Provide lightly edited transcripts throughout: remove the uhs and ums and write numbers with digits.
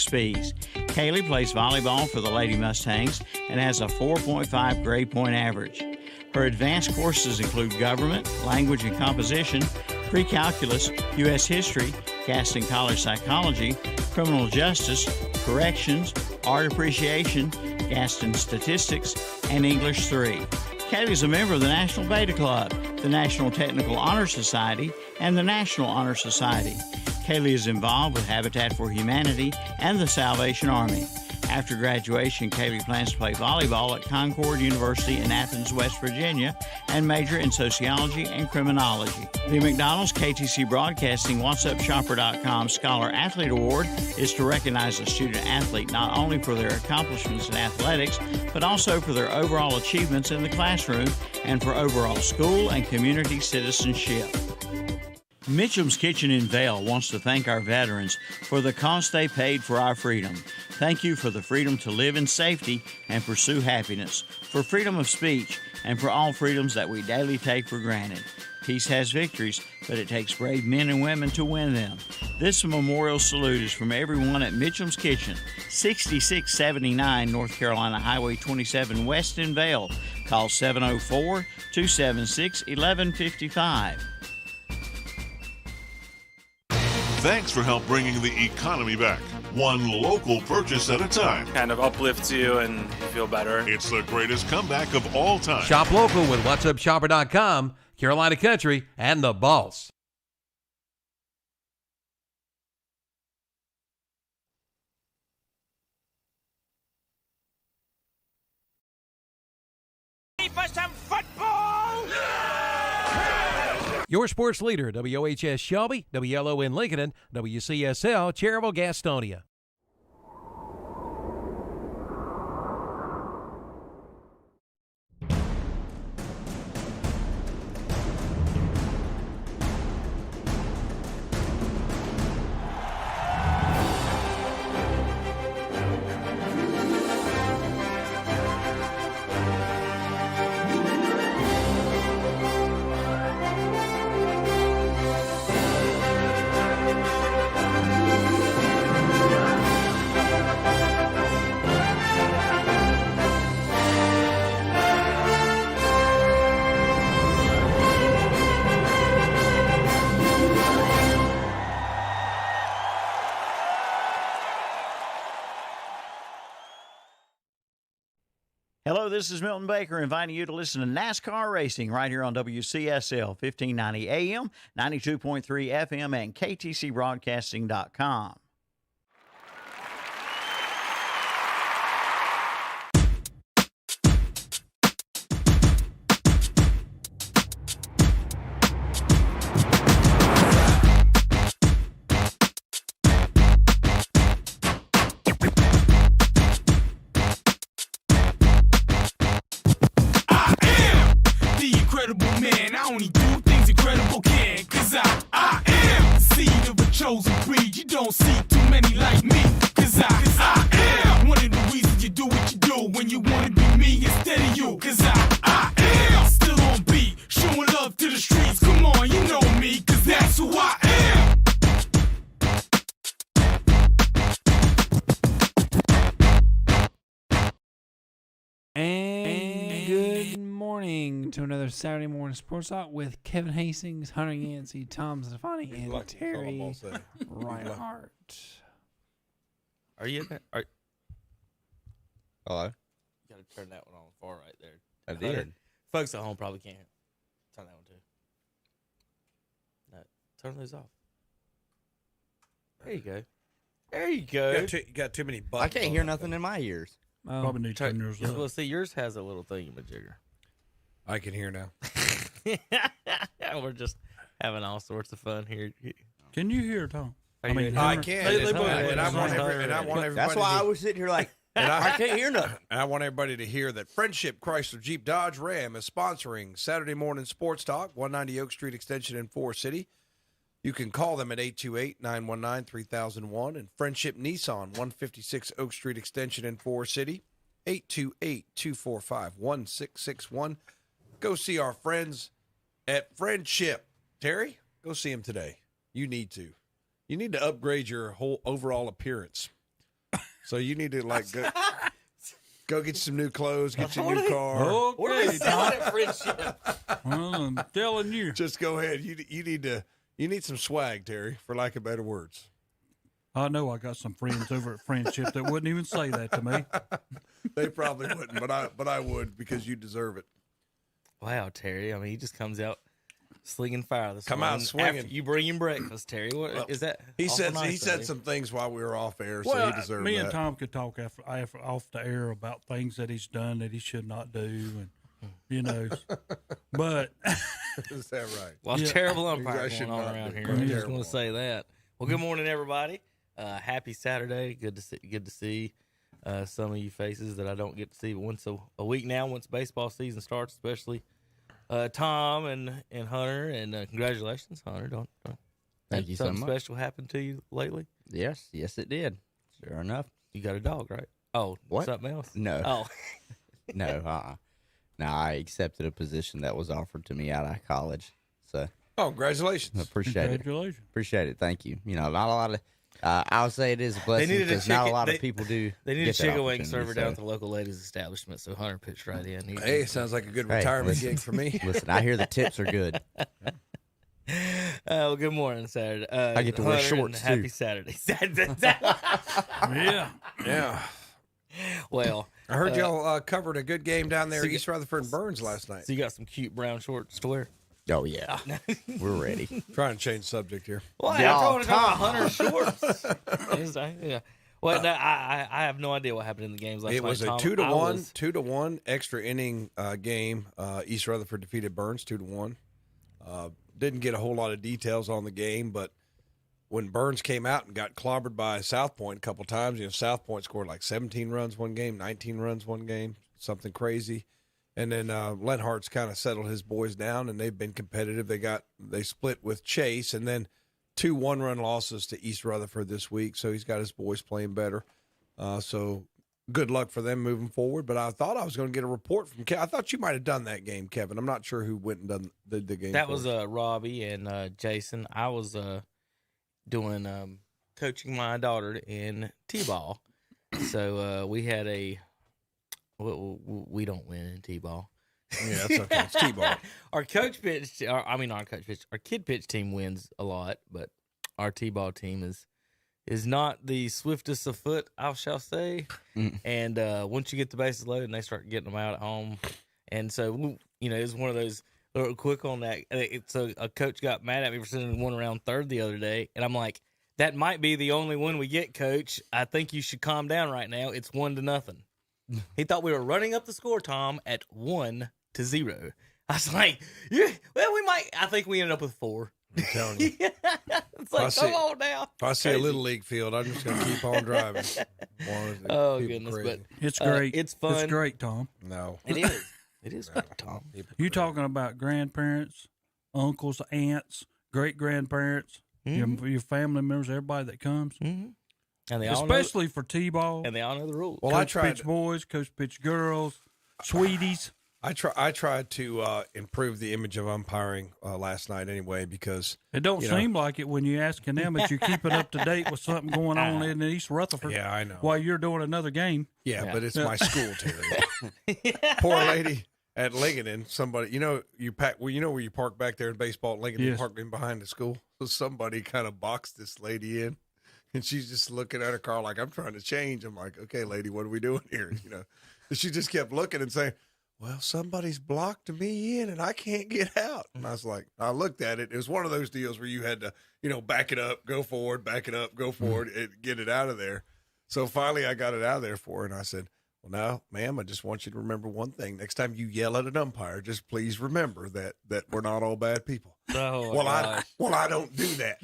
Spees. Kaylee plays volleyball for the Lady Mustangs and has a 4.5 grade point average. Her advanced courses include government, language and composition, pre-calculus, U.S. history, Gaston College psychology, criminal justice, corrections, art appreciation, Gaston statistics, and English 3. Kaylee is a member of the National Beta Club, the National Technical Honor Society, and the National Honor Society. Kaylee is involved with Habitat for Humanity and the Salvation Army. After graduation, Kaylee plans to play volleyball at Concord University in Athens, West Virginia, and major in sociology and criminology. The McDonald's KTC Broadcasting WhatsUpShopper.com Scholar Athlete Award is to recognize a student athlete not only for their accomplishments in athletics, but also for their overall achievements in the classroom and for overall school and community citizenship. Mitchum's Kitchen in Vail wants to thank our veterans for the cost they paid for our freedom. Thank you for the freedom to live in safety and pursue happiness, for freedom of speech, and for all freedoms that we daily take for granted. Peace has victories, but it takes brave men and women to win them. This memorial salute is from everyone at Mitchum's Kitchen, 6679 North Carolina Highway 27 West in Vail. Call 704-276-1155. Thanks for help bringing the economy back, one local purchase at a time. Kind of uplifts you and you feel better. It's the greatest comeback of all time. Shop local with WhatsUpShopper.com, Carolina Country, and the Boss. For some football! Your sports leader, WOHS Shelby, WLON Lincoln, and WCSL Cherryville Gastonia. Hello, this is Milton Baker inviting you to listen to NASCAR Racing right here on WCSL 1590 AM, 92.3 FM, and KTCBroadcasting.com. To another Saturday morning sports talk with Kevin Hastings, Hunter Yancey, Tom Stefani, and Terry Reinhardt. Are you in there? Hello? You got to turn that one on far right there. I did. Folks at home probably can't turn that one too. No, turn those off. There you go. There you go. You got too many buttons. I can't hear nothing in my ears. Probably need to turn yours up. Well, see, yours has a little thingy-majigger. I can hear now. We're just having all sorts of fun here. Can you hear, Tom? I can. And I want everybody. That's why I was sitting here like, I can't hear nothing. And I want everybody to hear that Friendship Chrysler Jeep Dodge Ram is sponsoring Saturday morning sports talk, 190 Oak Street Extension in Forest City. You can call them at 828-919-3001. And Friendship Nissan, 156 Oak Street Extension in Forest City, 828-245-1661. Go see our friends at Friendship. Terry, go see them today. You need to. You need to upgrade your whole overall appearance. So you need to go get some new clothes, get your new car. What are they selling at Friendship? Well, I'm telling you. Just go ahead. You need some swag, Terry, for lack of better words. I know I got some friends over at Friendship that wouldn't even say that to me. They probably wouldn't, but I would because you deserve it. Wow, Terry. I mean, he just comes out slinging fire this Come morning. out swinging. After you bring him breakfast, Terry. What is that? He awful said nice he of said you? some things while we were off air, Well, so he deserved me that. and Tom could talk off the air about things that he's done that he should not do, and but Is that right? Well, Yeah. terrible You umpire guys should going on not around be. here. Right. I just Terrible. want to say that. Well, good morning, everybody. Happy Saturday. Good to see some of you faces that I don't get to see once a week now. Once baseball season starts, especially Tom and Hunter. And congratulations, Hunter. Don't Thank you so something much. special happened to you lately? Yes, it did. Sure enough. You got a dog, right? Oh, What? Something else? No. Oh, No, No, I accepted a position that was offered to me out of college. So Oh, congratulations! appreciate it. congratulations. Appreciate it. Thank you. Not a lot of. I'll say it is a blessing needed a because not a chicken- lot they- of people do. they need a get that chicken wing opportunity, server down so- at the local ladies' establishment. So Hunter pitched right in. Hey, sounds like a good Hey, retirement listen. gig for me. Listen, I hear the tips are good. Well, good morning, Saturday. I get to wear Hunter, and shorts, happy too. Saturday. Yeah. Yeah, Well, I heard y'all covered a good game down there so at you- East Rutherford and Burns last night. so you got some cute brown shorts to wear? Oh yeah, we're ready. Trying to change the subject here. Well, Yeah, I told Tom. Hunter shorts. Yeah. Well, no, I have no idea what happened in the games last night. It was a Tom. 2-1 extra inning game. East Rutherford defeated Burns 2-1. Didn't get a whole lot of details on the game, but when Burns came out and got clobbered by South Point a couple times, South Point scored like 17 runs one game, 19 runs one game, something crazy. And then Lenhart's kind of settled his boys down, and they've been competitive. They split with Chase, and then 2 one-run losses to East Rutherford this week. So he's got his boys playing better. So good luck for them moving forward. But I thought I was going to get a report from Kevin. I thought you might have done that game, Kevin. I'm not sure who went and did the game. That for was us. Robbie and Jason. I was doing coaching my daughter in t-ball. So we had we don't win in t-ball. Yeah, that's okay. It's T-ball. Our kid pitch team wins a lot, but our t-ball team is not the swiftest of foot, I shall say. And once you get the bases loaded, and they start getting them out at home, and so it was one of those little quick on that. So a coach got mad at me for sending one around third the other day, and I'm like, that might be the only one we get, Coach. I think you should calm down right now. It's 1-0. He thought we were running up the score, Tom, at 1-0. I was like, yeah, well, we might. I think we ended up with 4. I'm telling you. It's like, come on now. If I see a little league field, I'm just going to keep on driving. Oh, People goodness. crazy. But It's great. it's fun. It's great, Tom. No. It is. It is great, Tom. People You crazy. talking about grandparents, uncles, aunts, great grandparents, your family members, everybody that comes, Mm-hmm. And they all especially for t-ball. know, and they all know the rules. Well, I coach tried. pitch boys, coach pitch girls, sweeties. I tried to improve the image of umpiring last night anyway because It don't You know. seem like it when you're asking them, but you're keeping up to date with something going on in East Rutherford. yeah, I know. While you're doing another game. Yeah, but it's my school, Terry. Poor lady at Lincoln, somebody, you pack. Well, where you park back there in baseball at Lincoln, you Yes. park in behind the school. So somebody kind of boxed this lady in, and she's just looking at her car like, I'm trying to change. I'm like, okay, lady, what are we doing here? And she just kept looking and saying, well, somebody's blocked me in and I can't get out. And I was like, I looked at it. It was one of those deals where you had to, back it up, go forward, back it up, go forward, and get it out of there. So finally I got it out of there for her. And I said, well, now, ma'am, I just want you to remember one thing. Next time you yell at an umpire, just please remember that we're not all bad people. Oh, Well, I don't do that.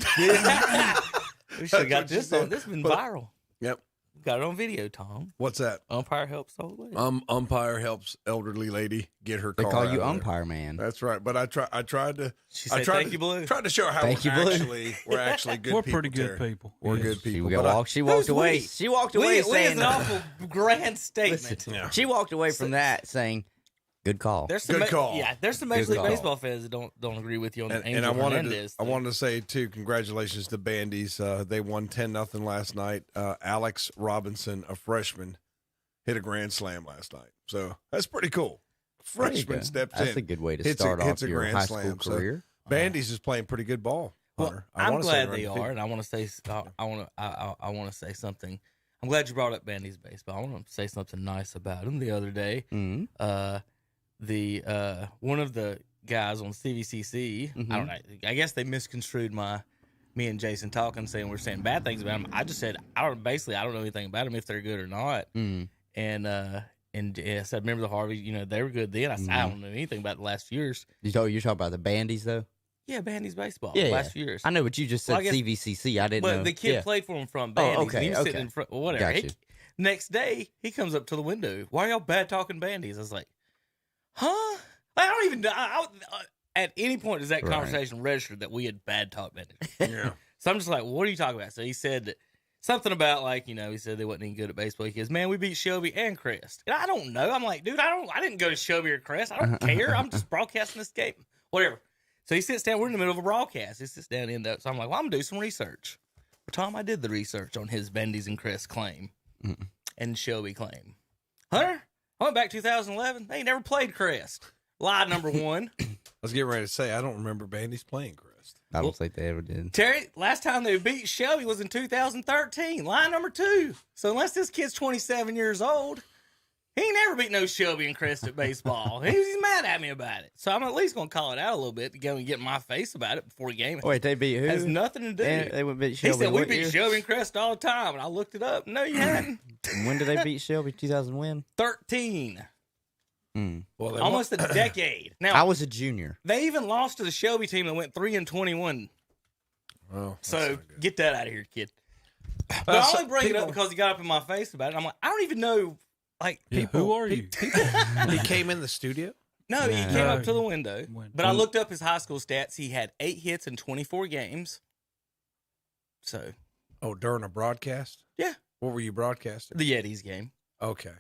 we should have got That's what this she on. said. This has been But- viral. Yep. Got it on video, Tom. What's that? Umpire helps the whole way. Umpire helps elderly lady get her They car call out you of there. umpire man. That's right. But I tried to. She I said, tried "Thank to, you, Blue." Tried to show how Thank you, Blue. we're actually good. We're people, pretty good Terry. people. We're Yes. good people. But She walked Who's away. we? She walked away We saying, is an awful grand statement. She walked away from that saying, Good call. There's some Good call. Yeah, there's some Major League call. Baseball fans that don't agree with you on the And Angel I Hernandez thing. wanted to say too, congratulations to Bandies. They won 10-0 last night. Alex Robinson, a freshman, hit a grand slam last night. So that's pretty cool. Freshman steps in. That's a good way to hits start hits off a your grand high slam. school career. Bandies is playing pretty good ball. Well, Hunter. I'm glad they are, and I want to say I want to say something. I'm glad you brought up Bandy's baseball. I want to say something nice about him. The other day, the one of the guys on CVCC, I don't know. I guess they misconstrued me and Jason talking, saying we're saying bad things about him. I just said I don't know anything about them, if they're good or not. And I said, remember the Harvey? You know, they were good then. I said, I don't know anything about the last few years. You're talking about the Bandies, though? Yeah, Bandy's baseball. Yeah, last few years. I know, but you just said Well, I guess- CVCC. I didn't know. But the kid played for him from Bandy's. okay, and he was sitting okay. in front, whatever. Gotcha. Next day, he comes up to the window. Why are y'all bad talking Bandy's? I was like, huh? I don't even know. At any point does that Right. conversation register that we had bad talk Bandy's? Yeah. So I'm just like, what are you talking about? So he said that something about, like, he said they wasn't any good at baseball. He goes, man, we beat Shelby and Crest. And I don't know. I'm like, dude, I didn't go to Shelby or Crest. I don't care. I'm just broadcasting this game. Whatever. So he sits down. We're in the middle of a broadcast. He sits down in that. So I'm like, well, I'm going to do some research. Well, Tom, I did the research on his Bendy's and Crest claim and Shelby claim. Hunter, I went back 2011. They ain't never played Crest. Lie number one. I was getting ready to say, I don't remember Bandies playing Crest. I don't think they ever did. Terry, last time they beat Shelby was in 2013. Lie number two. So unless this kid's 27 years old, he ain't never beat no Shelby and Crest at baseball. He's mad at me about it. So I'm at least going to call it out a little bit to go and get in my face about it before the game. Wait, they beat who? Has nothing to do. They would beat He Shelby. said, we what beat year? Shelby and Crest all the time. And I looked it up. No, you hadn't. When did they beat Shelby? 2000 when? 13. Well, they Almost a decade. Now, I was a junior. they even lost to the Shelby team that went 3-21. Oh, that's So not good. get that out of here, kid. But I so only bring it up people- because he got up in my face about it. I'm like, I don't even know. Like, Yeah, who are you? He came in the studio. no, he No. came up to the window. Went- But I looked up his high school stats. He had 8 hits in 24 games. So, Oh, during a broadcast? yeah, What were you broadcasting? the Yetis game. Okay.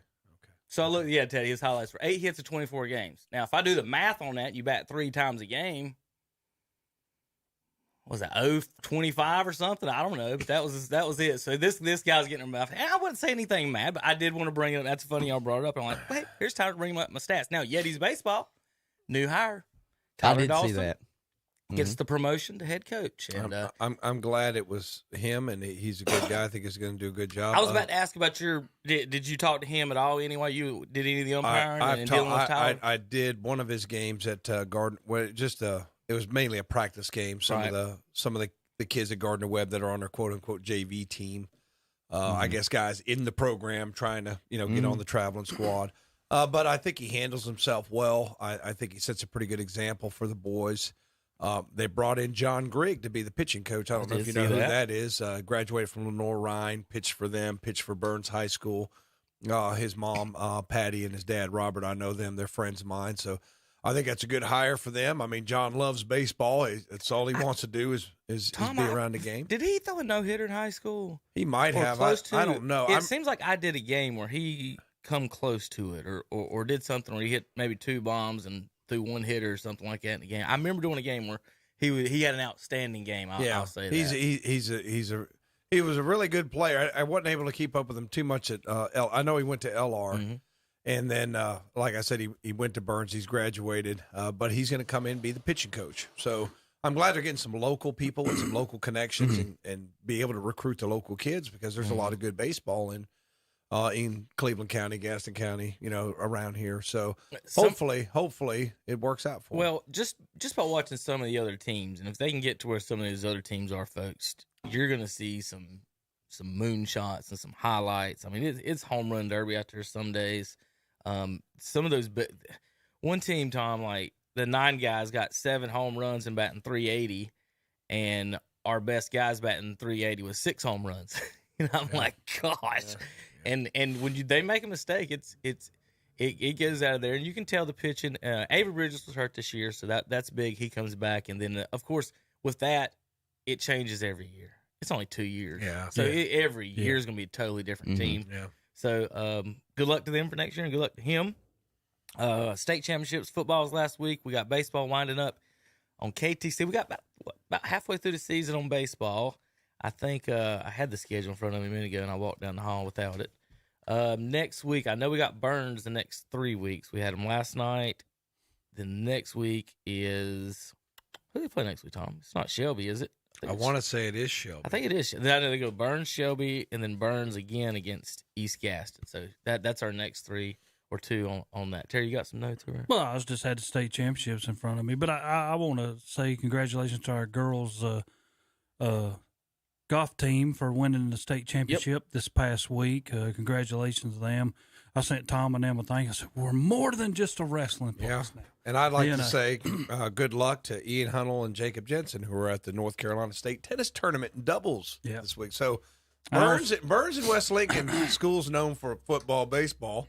So I looked, Teddy, his highlights were 8 hits in 24 games. Now, if I do the math on that, you bat 3 times a game. Was that 0-25 or something? I don't know, but that was it. So this guy's getting him off. And I wouldn't say anything mad, but I did want to bring it up. That's funny y'all brought it up. I'm like, wait, here's time to bring up my stats. Now, Yetis baseball, new hire. I Tyler did Dawson see that. gets the promotion to head coach. And I'm glad it was him, and he's a good guy. I think he's going to do a good job. I was about to ask about did you talk to him at all anyway? You did any of the umpiring and dealing with Tyler? I did one of his games at Gardner. Well, it was mainly a practice game. Some of the kids at Gardner Webb that are on their quote unquote JV team. I guess guys in the program trying to get on the traveling squad. But I think he handles himself well. I think he sets a pretty good example for the boys. They brought in John Grigg to be the pitching coach. I don't know if you know who that is. Graduated from Lenore Rhine, pitched for them, pitched for Burns High School. His mom, Patty, and his dad, Robert, I know them. They're friends of mine. So I think that's a good hire for them. I mean, John loves baseball. That's all he wants to do is be around the game. Did he throw a no-hitter in high school? He might Or have. close to I don't know. It seems like I did a game where he come close to it or did something where he hit maybe 2 bombs and threw 1 hitter or something like that in the game. I remember doing a game where he had an outstanding game. I'll say that. He was a really good player. I wasn't able to keep up with him too much at I know he went to LR. And then, like I said, he went to Burns. He's graduated, but he's going to come in and be the pitching coach. So I'm glad they're getting some local people with some local connections and be able to recruit the local kids because there's a lot of good baseball in Cleveland County, Gaston County, around here. So hopefully it works out for them. Well, just by watching some of the other teams, and if they can get to where some of these other teams are, folks, you're going to see some moonshots and some highlights. I mean, it's home run derby out there some days. Some of those, but one team, Tom, like the 9 guys got 7 home runs and batting 380, and our best guys batting 380 with 6 home runs. And I'm like, gosh. And when they make a mistake, it goes out of there, and you can tell the pitching. Avery Bridges was hurt this year, so that's big. He comes back, and then of course with that, it changes every year. It's only 2 years, so every year is going to be a totally different team. Yeah. So good luck to them for next year, and good luck to him. State championships, footballs last week. We got baseball winding up on KTC. We got about halfway through the season on baseball. I think I had the schedule in front of me a minute ago, and I walked down the hall without it. Next week, I know we got Burns the next 3 weeks. We had them last night. The next week is – who do they play next week, Tom? It's not Shelby, is it? I want to say it is Shelby. I think it is. Then I know they go Burns, Shelby, and then Burns again against East Gaston. So that's our next 3 or 2 on that. Terry, you got some notes? Or? Well, I was just had the state championships in front of me, but I want to say congratulations to our girls golf team for winning the state championship this past week. Congratulations to them. I sent Tom and them a thing. I said, we're more than just a wrestling place now. And I'd like to say good luck to Ian Hunnell and Jacob Jensen, who are at the North Carolina State Tennis Tournament in doubles this week. So Burns and West Lincoln, schools known for football, baseball.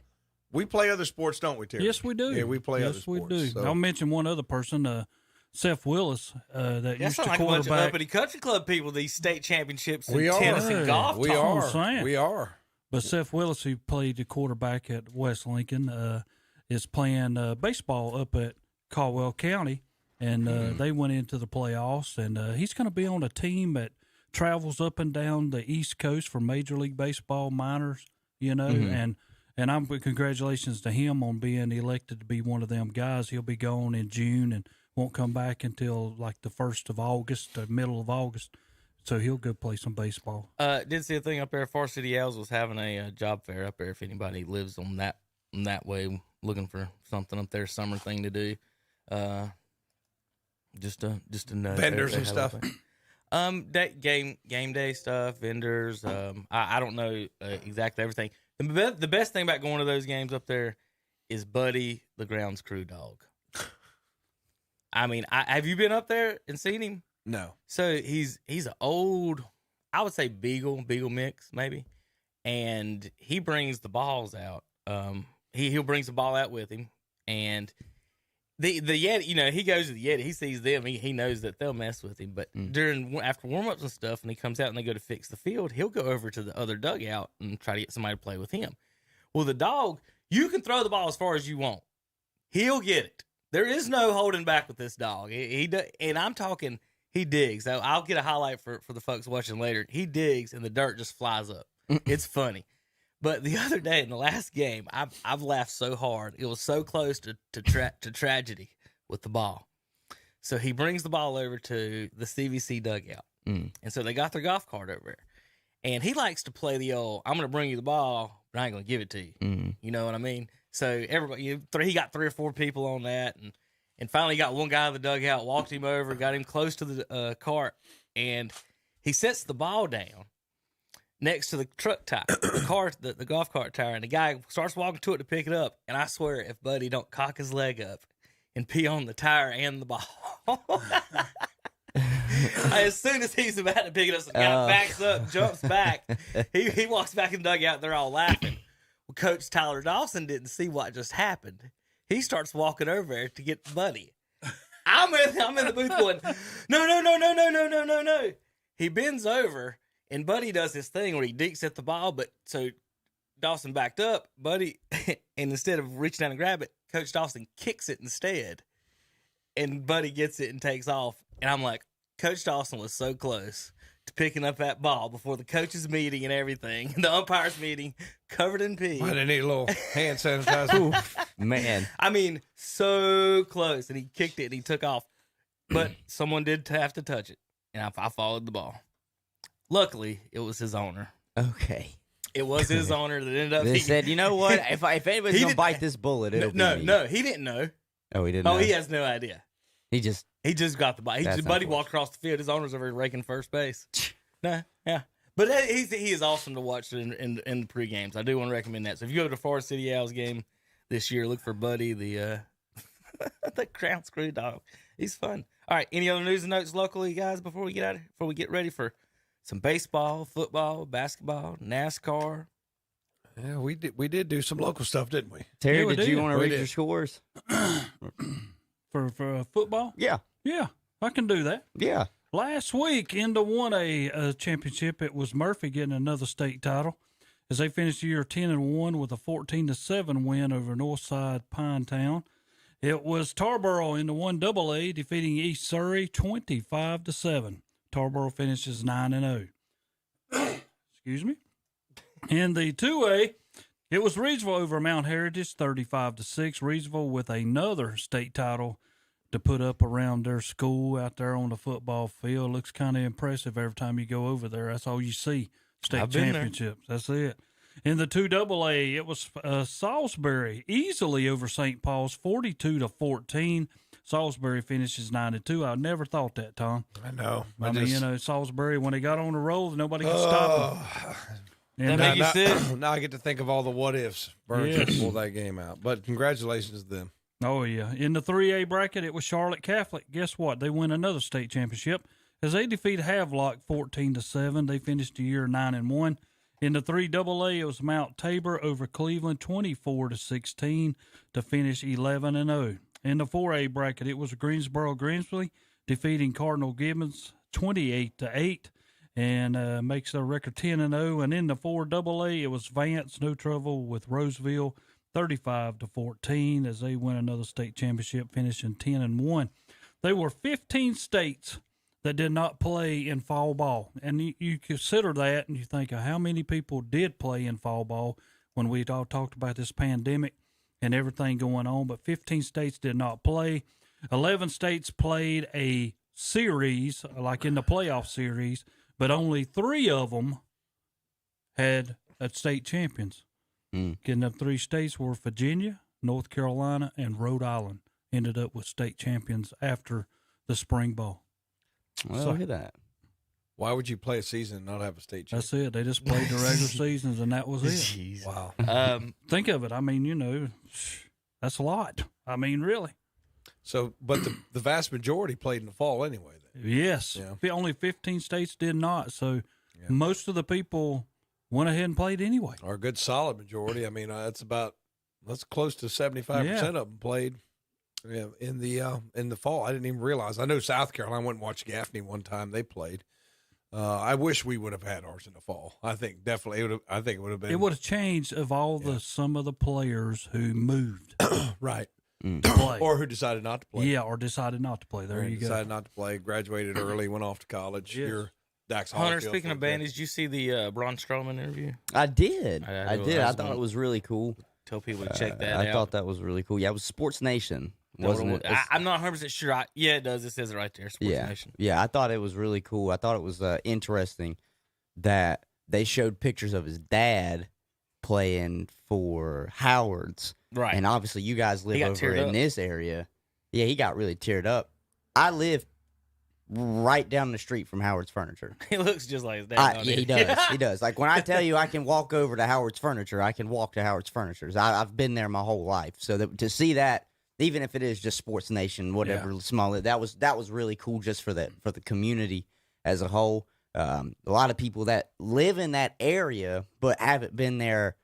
We play other sports, don't we, Terry? Yes, we do. Yeah, we play other sports. Yes, we do. So. I'll mention one other person, Seth Willis, that used to like a bunch quarterback. of uppity country club people, these state championships in We are. tennis and golf. We are. But Seth Willis, who played the quarterback at West Lincoln, is playing baseball up at Caldwell County, and they went into the playoffs. And he's going to be on a team that travels up and down the East Coast for Major League Baseball minors, and I'm congratulations to him on being elected to be one of them guys. He'll be gone in June and won't come back until like the 1st of August, the middle of August. So he'll go play some baseball. Did see a thing up there. Far City Owls was having a job fair up there. If anybody lives on that way, looking for something up there, summer thing to do, just a note. Vendors and stuff. Game day stuff, vendors. I don't know exactly everything. The best thing about going to those games up there is Buddy, the grounds crew dog. I mean, have you been up there and seen him? No. So he's an old, I would say beagle mix maybe, and he brings the balls out. He'll brings the ball out with him, and the Yeti, he goes to the Yeti. He sees them. He knows that they'll mess with him. But after warm-ups and stuff, and he comes out and they go to fix the field, he'll go over to the other dugout and try to get somebody to play with him. Well, the dog, you can throw the ball as far as you want. He'll get it. There is no holding back with this dog. And I'm talking, he digs. So I'll get a highlight for the folks watching later. He digs, and the dirt just flies up. It's funny. But the other day in the last game, I've laughed so hard. It was so close to tragedy with the ball. So he brings the ball over to the CVC dugout. And so they got their golf cart over there. And he likes to play the old, I'm going to bring you the ball, but I ain't going to give it to you. You know what I mean? So everybody, he got 3 or 4 people on that. And finally got one guy in the dugout, walked him over, got him close to the cart. And he sets the ball down next to the truck tire, the golf cart tire, and the guy starts walking to it to pick it up. And I swear, if Buddy don't cock his leg up and pee on the tire and the ball, as soon as he's about to pick it up, the guy backs up, jumps back. He walks back in the dugout. They're all laughing. Well, Coach Tyler Dawson didn't see what just happened. He starts walking over there to get Buddy. I'm in the booth going, no. He bends over. And Buddy does his thing where he dinks at the ball, but so Dawson backed up, Buddy, and instead of reaching down and grab it, Coach Dawson kicks it instead. And Buddy gets it and takes off. And I'm like, Coach Dawson was so close to picking up that ball before the coaches' meeting and everything, the umpires' meeting, covered in pee. Why didn't he need a little hand sanitizer? Man. I mean, so close. And he kicked it and he took off. But someone did have to touch it. And I followed the ball. Luckily, it was his owner. Okay. It was his owner that ended up. They said, you know what? If anybody's going to bite this bullet, it'll be me. No, he didn't know. Oh, he didn't know? Oh, he has no idea. He just got the ball. Buddy walked across the field. His owner's over here raking first base. Yeah. But he is awesome to watch in the pre-games. I do want to recommend that. So if you go to the Forest City Owls game this year, look for Buddy, the crown screw dog. He's fun. All right. Any other news and notes locally, guys, before we get ready for some baseball, football, basketball, NASCAR? Yeah, we did do some local stuff, didn't we? Terry, Yeah, did you want to read your scores? For football? Yeah. Yeah, I can do that. Yeah. Last week in the 1A championship, it was Murphy getting another state title. as they finished the year 10-1 with a 14-7 win over Northside Pinetown. It was Tarboro in the 1AA defeating East Surrey 25-7. Tarboro finishes 9-0. Excuse me. In the 2A, it was Reedsville over Mount Heritage 35-6. Reedsville with another state title to put up around their school out there on the football field. Looks kind of impressive every time you go over there. That's all you see. State championships. That's it. In the 2AA, it was Salisbury easily over St. Paul's 42-14. Salisbury finishes 9-2. I never thought that, Tom. I know. I mean, Salisbury, when they got on the roll, nobody could stop them. That make you sick? Now I get to think of all the what ifs. Burns just pulled that game out. But congratulations to them. Oh, yeah. In the 3A bracket, it was Charlotte Catholic. Guess what? They win another state championship as they defeat Havelock 14-7. They finished the year 9-1. In the 3AA, it was Mount Tabor over Cleveland 24-16 to finish 11-0. In the 4A bracket, it was Greensboro Grimsley defeating Cardinal Gibbons 28-8 and makes their record 10-0. And in the 4AA, it was Vance No Trouble with Roseville 35-14 as they win another state championship, finishing 10-1. There were 15 states that did not play in fall ball. And you consider that and you think of how many people did play in fall ball when we all talked about this pandemic and everything going on. But 15 states did not play. 11 states played a series, like in the playoff series, but only 3 of them had state champions. Getting up 3 states were Virginia, North Carolina, and Rhode Island ended up with state champions after the spring ball. Well, look at that. Why would you play a season and not have a state championship? That's it. They just played the regular seasons, and that was it. Jeez. Wow. Think of it. I mean, that's a lot. I mean, really. So, but the vast majority played in the fall anyway. Then. Yes. Yeah. Only 15 states did not. So most of the people went ahead and played anyway. Or a good solid majority. I mean, that's close to 75% of them played in the fall. I didn't even realize. I know South Carolina went and watched Gaffney one time. They played. I wish we would have had ours in the fall. I think definitely it would have been. It would have changed of all some of the players who moved. Right. To play. Or who decided not to play. Yeah, or decided not to play. There you go. Decided not to play, graduated early, went off to college. Yes. You're Dax Hunter, Holyfield, speaking of bandies, did you see the Braun Strowman interview? I did. I I thought it was really cool. Tell people to check that out. I thought that was really cool. Yeah, it was Sports Nation, wasn't it? I'm not 100% sure. Yeah, it does. It says it right there. Sports Nation. Yeah, I thought it was really cool. I thought it was interesting that they showed pictures of his dad playing for Howard's. Right. And obviously you guys live over in this area. Yeah, he got really teared up. I live right down the street from Howard's Furniture. He looks just like his dad. Yeah, he does. He does. Like when I tell you I can walk over to Howard's Furniture, I can walk to Howard's Furniture. I've been there my whole life. So to see that, even if it is just Sports Nation, whatever small, that was really cool just for the community as a whole. A lot of people that live in that area but haven't been there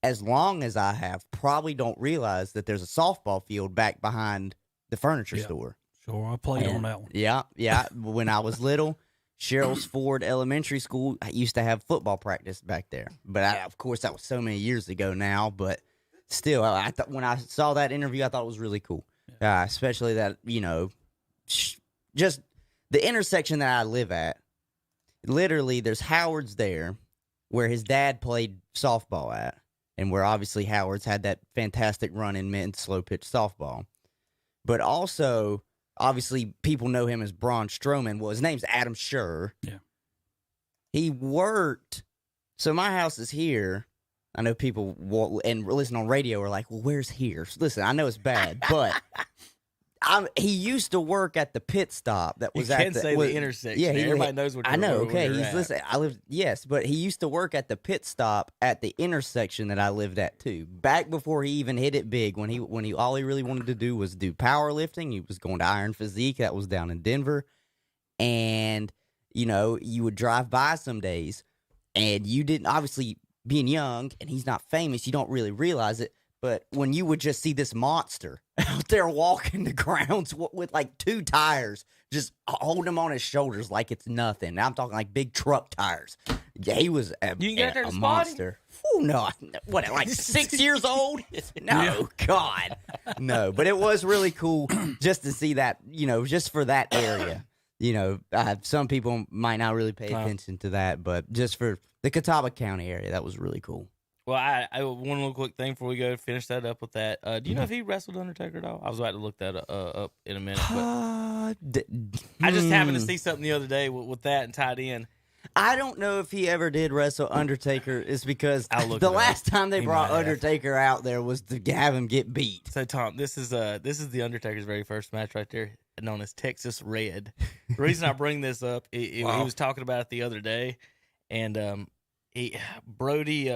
as long as I have probably don't realize that there's a softball field back behind the furniture store. Sure, I played on that one. Yeah. When I was little, Cheryl's Ford Elementary School, I used to have football practice back there. But of course, that was so many years ago now. But still, I thought when I saw that interview, I thought it was really cool. Especially that, just the intersection that I live at. Literally, there's Howard's there, where his dad played softball at, and where obviously Howard's had that fantastic run in men's slow pitch softball. But also, obviously, people know him as Braun Strowman. Well, his name's Adam Scherr. Yeah. He worked. So my house is here. I know people and listen on radio are like, well, where's here? Listen, I know it's bad, but he used to work at the pit stop that was at the intersection. Yeah, everybody knows what I know. Okay, listen. But he used to work at the pit stop at the intersection that I lived at too. Back before he even hit it big, when he all he really wanted to do was do powerlifting. He was going to Iron Physique. That was down in Denver, and you would drive by some days, and you didn't obviously being young and he's not famous. You don't really realize it. But when you would just see this monster out there walking the grounds with like 2 tires, just holding him on his shoulders like it's nothing. I'm talking like big truck tires. Yeah, he was a monster. Oh, no. What, like 6 years old? No, God. No, but it was really cool just to see that, just for that area. Some people might not really pay attention to that, but just for the Catawba County area, that was really cool. Well, I one little quick thing before we go finish that up with that. Do you know if he wrestled Undertaker at all? I was about to look that up in a minute, but I just happened to see something the other day with that and tied in. I don't know if he ever did wrestle Undertaker. Is because the last time they brought Undertaker out there was to have him get beat. So Tom, this is the Undertaker's very first match right there, known as Texas Red. The reason I bring this up, he was talking about it the other day, and Brody.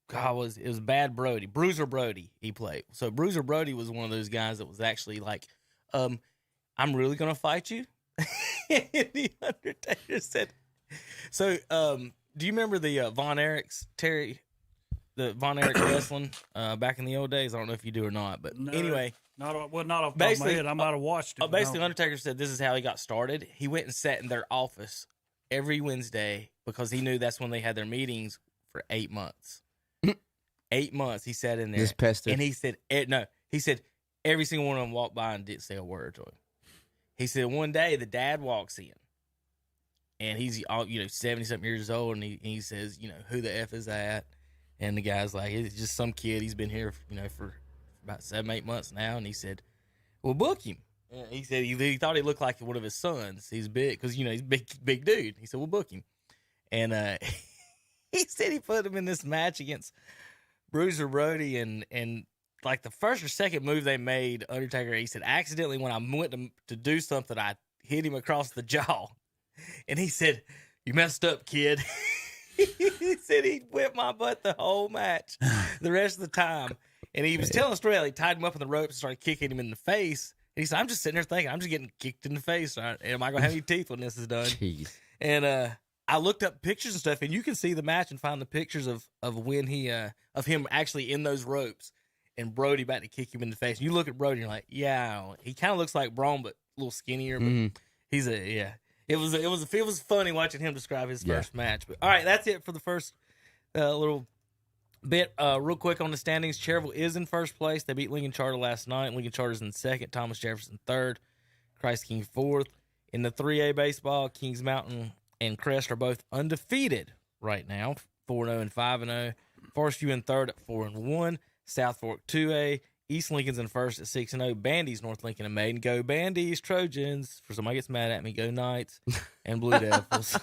It was Bad Brody, Bruiser Brody. He played. So Bruiser Brody was one of those guys that was actually like, "I'm really gonna fight you." And the Undertaker said. So, do you remember the Von Erichs, Terry, the Von Erich wrestling back in the old days? I don't know if you do or not, but anyway. Not off the top of my head. I might have watched it. Basically, Undertaker said this is how he got started. He went and sat in their office every Wednesday because he knew that's when they had their meetings for 8 months. 8 months he sat in there. Just pestered. And he said, he said every single one of them walked by and didn't say a word to him. He said one day the dad walks in. And he's 70-something years old, and he says, who the F is that? And the guy's like, it's just some kid. He's been here, for about 7-8 months now. And he said, well, book him. And he said he thought he looked like one of his sons. He's big because he's a big dude. He said, well, book him. And he said he put him in this match against Bruiser Brody, and like the first or second move they made, Undertaker, he said, accidentally when I went to do something, I hit him across the jaw. And he said, you messed up, kid. He said he whipped my butt the whole match, the rest of the time. And he was telling the story how he tied him up in the ropes and started kicking him in the face. And he said, I'm just sitting there thinking, I'm just getting kicked in the face. Am I going to have any teeth when this is done? Jeez. And I looked up pictures and stuff, and you can see the match and find the pictures of when he of him actually in those ropes and Brody about to kick him in the face. And you look at Brody and you're like, yeah, he kind of looks like Braun, but a little skinnier. But he's It was funny watching him describe his first match. But all right, that's it for the first little bit. Real quick on the standings, Cherville is in first place. They beat Lincoln Charter last night. Lincoln Charter's in second. Thomas Jefferson third. Christ King fourth. In the 3A baseball, Kings Mountain and Crest are both undefeated right now, 4-0 and 5-0. Forest View in third at 4-1. South Fork 2A. East Lincoln's in first at 6-0. Bandy's North Lincoln and Maiden. Go Bandy's, Trojans. For somebody gets mad at me, go Knights and Blue Devils.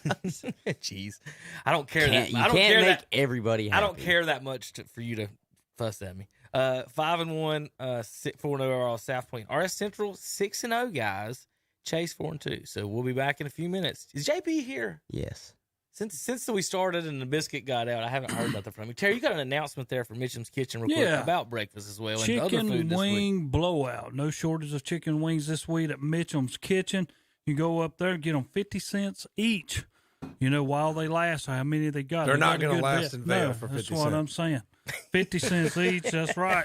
Jeez, I don't care that. I don't care make that everybody happy. I don't care that much for you to fuss at me. 5-1, 4-0 overall. South Point. RS Central 6-0 guys. Chase 4-2. So we'll be back in a few minutes. Is JP here? Yes. Since we started and the biscuit got out, I haven't heard nothing from you. Terry, you got an announcement there for Mitchum's Kitchen real quick about breakfast as well. Chicken and other food wing blowout. No shortage of chicken wings this week at Mitchum's Kitchen. You go up there and get them 50 cents each. While they last, how many they got. They're not going to last in Vail for 50 cents. That's what I'm saying. 50 cents each, that's right.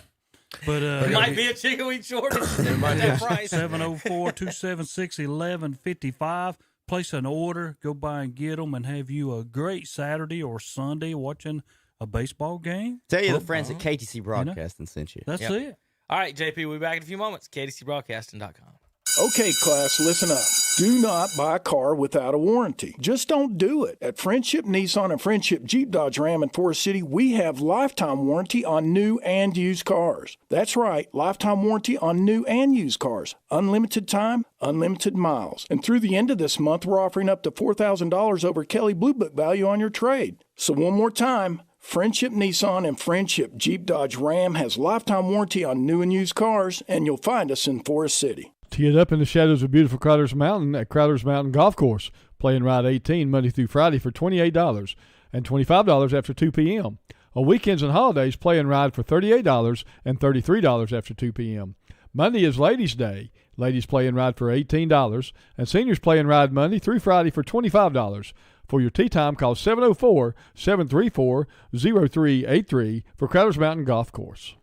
But there might be a chicken wing shortage. That price. 704-276-1155. Place an order, go by and get them, and have you a great Saturday or Sunday watching a baseball game. Tell you the friends at KTC Broadcasting sent you. That's it. All right, JP, we'll be back in a few moments. KTCBroadcasting.com. Okay, class, listen up. Do not buy a car without a warranty. Just don't do it. At Friendship Nissan and Friendship Jeep Dodge Ram in Forest City, we have lifetime warranty on new and used cars. That's right, lifetime warranty on new and used cars. Unlimited time, unlimited miles. And through the end of this month, we're offering up to $4,000 over Kelly Blue Book value on your trade. So one more time, Friendship Nissan and Friendship Jeep Dodge Ram has lifetime warranty on new and used cars, and you'll find us in Forest City. Tee it up in the shadows of beautiful Crowder's Mountain at Crowder's Mountain Golf Course. Play and ride 18 Monday through Friday for $28 and $25 after 2 p.m. On weekends and holidays, play and ride for $38 and $33 after 2 p.m. Monday is Ladies' Day. Ladies play and ride for $18, and seniors play and ride Monday through Friday for $25. For your tee time, call 704-734-0383 for Crowder's Mountain Golf Course.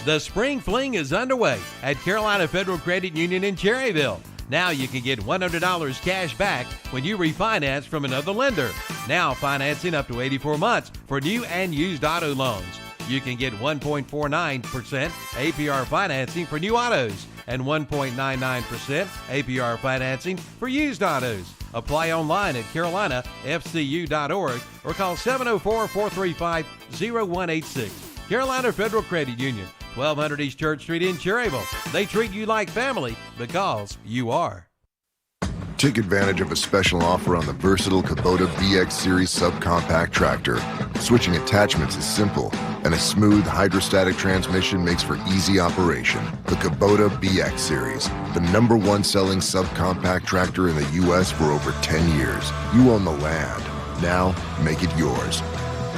The Spring Fling is underway at Carolina Federal Credit Union in Cherryville. Now you can get $100 cash back when you refinance from another lender. Now financing up to 84 months for new and used auto loans. You can get 1.49% APR financing for new autos and 1.99% APR financing for used autos. Apply online at carolinafcu.org or call 704-435-0186. Carolina Federal Credit Union, 1200 East Church Street in Cherryville. They treat you like family because you are. Take advantage of a special offer on the versatile Kubota BX Series subcompact tractor. Switching attachments is simple, and a smooth hydrostatic transmission makes for easy operation. The Kubota BX Series, the #1 selling subcompact tractor in the U.S. for over 10 years. You own the land. Now, make it yours.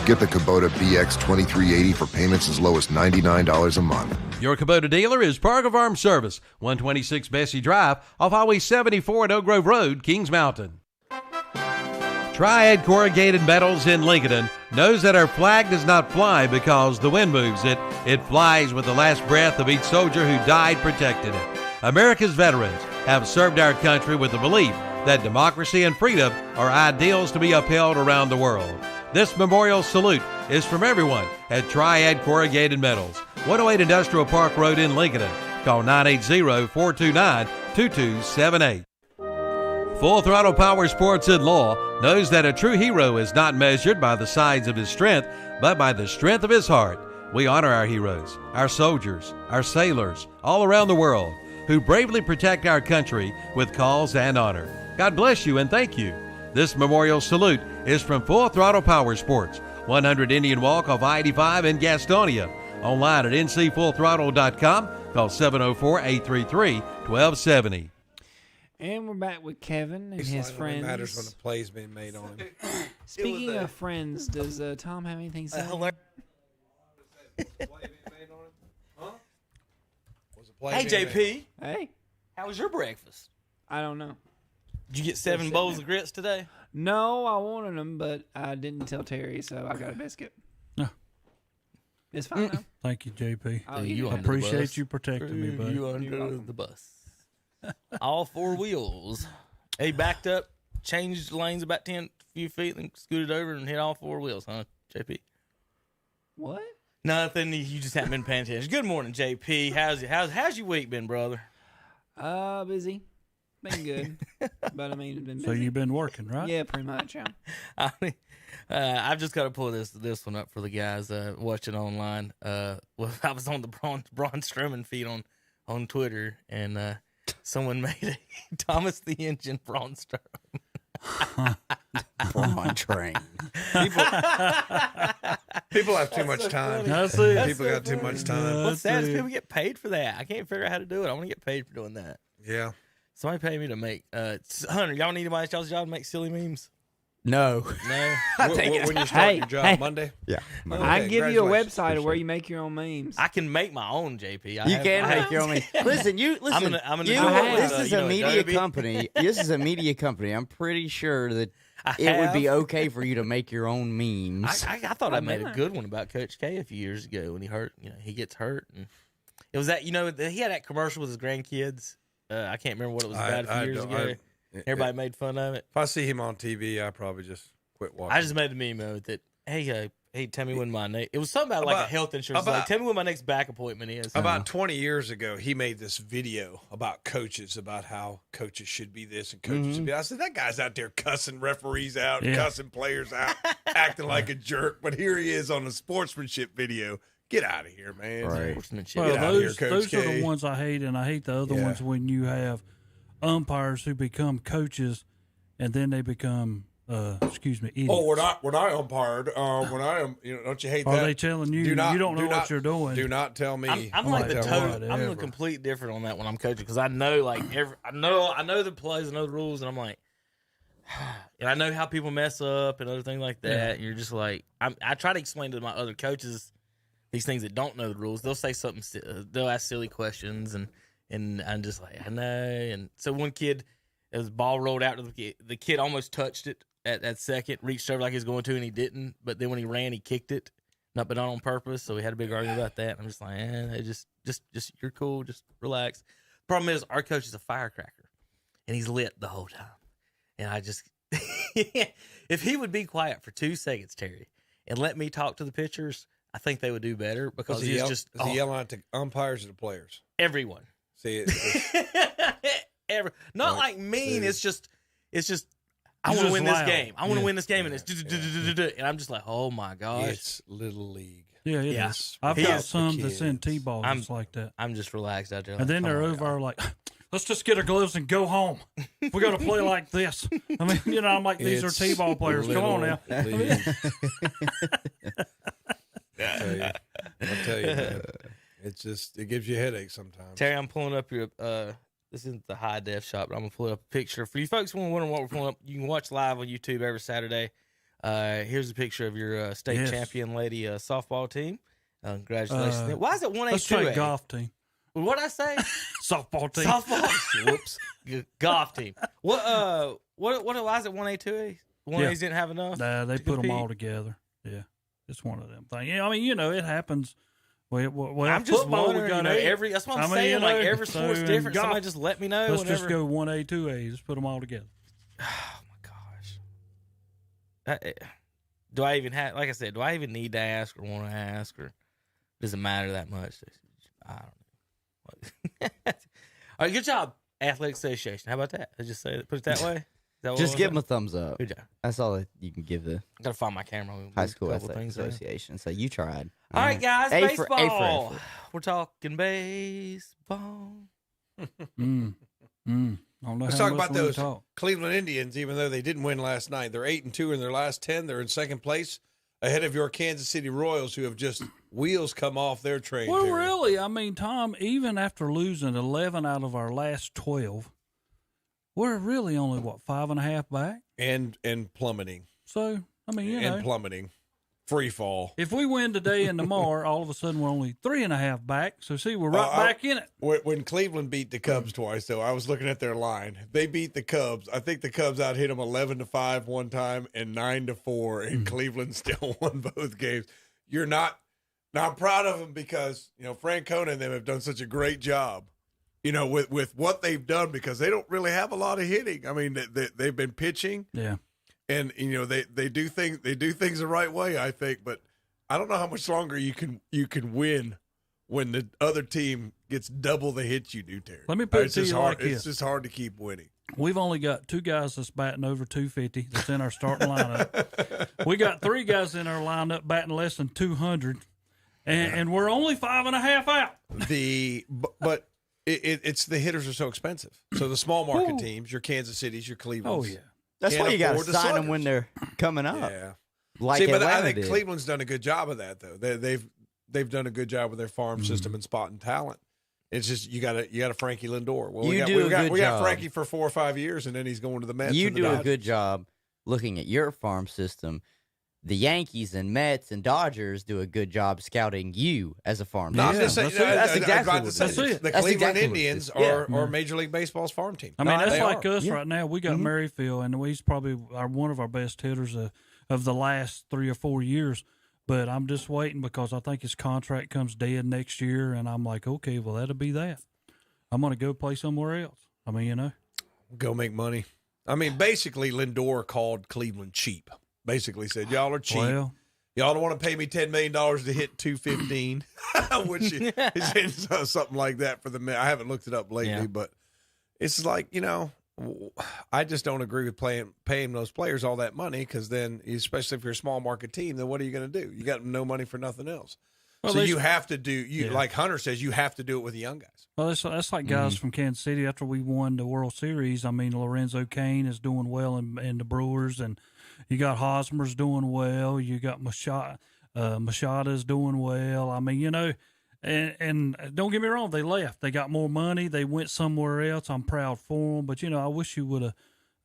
Get the Kubota BX 2380 for payments as low as $99 a month. Your Kubota dealer is Parker Farm Service, 126 Bessie Drive, off Highway 74 at Oak Grove Road, Kings Mountain. Triad Corrugated Metals in Lincoln knows that our flag does not fly because the wind moves it. It flies with the last breath of each soldier who died protecting it. America's veterans have served our country with the belief that democracy and freedom are ideals to be upheld around the world. This memorial salute is from everyone at Triad Corrugated Metals, 108 Industrial Park Road in Lincoln. Call 980-429-2278. Full Throttle Power Sports and Law knows that a true hero is not measured by the size of his strength, but by the strength of his heart. We honor our heroes, our soldiers, our sailors, all around the world, who bravely protect our country with cause and honor. God bless you and thank you. This memorial salute is from Full Throttle Power Sports, 100 Indian Walk off I-85 in Gastonia. Online at ncfullthrottle.com. Call 704-833-1270. And we're back with Kevin and his friends. It matters when a play's being made on him. Speaking of friends, does Tom have anything to say? Hey, JP. Hey. How was your breakfast? I don't know. Did you get 7 bowls of grits today? No, I wanted them, but I didn't tell Terry, so I got a biscuit. No. It's fine now. Thank you, JP. Oh, I appreciate you protecting me, buddy. You under the bus. All 4 wheels. He backed up, changed lanes about 10 few feet, then scooted over and hit all 4 wheels, huh, JP? What? Nothing. You just haven't been paying attention. Good morning, JP. How's your week been, brother? Busy. Been good. But I mean, it's been busy. So you've been working, right? Yeah, pretty much, yeah. I've just got to pull this one up for the guys watching online. Well, I was on the Braun Strowman feed on Twitter, and someone made a Thomas the Engine Braun Strowman. Braun train. People have too much time. People got too much time. What's sad is people get paid for that. I can't figure out how to do it. I want to get paid for doing that. Yeah. Somebody pay me to make Hunter, y'all need anybody else's job to make silly memes? No. No. When you start your job, Monday? Yeah. Okay, I can give you a website where you make your own memes. I can make my own, JP. You can make your own memes. Listen, I'm gonna this is a media company. This is a media company. I'm pretty sure that it would be okay for you to make your own memes. I thought I made a good one about Coach K a few years ago when he hurt. He gets hurt, and it was that he had that commercial with his grandkids. I can't remember what it was about a few years ago. Everybody made fun of it. If I see him on TV, I probably just quit watching. I just made a meme of it that, hey, tell me when my next... It was something about like a health insurance. Tell me when my next back appointment is. About 20 years ago, he made this video about coaches, about how coaches should be this and coaches should be... I said, that guy's out there cussing referees out, cussing players out, acting like a jerk. But here he is on a sportsmanship video. Get out of here, man. Right. Well, those are the ones I hate, and I hate the other ones when you have umpires who become coaches and then they become, idiots. Oh, when I umpired, don't you hate that? Are they telling you you don't know what you're doing? Do not tell me. I'm like I'm the complete different on that when I'm coaching because I know I know the plays, I know the rules, and I'm like, and I know how people mess up and other things like that. Yeah. And you're just like, I try to explain to my other coaches these things that don't know the rules. They'll say something, they'll ask silly questions, and I'm just like, I know. And so one kid, as ball rolled out to the kid almost touched it at second, reached over like he was going to, and he didn't. But then when he ran, he kicked it. not been on purpose. So we had a big argument about that. I'm just like, just you're cool, just relax. Problem is, our coach is a firecracker, and he's lit the whole time. And I just, if he would be quiet for 2 seconds, Terry, and let me talk to the pitchers, I think they would do better because he's just is he yelling at the umpires or the players? Everyone. See, not like mean. It's just. I want to win this game. I want to win this game, and it's and I'm just like, oh my gosh, it's little league. Yeah, it is. I've got some that's in T-ball just like that. I'm just relaxed out there, and then they're over like, let's just get our gloves and go home. We got to play like this. I mean, I'm like, these are T-ball players. Come on now. I'll tell you, man. It's just, it gives you a headache sometimes. Terry, I'm pulling up your this isn't the high def shot, but I'm gonna pull up a picture for you folks who wondering what we're pulling up. You can watch live on YouTube every Saturday. Here's a picture of your state champion lady softball team. Congratulations! Why is it 1A2A? Let's say golf team. What'd I say? Softball team. Softball. Whoops. Golf team. What? Why is it 1A2A? 1A's didn't have enough. Nah, they put them all together. Yeah, it's one of them things. Yeah, I mean, it happens. Well, I'm just wondering, we got that's what I'm saying. Like every sport's different. Golf, somebody just let me know. Let's just go 1A, 2A. Just put them all together. Oh my gosh. Do I even have? Like I said, do I even need to ask or want to ask, or does it matter that much? I don't know. All right, good job, Athletic Association. How about that? I just say put it that way. Just give them a thumbs up. Good job. That's all that you can give the I gotta find my camera. High School Athletic Association. So you tried. All right, guys, A baseball. for We're talking baseball. Let's talk about those Cleveland Indians. Even though they didn't win last night, they're 8-2 in their last 10. They're in second place, ahead of your Kansas City Royals, who have just wheels come off their train. Well, really, I mean, Tom, even after losing 11 out of our last 12. We're really only, 5.5 back? And plummeting. So, I mean, And plummeting. Free fall. If we win today and tomorrow, all of a sudden we're only 3.5 back. So, see, we're right back in it. When Cleveland beat the Cubs twice, though, I was looking at their line. They beat the Cubs. I think the Cubs out hit them 11-5 one time and 9-4, and Cleveland still won both games. You're not proud of them because, Francona and them have done such a great job. With what they've done, because they don't really have a lot of hitting. I mean, they've been pitching, and they do things the right way, I think. But I don't know how much longer you can win when the other team gets double the hits you do, Terry. Let me put it to you like this: it's just hard to keep winning. We've only got 2 guys that's batting over 250 that's in our starting lineup. We got 3 guys in our lineup batting less than 200, and we're only 5.5 out. But. It's the hitters are so expensive. So the small market teams, your Kansas Cities, your Clevelands. Oh, yeah. That's why you got to sign them when they're coming up. Yeah. Like but I Atlanta think did. Cleveland's done a good job of that, though. They've done a good job with their farm system and spotting talent. It's just you got a Frankie Lindor. Well, we got Frankie for 4 or 5 years, and then he's going to the Mets. You and the do a Dodgers. good job looking at your farm system. The Yankees and Mets and Dodgers do a good job scouting you as a farm team. That's exactly what that's it. The Cleveland Indians are Major League Baseball's farm team. I mean, that's like us right now. We got Merrifield, and he's probably one of our best hitters of the last 3 or 4 years. But I'm just waiting because I think his contract comes dead next year, and I'm like, okay, well, that'll be that. I'm going to go play somewhere else. I mean, Go make money. I mean, basically, Lindor called Cleveland cheap. Basically said, y'all are cheap. Well, y'all don't want to pay me $10 million to hit 215, which is something like that for the Mets. I haven't looked it up lately, but it's like, I just don't agree with paying those players all that money because then, especially if you're a small market team, then what are you going to do? You got no money for nothing else. Well, so you have to do like Hunter says, you have to do it with the young guys. Well, that's like guys from Kansas City after we won the World Series. I mean, Lorenzo Cain is doing well in the Brewers, and you got Hosmer's doing well. You got Machada's doing well. I mean, and don't get me wrong, they left. They got more money. They went somewhere else. I'm proud for them. But, I wish you would have.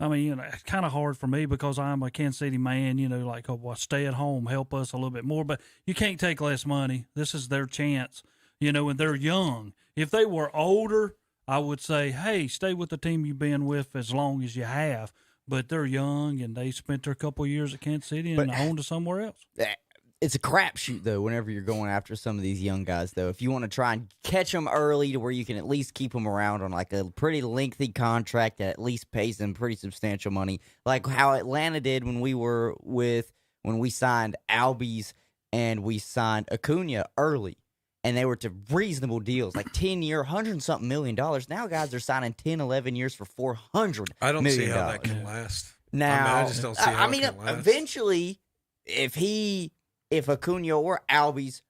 I mean, it's kind of hard for me because I'm a Kansas City man, like, stay at home, help us a little bit more. But you can't take less money. This is their chance, and they're young. If they were older, I would say, hey, stay with the team you've been with as long as you have. But they're young, and they spent their couple of years at Kansas City and on to somewhere else. it's a crapshoot, though, whenever you're going after some of these young guys, though. If you want to try and catch them early to where you can at least keep them around on like a pretty lengthy contract that at least pays them pretty substantial money, like how Atlanta did when we signed Albies and we signed Acuna early. And they were to reasonable deals, like 10-year, $100-something million. Now guys are signing 10, 11 years for $400 I don't million. see how that can last. Now, I just don't see how it can last. Eventually, if Acuna or Albies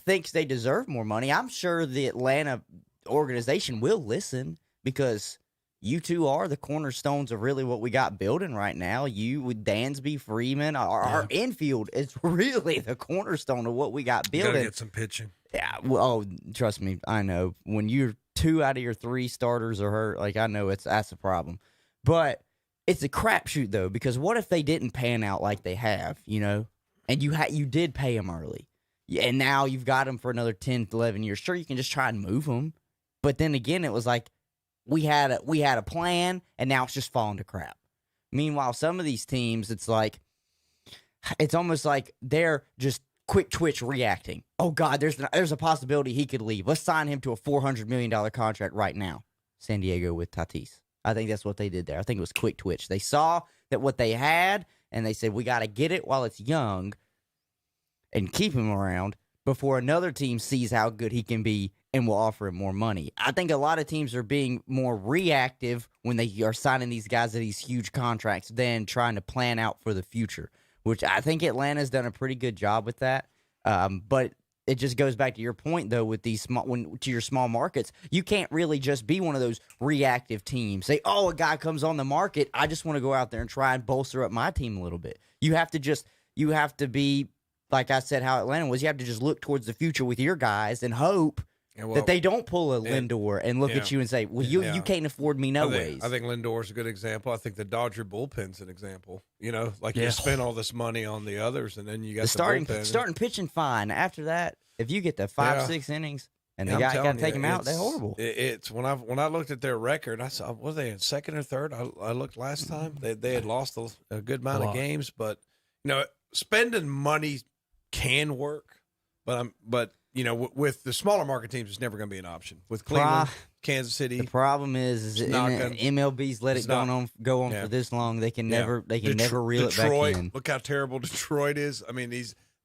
thinks they deserve more money, I'm sure the Atlanta organization will listen, because you two are the cornerstones of really what we got building right now. You with Dansby, Freeman, our infield is really the cornerstone of what we got building. Gotta get some pitching. Yeah, well, trust me, I know. When you're 2 out of your 3 starters are hurt, like, I know that's a problem. But it's a crapshoot, though, because what if they didn't pan out like they have, and you did pay them early, and now you've got them for another 10, 11 years. Sure, you can just try and move them, but then again, it was like we had a plan, and now it's just falling to crap. Meanwhile, some of these teams, it's almost like they're just quick twitch reacting. Oh God, there's a possibility he could leave. Let's sign him to a $400 million contract right now. San Diego with Tatis. I think that's what they did there. I think it was quick twitch. They saw that what they had, and they said, we got to get it while it's young and keep him around before another team sees how good he can be and will offer him more money. I think a lot of teams are being more reactive when they are signing these guys to these huge contracts than trying to plan out for the future, which I think Atlanta's done a pretty good job with that. But it just goes back to your point, though, with these to your small markets. You can't really just be one of those reactive teams. Say, oh, a guy comes on the market, I just want to go out there and try and bolster up my team a little bit. You have to be, like I said, how Atlanta was. You have to just look towards the future with your guys and hope that they don't pull a Lindor and look at you and say, well, you can't afford me ways. I think Lindor's a good example. I think the Dodger bullpen's an example. You spend all this money on the others, and then you got the bullpen. Starting pitching fine. After that, if you get the 5-6 innings and the guy got to take him out, they're horrible. It's when I looked at their record, I saw, were they in second or third? I looked last time. They had lost a good amount of games, but spending money can work, but with the smaller market teams, it's never going to be an option. With Cleveland, Kansas City, the problem is MLB's let it go on for this long. They can never reel it back in. Look how terrible Detroit is. I mean,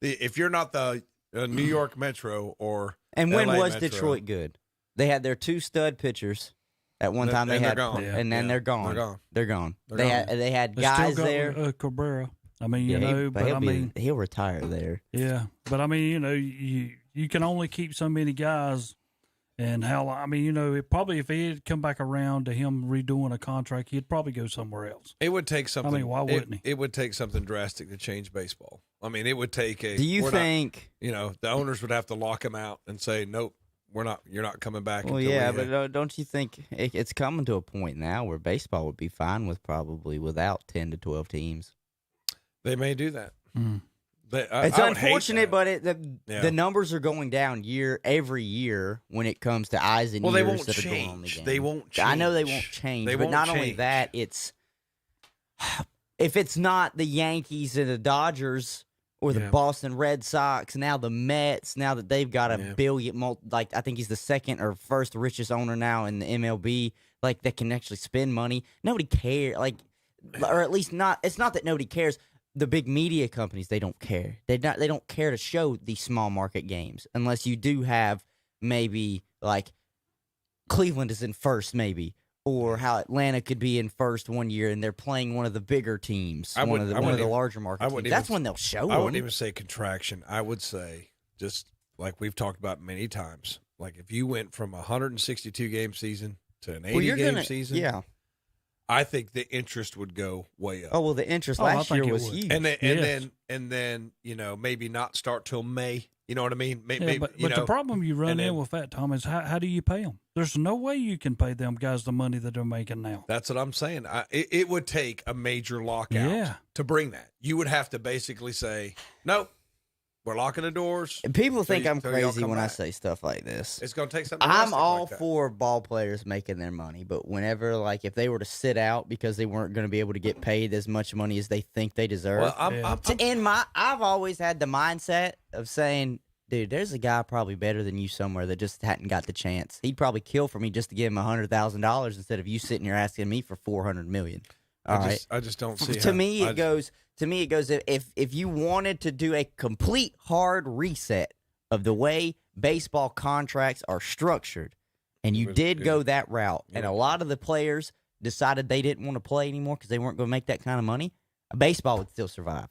if you're not the New York Metro or when LA was Metro, Detroit good? They had their 2 stud pitchers at one time. They're gone. And then they're gone. They're gone. They had guys there. Cabrera. I mean, he'll retire there. Yeah, but I mean, you can only keep so many guys, and probably if he had come back around to him redoing a contract, he'd probably go somewhere else. It would take something. I mean, why wouldn't he? It would take something drastic to change baseball. I mean, it would take a. Do you think? The owners would have to lock him out and say, nope, we're not. You're not coming back. Well, but don't you think it's coming to a point now where baseball would be fine without 10 to 12 teams? They may do that. It's unfortunate, but the numbers are going down every year when it comes to eyes and ears that are going on the game. They won't change. I know they won't change, but not only that, if it's not the Yankees and the Dodgers or the Boston Red Sox, now the Mets, now that they've got a billion, I think he's the second or first richest owner now in the MLB, that can actually spend money. Nobody cares, or at least not. It's not that nobody cares. The big media companies, they don't care. They don't care to show these small market games unless you do have maybe Cleveland is in first, maybe, or how Atlanta could be in first one year and they're playing one of the bigger teams, one of the larger market teams. That's when they'll show them. I wouldn't even say contraction. I would say, just like we've talked about many times, if you went from a 162 game season to an 80 game season, I think the interest would go way up. Oh, well, the interest last year was huge. And then maybe not start till May. You know what I mean? But the problem you run in with that, Tom, is how do you pay them? There's no way you can pay them guys the money that they're making now. That's what I'm saying. It would take a major lockout to bring that. You would have to basically say, nope, We're locking the doors. And people think I'm till y'all crazy come when I back. say stuff like this. It's going to take something. I'm drastic all like that. for ball players making their money, but whenever, like, if they were to sit out because they weren't going to be able to get paid as much money as they think they deserve, Well, I've always had the mindset of saying, dude, there's a guy probably better than you somewhere that just hadn't got the chance. He'd probably kill for me just to give him $100,000 instead of you sitting here asking me for $400 million. I just don't see. To me, it goes. If you wanted to do a complete hard reset of the way baseball contracts are structured, and you did go that route, and a lot of the players decided they didn't want to play anymore because they weren't going to make that kind of money, baseball would still survive.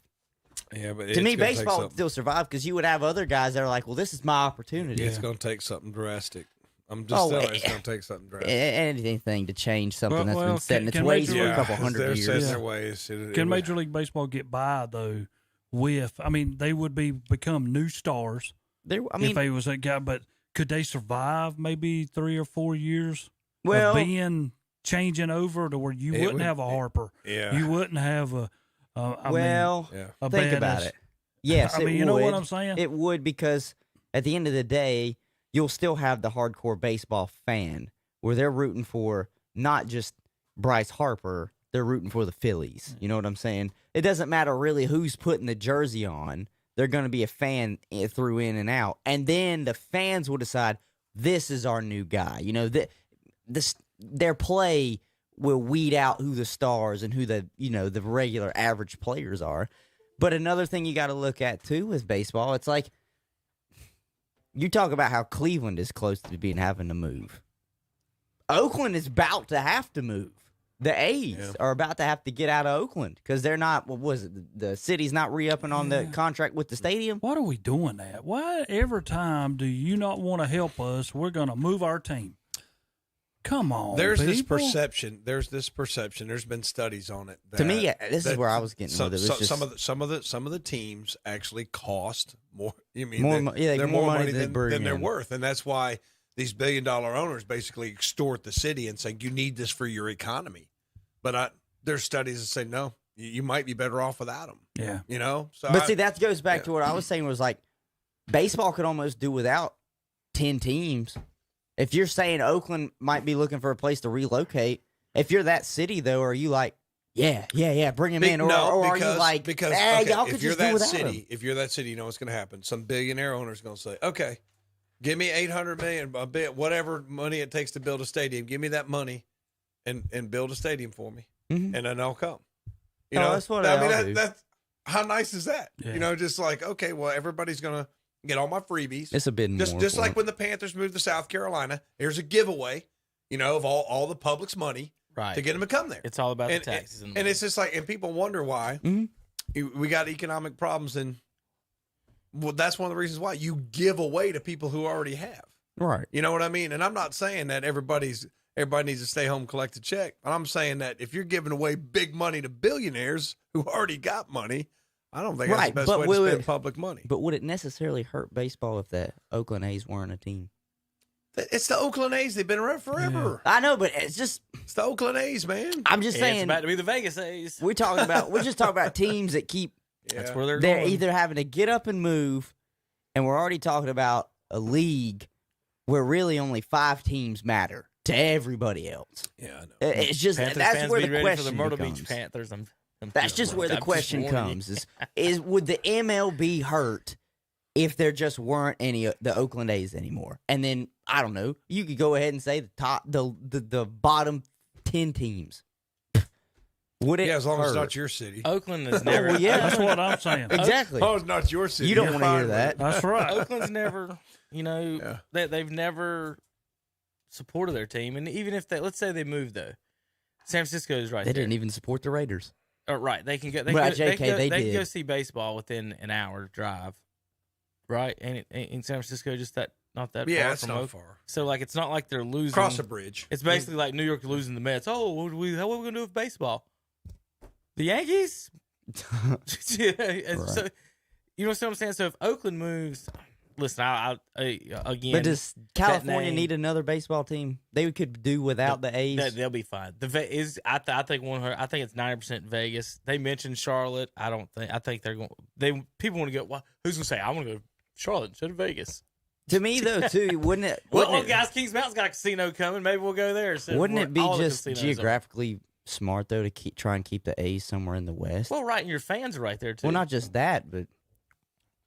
Yeah, but to me, baseball would still survive because you would have other guys that are like, well, this is my opportunity. It's going to take something drastic. I'm just telling you, it's going to take something drastic. Anything to change something that's been set in its ways for a couple hundred years. They're set in their ways. Can Major League Baseball get by, though, with, I mean, they would become new stars if they was that guy, but could they survive maybe 3 or 4 years of being changing over to where you wouldn't have a Harper? You wouldn't have a think about it. Yes, I mean, you know what I'm saying? It would, because at the end of the day, you'll still have the hardcore baseball fan where they're rooting for not just Bryce Harper, they're rooting for the Phillies. You know what I'm saying? It doesn't matter really who's putting the jersey on. They're going to be a fan through in and out. And then the fans will decide, this is our new guy. You know, their play will weed out who the stars and who the regular average players are. But another thing you got to look at, too, with baseball, it's like, you talk about how Cleveland is close to having to move. Oakland is about to have to move. The A's are about to have to get out of Oakland because they're not, the city's not re-upping on the contract with the stadium. What are we doing that? Why every time do you not want to help us, we're going to move our team? Come on, There's people. this perception. There's been studies on it. To me, this is where I was getting with it. Some of the teams actually cost more. You mean more money than they're worth, and that's why these billion-dollar owners basically extort the city and say you need this for your economy. But there's studies that say no, you might be better off without them. Yeah, you know. So see, that goes back to what I was saying. Was like baseball could almost do without 10 teams. If you're saying Oakland might be looking for a place to relocate, if you're that city, though, are you like, yeah, bring him in? Or are you like, y'all could just do without him? If you're that city, you know what's going to happen. Some billionaire owner is going to say, okay, give me $800 million, a bit, whatever money it takes to build a stadium. Give me that money and build a stadium for me, and then I'll come. You know, that's what I mean. That's how nice is that? Yeah. You know, just like, okay, well, everybody's going to get all my freebies. It's a bit more. Just like when the Panthers moved to South Carolina, here's a giveaway, you know, of all the public's money to get them to come there. It's all about the taxes. And it's just like, and people wonder why we got economic problems. And well, that's one of the reasons why you give away to people who already have. Right. You know what I mean? And I'm not saying that everybody needs to stay home, collect a check. But I'm saying that if you're giving away big money to billionaires who already got money, I don't think that's the best way to spend public money. But would it necessarily hurt baseball if the Oakland A's weren't a team? It's the Oakland A's. They've been around forever. I know, but it's the Oakland A's, man. I'm just saying. It's about to be the Vegas A's. We're just talking about teams that keep. That's where they're They're going. either having to get up and move, and we're already talking about a league where really only 5 teams matter to everybody else. Yeah, I know. It's just Panthers that's fans where be the ready question for the Myrtle becomes. Beach Panthers. That's just where the question comes: is would the MLB hurt if there just weren't any the Oakland A's anymore? And then I don't know. You could go ahead and say the bottom 10 teams. Would it? Yeah, as long as it's hurt? not your city. Oakland is never. Well, yeah, that's what I'm saying. Exactly. As long as it's not your city. You don't want to hear that. That's right. Oakland's never, they've never supported their team, and even if let's say they moved though, San Francisco's right They there. didn't even support the Raiders. Oh, right, they can go. They JK, can did. go see baseball within an hour drive, right? And in San Francisco, just not that far it's from not Oakland. far. So like, it's not like they're losing. Cross a bridge. It's basically like New York losing the Mets. Oh, what are we gonna do with baseball? The Yankees. So, you know what I'm saying? So if Oakland moves, listen, I again. But does California name- need another baseball team? They could do without the A's. They'll be fine. I think it's 90% Vegas. They mentioned Charlotte. I think they're going. People want to go. Well, who's gonna say I want to go to Charlotte instead of Vegas? To me, though, too, wouldn't it? Guys, Kings Mountain's got a casino coming. Maybe we'll go there. Wouldn't it be just geographically smart though to try and keep the A's somewhere in the West? Well, right, and your fans are right there too. Well, not just that, but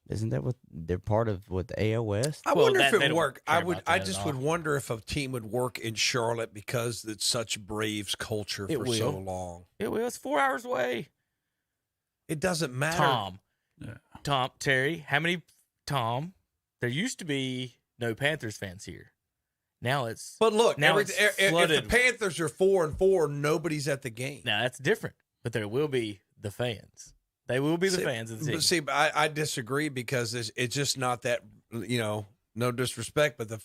isn't that what they're part of? What the AL West? I wonder if it would work. I just would wonder if a team would work in Charlotte because it's such Braves culture for so long. It will. It's 4 hours away. It doesn't matter. Terry, how many there used to be no Panthers fans here. Now it's But look, now if the Panthers are 4-4, nobody's at the game. Now that's different. But there will be the fans. They will be the fans of the team. But I disagree because it's just not that, no disrespect, but the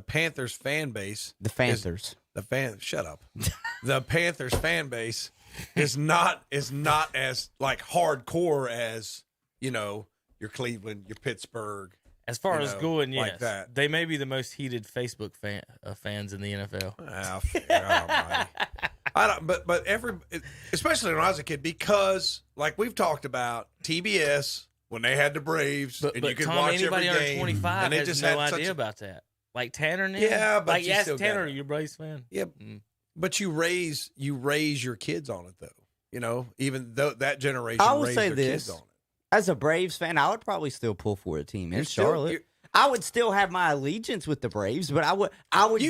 Panthers fan base. The Panthers. Shut up. The Panthers fan base is not as like hardcore as, your Cleveland, your Pittsburgh. As far as going, yes, like that. They may be the most heated Facebook fans in the NFL. I don't, but especially when I was a kid, because like we've talked about TBS when they had the Braves, and you could watch anybody every under game, 25 and they has just no had idea about that. Like Tanner now, yeah, but like you ask still Tanner, got it. you're a Braves fan. Yeah, but you raise your kids on it though. Even though that generation, I will raised say their this: kids on it. as a Braves fan, I would probably still pull for a team in Charlotte. I would still have my allegiance with the Braves, but I would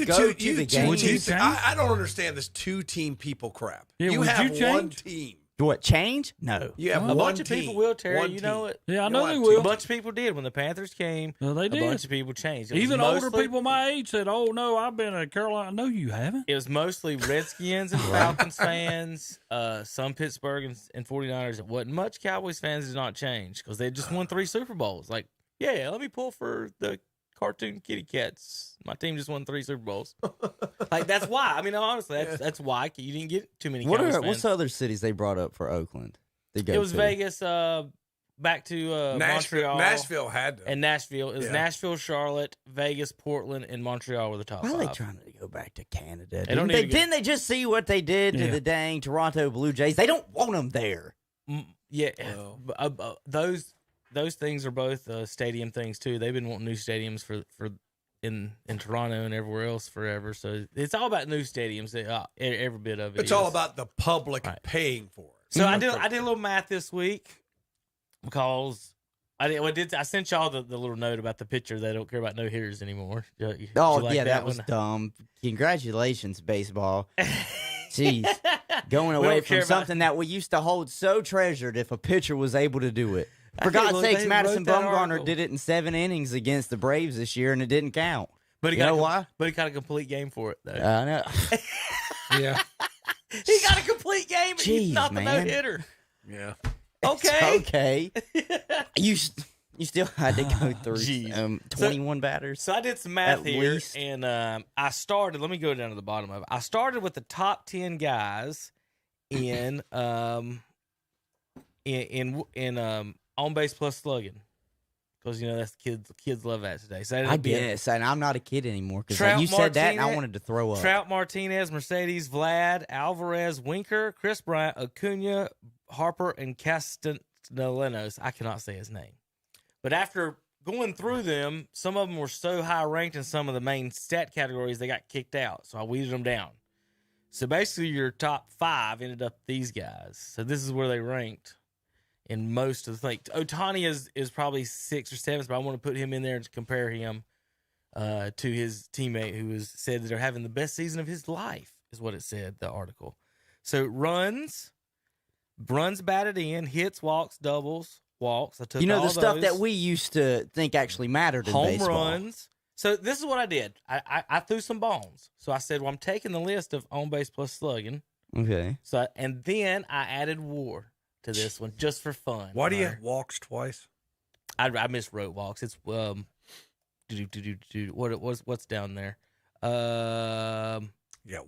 go to the game. I don't understand this 2-team people crap. Yeah, you have one team. What, change? No. You have a one bunch of team. people will, Terry. One you know team. it. Yeah, I You know don't they have will. A bunch of people did when the Panthers came. Well, they did. A bunch of people changed. Even older people my age said, "Oh no, I've been a Carolina." No, you haven't. It was mostly Redskins and Falcons fans, some Pittsburgh and 49ers. It wasn't much Cowboys fans. Did not change because they just won 3 Super Bowls. Like, yeah, let me pull for the cartoon kitty cats. My team just won 3 Super Bowls. Like, that's why. I mean, honestly, that's why you didn't get too many Cowboys fans. What's the other cities they brought up for Oakland? It was Vegas, back to Montreal. Nashville had to. And Nashville. It was Nashville, Charlotte, Vegas, Portland, and Montreal were the top 5. Why are they trying to go back to Canada? Didn't they just see what they did to the dang Toronto Blue Jays? They don't want them there. Yeah. Those things are both stadium things, too. They've been wanting new stadiums for in Toronto and everywhere else forever. So it's all about new stadiums. Every bit of it. It's all about the public paying for it. So I did a little math this week because I sent y'all the little note about the pitcher. They don't care about no hitters anymore. That was dumb. Congratulations, baseball. Jeez, going away from something that we used to hold so treasured. If a pitcher was able to do it, for God's sakes, Madison Bumgarner did it in 7 innings against the Braves this year, and it didn't count. But he got why? But he got a complete game for it, though. I know. Yeah. He got a complete game, and he's not the man. no-hitter. Yeah. Okay. Okay. You still had to go through 21 batters. So I did some math at here, least. and I started. Let me go down to the bottom of it. I started with the top 10 guys in on base plus slugging. Because, that's kids love that today. So I guess, and I'm not a kid anymore because you said that, and I wanted to throw up. Trout, Martinez, Mercedes, Vlad, Alvarez, Winker, Chris Bryant, Acuna, Harper, and Castellanos. I cannot say his name. But after going through them, some of them were so high ranked in some of the main stat categories, they got kicked out. So I weeded them down. So basically, your top 5 ended up these guys. So this is where they ranked. In most of the things, Ohtani is probably 6 or 7, but I want to put him in there to compare him to his teammate who said that they're having the best season of his life, is what it said, the article. So runs batted in, hits, walks, doubles, walks. I took all the stuff those. that we used to think actually mattered in home baseball. runs. So this is what I did. I threw some bones. So I said, well, I'm taking the list of on base plus slugging. Okay. So and then I added WAR to this one just for fun. Why do you have walks twice? I miswrote walks. It's what's down there?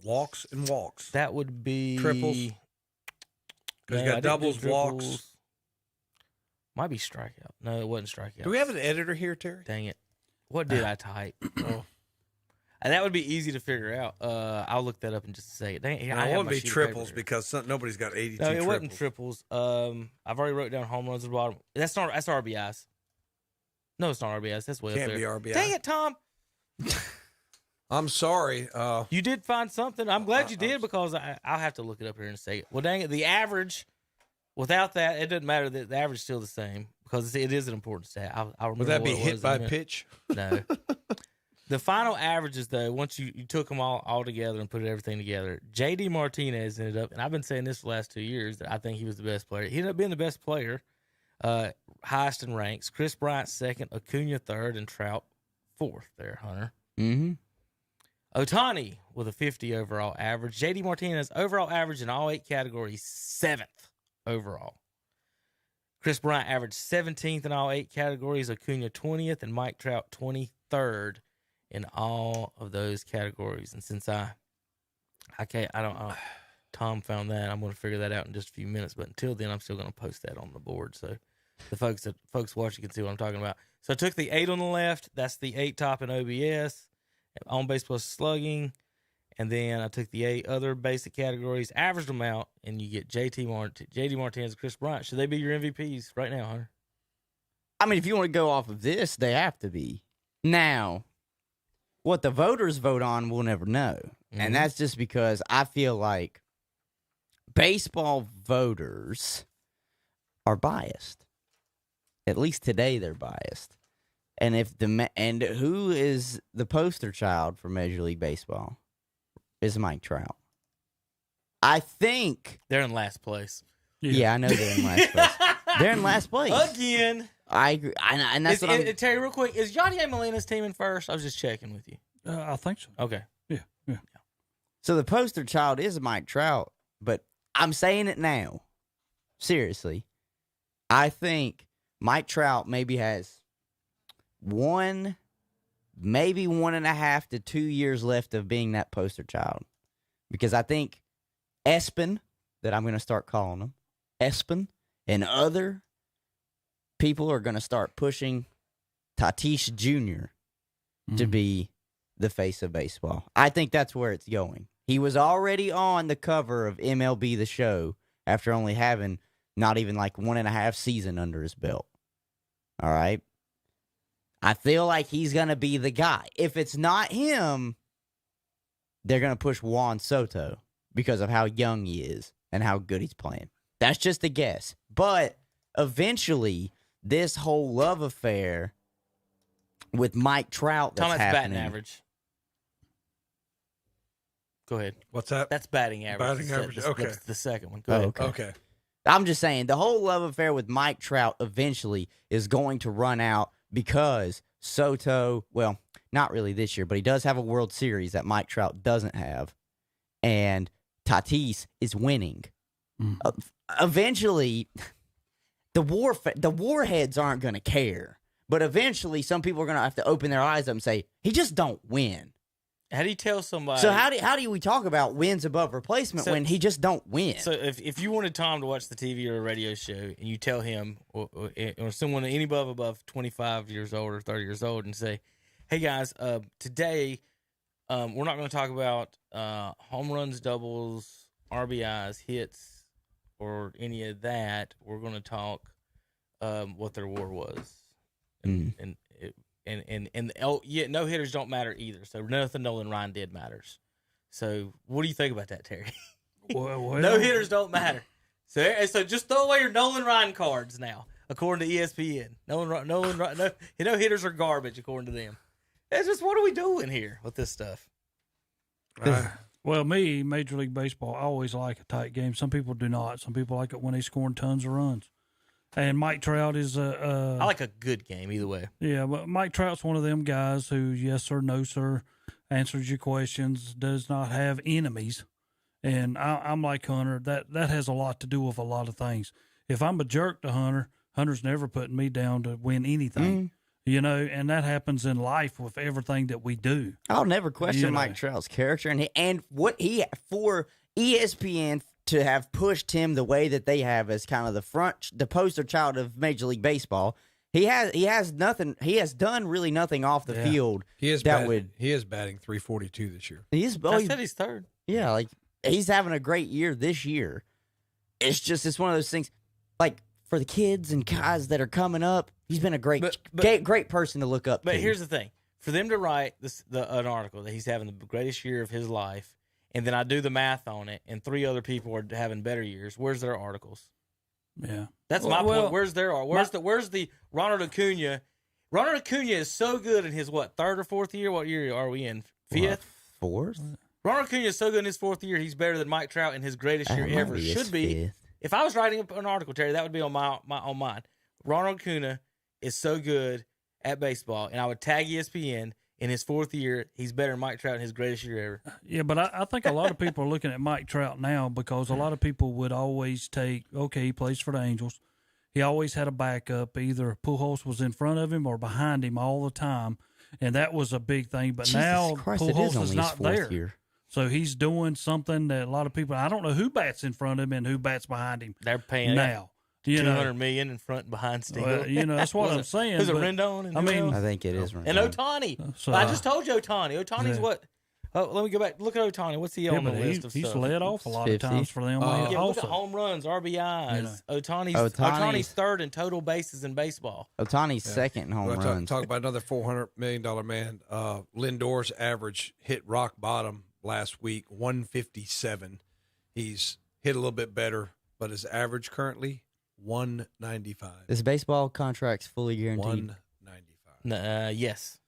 Walks and walks. That would be triples. Because you got doubles, walks. Might be strikeout. No, it wasn't strikeout. Do we have an editor here, Terry? Dang it. What did I type? Oh. And that would be easy to figure out. I'll look that up in just a second. Dang, It won't be triples because nobody's got 82 No, it triples. wasn't triples. I've already wrote down home runs at the bottom. That's RBIs. No, it's not RBIs. That's way Can't up there. be RBI. Dang it, Tom. I'm sorry. You did find something. I'm glad you did because I'll have to look it up here in a second. Well, dang it, the average, without that, it doesn't matter. The average is still the same because it is an important stat. I'll remember. Would that what be it hit was by in a minute. pitch? No. The final averages, though, once you took them all together and put everything together, J.D. Martinez ended up, and I've been saying this the last 2 years, that I think he was the best player. He ended up being the best player, highest in ranks. Chris Bryant second, Acuna third, and Trout fourth there, Hunter. Mm-hmm. Ohtani with a 50 overall average. J.D. Martinez overall average in all 8 categories, 7th overall. Chris Bryant averaged 17th in all 8 categories, Acuna 20th, and Mike Trout 23rd in all of those categories. And since Tom found that, I'm going to figure that out in just a few minutes. But until then, I'm still going to post that on the board so the folks watching can see what I'm talking about. So I took the 8 on the left. That's the 8 top in OBS, on base plus slugging. And then I took the 8 other basic categories, averaged them out, and you get J.D. Martinez and Chris Bryant. Should they be your MVPs right now, Hunter? I mean, if you want to go off of this, they have to be. Now, what the voters vote on, we'll never know. Mm-hmm. And that's just because I feel like baseball voters are biased. At least today they're biased. And who is the poster child for Major League Baseball? Is Mike Trout. I think they're in last place. Yeah, I know they're in last place. They're in last place again. I agree, and that's Terry, real quick, is Yadier Molina's team in first? I was just checking with you. I think so. Okay. Yeah. So the poster child is Mike Trout, but I'm saying it now. Seriously, I think Mike Trout maybe has 1.5 to 2 years left of being that poster child. Because I think Espen, that I'm going to start calling him, Espen, and other people are going to start pushing Tatis Jr. to be the face of baseball. I think that's where it's going. He was already on the cover of MLB The Show after only having not even like 1.5 season under his belt. All right? I feel like he's going to be the guy. If it's not him, they're going to push Juan Soto because of how young he is and how good he's playing. That's just a guess. But eventually, this whole love affair with Mike Trout that's happening. Batting average. Go ahead. What's that? That's batting average. Batting average. Okay. That's the second one. Go ahead. Okay. I'm just saying, the whole love affair with Mike Trout eventually is going to run out because Soto, well, not really this year, but he does have a World Series that Mike Trout doesn't have, and Tatis is winning. Eventually, the warheads aren't going to care, but eventually some people are going to have to open their eyes up and say, he just don't win. How do you tell somebody? So how do we talk about wins above replacement when he just don't win? So if you wanted Tom to watch the TV or a radio show and you tell him or someone above 25 years old or 30 years old and say, hey guys, today we're not going to talk about home runs, doubles, RBIs, hits, or any of that. We're going to talk what their WAR was, and no hitters don't matter either. So nothing Nolan Ryan did matters. So what do you think about that, Terry? Well, no hitters don't matter. So just throw away your Nolan Ryan cards now, according to ESPN. No hitters are garbage according to them. It's just, what are we doing here with this stuff? Well, Major League Baseball, I always like a tight game. Some people do not. Some people like it when they scoring tons of runs. And Mike Trout is I like a good game either way. Yeah, but Mike Trout's one of them guys who, yes sir, no sir, answers your questions, does not have enemies. And I'm like Hunter. That has a lot to do with a lot of things. If I'm a jerk to Hunter, Hunter's never putting me down to win anything. You know, and that happens in life with everything that we do. I'll never question Mike Trout's character and what he for ESPN to have pushed him the way that they have as kind of the poster child of Major League Baseball. He has done really nothing off the field. He is batting 342 this year. I said he's third. Yeah, like he's having a great year this year. It's one of those things, like for the kids and guys that are coming up, he's been a great person to look up to. But here's the thing. For them to write an article that he's having the greatest year of his life, and then I do the math on it, and 3 other people are having better years, where's their articles? Yeah. That's my point. Where's the Ronald Acuna? Ronald Acuna is so good in his, 3rd or 4th year? What year are we in? 5th? 4th? Ronald Acuna is so good in his 4th year, he's better than Mike Trout in his greatest year ever. Should be. 5th. If I was writing an article, Terry, that would be on mine. Ronald Acuna is so good at baseball, and I would tag ESPN. In his 4th year, he's better than Mike Trout in his greatest year ever. Yeah, but I think a lot of people are looking at Mike Trout now because a lot of people would always take, he plays for the Angels. He always had a backup. Either Pujols was in front of him or behind him all the time, and that was a big thing. But now Pujols is not there. Year. So he's doing something that a lot of people, I don't know who bats in front of him and who bats behind him. They're paying now. $200 million in front and behind still. That's what I'm saying. Is it Rendon? I think it is Rendon. And Ohtani. So, I just told you Ohtani. Ohtani's what? Oh, let me go back. Look at Ohtani. What's he on the list of he's stuff? led off a lot 50. of times for them. Look at home runs, RBIs. Ohtani's 3rd in total bases in baseball. Ohtani's 2nd in home runs. Talk about another $400 million man. Lindor's average hit rock bottom last week, 157. He's hit a little bit better, but his average currently, 195. This baseball contract's fully guaranteed. 195. Yes.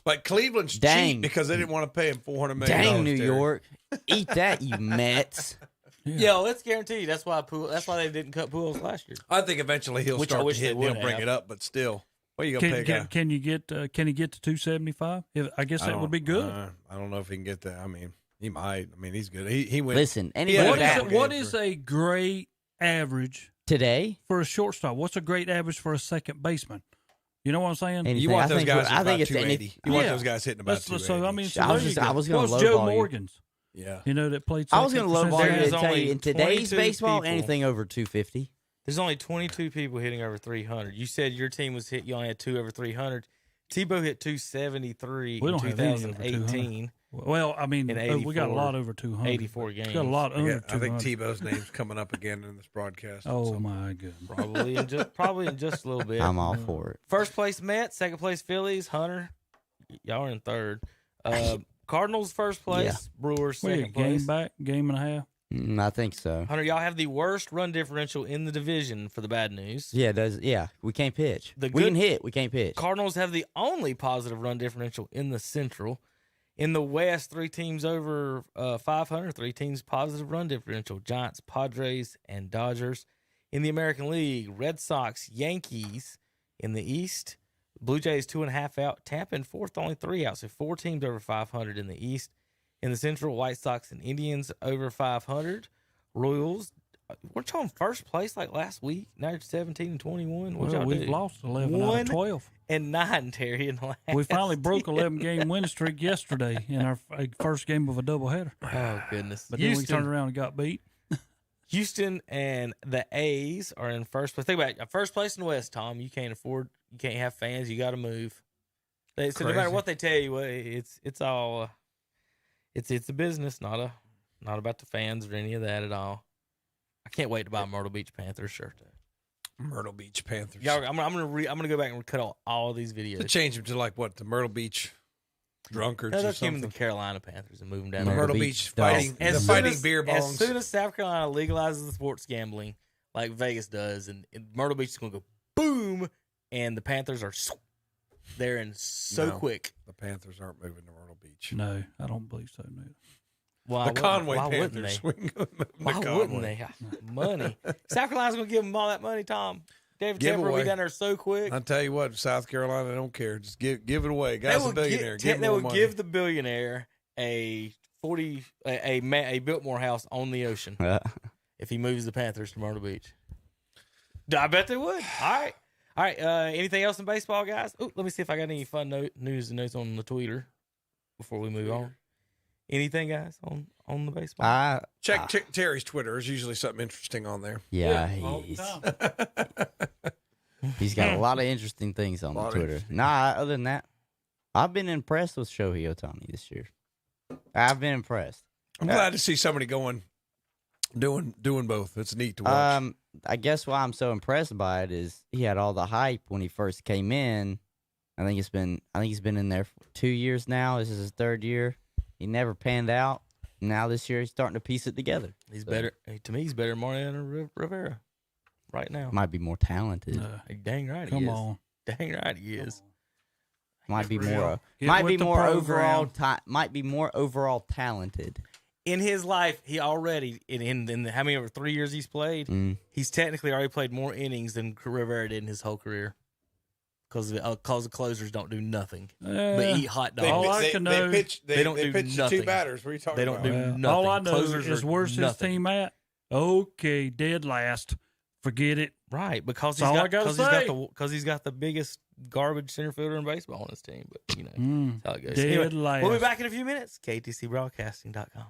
But Cleveland's cheap because they didn't want to pay him $400 million. Dang, New York. Eat that, you Mets. Yo, let's guarantee you that's why they didn't cut Pujols last year. I think eventually he'll start to hit and he'll bring it up, but still. What are you going to pay a guy? Can he get to 275? I guess that would be good. I don't know if he can get that. I mean, he might. I mean, he's good. He went. Listen, what is a great average today for a shortstop? What's a great average for a second baseman? You know what I'm saying? You want those guys hitting about 280. You want those guys hitting about 280. So, I mean, I was going to lowball Joe Morgan's. Yeah. You know, that played I was going to lowball you to tell you, in today's 22 baseball, people. anything over 250. There's only 22 people hitting over 300. You said your team was you only had 2 over 300. Tebow hit 273 in 2018. Well, I mean, we got a lot over 200. 84 games. We got a lot under 200. I think Tebow's name's coming up again in this broadcast. Oh, my goodness. Probably in just a little bit. I'm all for it. First place Mets, 2nd place Phillies, Hunter. Y'all are in 3rd. Cardinals first place, Brewers 2nd place. Game and a half. I think so. Hunter, y'all have the worst run differential in the division for the bad news. Yeah, it does. Yeah, we can't pitch. We can hit. We can't pitch. Cardinals have the only positive run differential in the Central. In the West, 3 teams over 500, 3 teams positive run differential. Giants, Padres, and Dodgers. In the American League, Red Sox, Yankees. In the East, Blue Jays 2.5 out. Tampa in 4th, only 3 out. So 4 teams over 500 in the East. In the Central, White Sox and Indians over 500. Royals, weren't y'all in first place like last week? Now you're 17 and 21. We've lost 11 out of 12. And 9, Terry, in the last. We finally broke 11-game winning streak yesterday in our first game of a doubleheader. Oh, goodness. But then we turned around and got beat. Houston and the A's are in first place. Think about it. First place in the West, Tom. You can't have fans. You got to move. So no matter what they tell you, it's all... It's a business, not about the fans or any of that at all. I can't wait to buy a Myrtle Beach Panthers shirt. Myrtle Beach Panthers. Y'all, I'm gonna go back and cut all these videos. To change them to the Myrtle Beach Drunkards or something. Give them the Carolina Panthers and move them down the there. Myrtle Beach fighting beer bongs. As soon as South Carolina legalizes the sports gambling, like Vegas does, and Myrtle Beach is gonna go boom, and the Panthers are there and quick. The Panthers aren't moving to Myrtle Beach. No, I don't believe so. No. The Conway Panthers. Why wouldn't they? Money. South Carolina's going to give them all that money, Tom. David Tepper will be down there so quick. I'll tell you what, South Carolina, they don't care. Just give it away. Guy's a billionaire. They will give the billionaire a Biltmore house on the ocean if he moves the Panthers to Myrtle Beach. I bet they would. All right. Anything else in baseball, guys? Ooh, let me see if I got any fun news and notes on the Twitter before we move on. Anything, guys, on the baseball? Check Terry's Twitter. There's usually something interesting on there. Yeah, he's got a lot of interesting things on the Twitter. Nah, other than that, I've been impressed with Shohei Ohtani this year. I've been impressed. I'm glad to see somebody doing both. It's neat to watch. I guess why I'm so impressed by it is he had all the hype when he first came in. I think he's been in there for 2 years now. This is his third year. He never panned out. Now this year he's starting to piece it together. He's better. To me, he's better than Mariano Rivera right now. Might be more talented. Dang right he is. Come on. Dang right he is. Might be more. Get Might with be the more program. might be more overall talented. In his life, he already in how many over 3 years he's played. He's technically already played more innings than Rivera did in his whole career. Because the closers don't do nothing but eat hot dogs. All I can know, they don't do pitch nothing. Two batters. What are you talking about? They don't do nothing. all I know Closers is are where's his nothing. team at? Okay, dead last. Forget it. Right, because That's all I gotta say. he's got the biggest garbage center fielder in baseball on his team. But that's how it goes. Dead Anyway, last. we'll be back in a few minutes. KTCBroadcasting.com.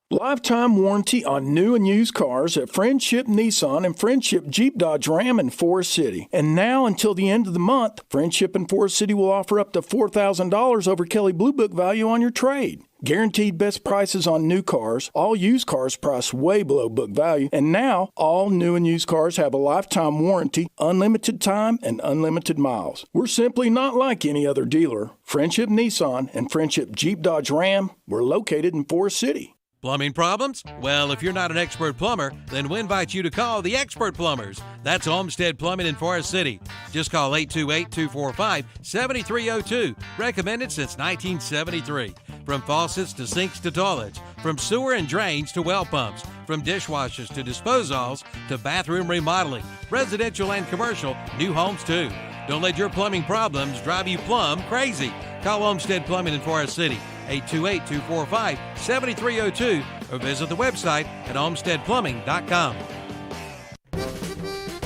Lifetime warranty on new and used cars at Friendship Nissan and Friendship Jeep Dodge Ram in Forest City. And now until the end of the month, Friendship in Forest City will offer up to $4,000 over Kelley Blue Book value on your trade. Guaranteed best prices on new cars, all used cars priced way below book value, and now all new and used cars have a lifetime warranty, unlimited time, and unlimited miles. We're simply not like any other dealer. Friendship Nissan and Friendship Jeep Dodge Ram, we're located in Forest City. Plumbing problems? Well, if you're not an expert plumber, then we invite you to call the Expert Plumbers. That's Olmsted Plumbing in Forest City. Just call 828-245-7302. Recommended since 1973. From faucets to sinks to toilets, from sewer and drains to well pumps, from dishwashers to disposals to bathroom remodeling, residential and commercial, new homes too. Don't let your plumbing problems drive you plumb crazy. Call Olmsted Plumbing in Forest City. 828-245-7302 or visit the website at olmstedplumbing.com.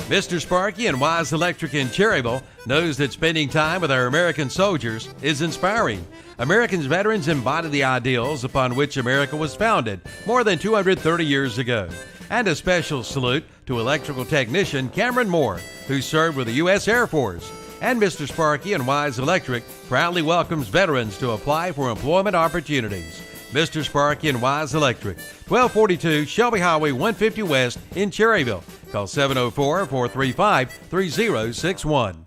Mr. Sparky and Wise Electric in Cherryville knows that spending time with our American soldiers is inspiring. Americans veterans embody the ideals upon which America was founded more than 230 years ago. And a special salute to electrical technician Cameron Moore, who served with the U.S. Air Force. And Mr. Sparky and Wise Electric proudly welcomes veterans to apply for employment opportunities. Mr. Sparky and Wise Electric, 1242 Shelby Highway 150 West in Cherryville. Call 704-435-3061.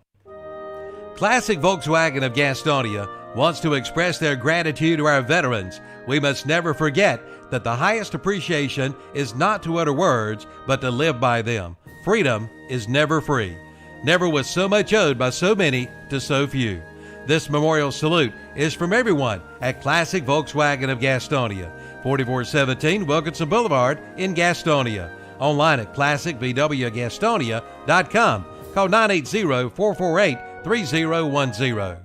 Classic Volkswagen of Gastonia wants to express their gratitude to our veterans. We must never forget that the highest appreciation is not to utter words, but to live by them. Freedom is never free. Never was so much owed by so many to so few. This memorial salute is from everyone at Classic Volkswagen of Gastonia, 4417 Wilkinson Boulevard in Gastonia. Online at classicvwgastonia.com. Call 980-448-3010.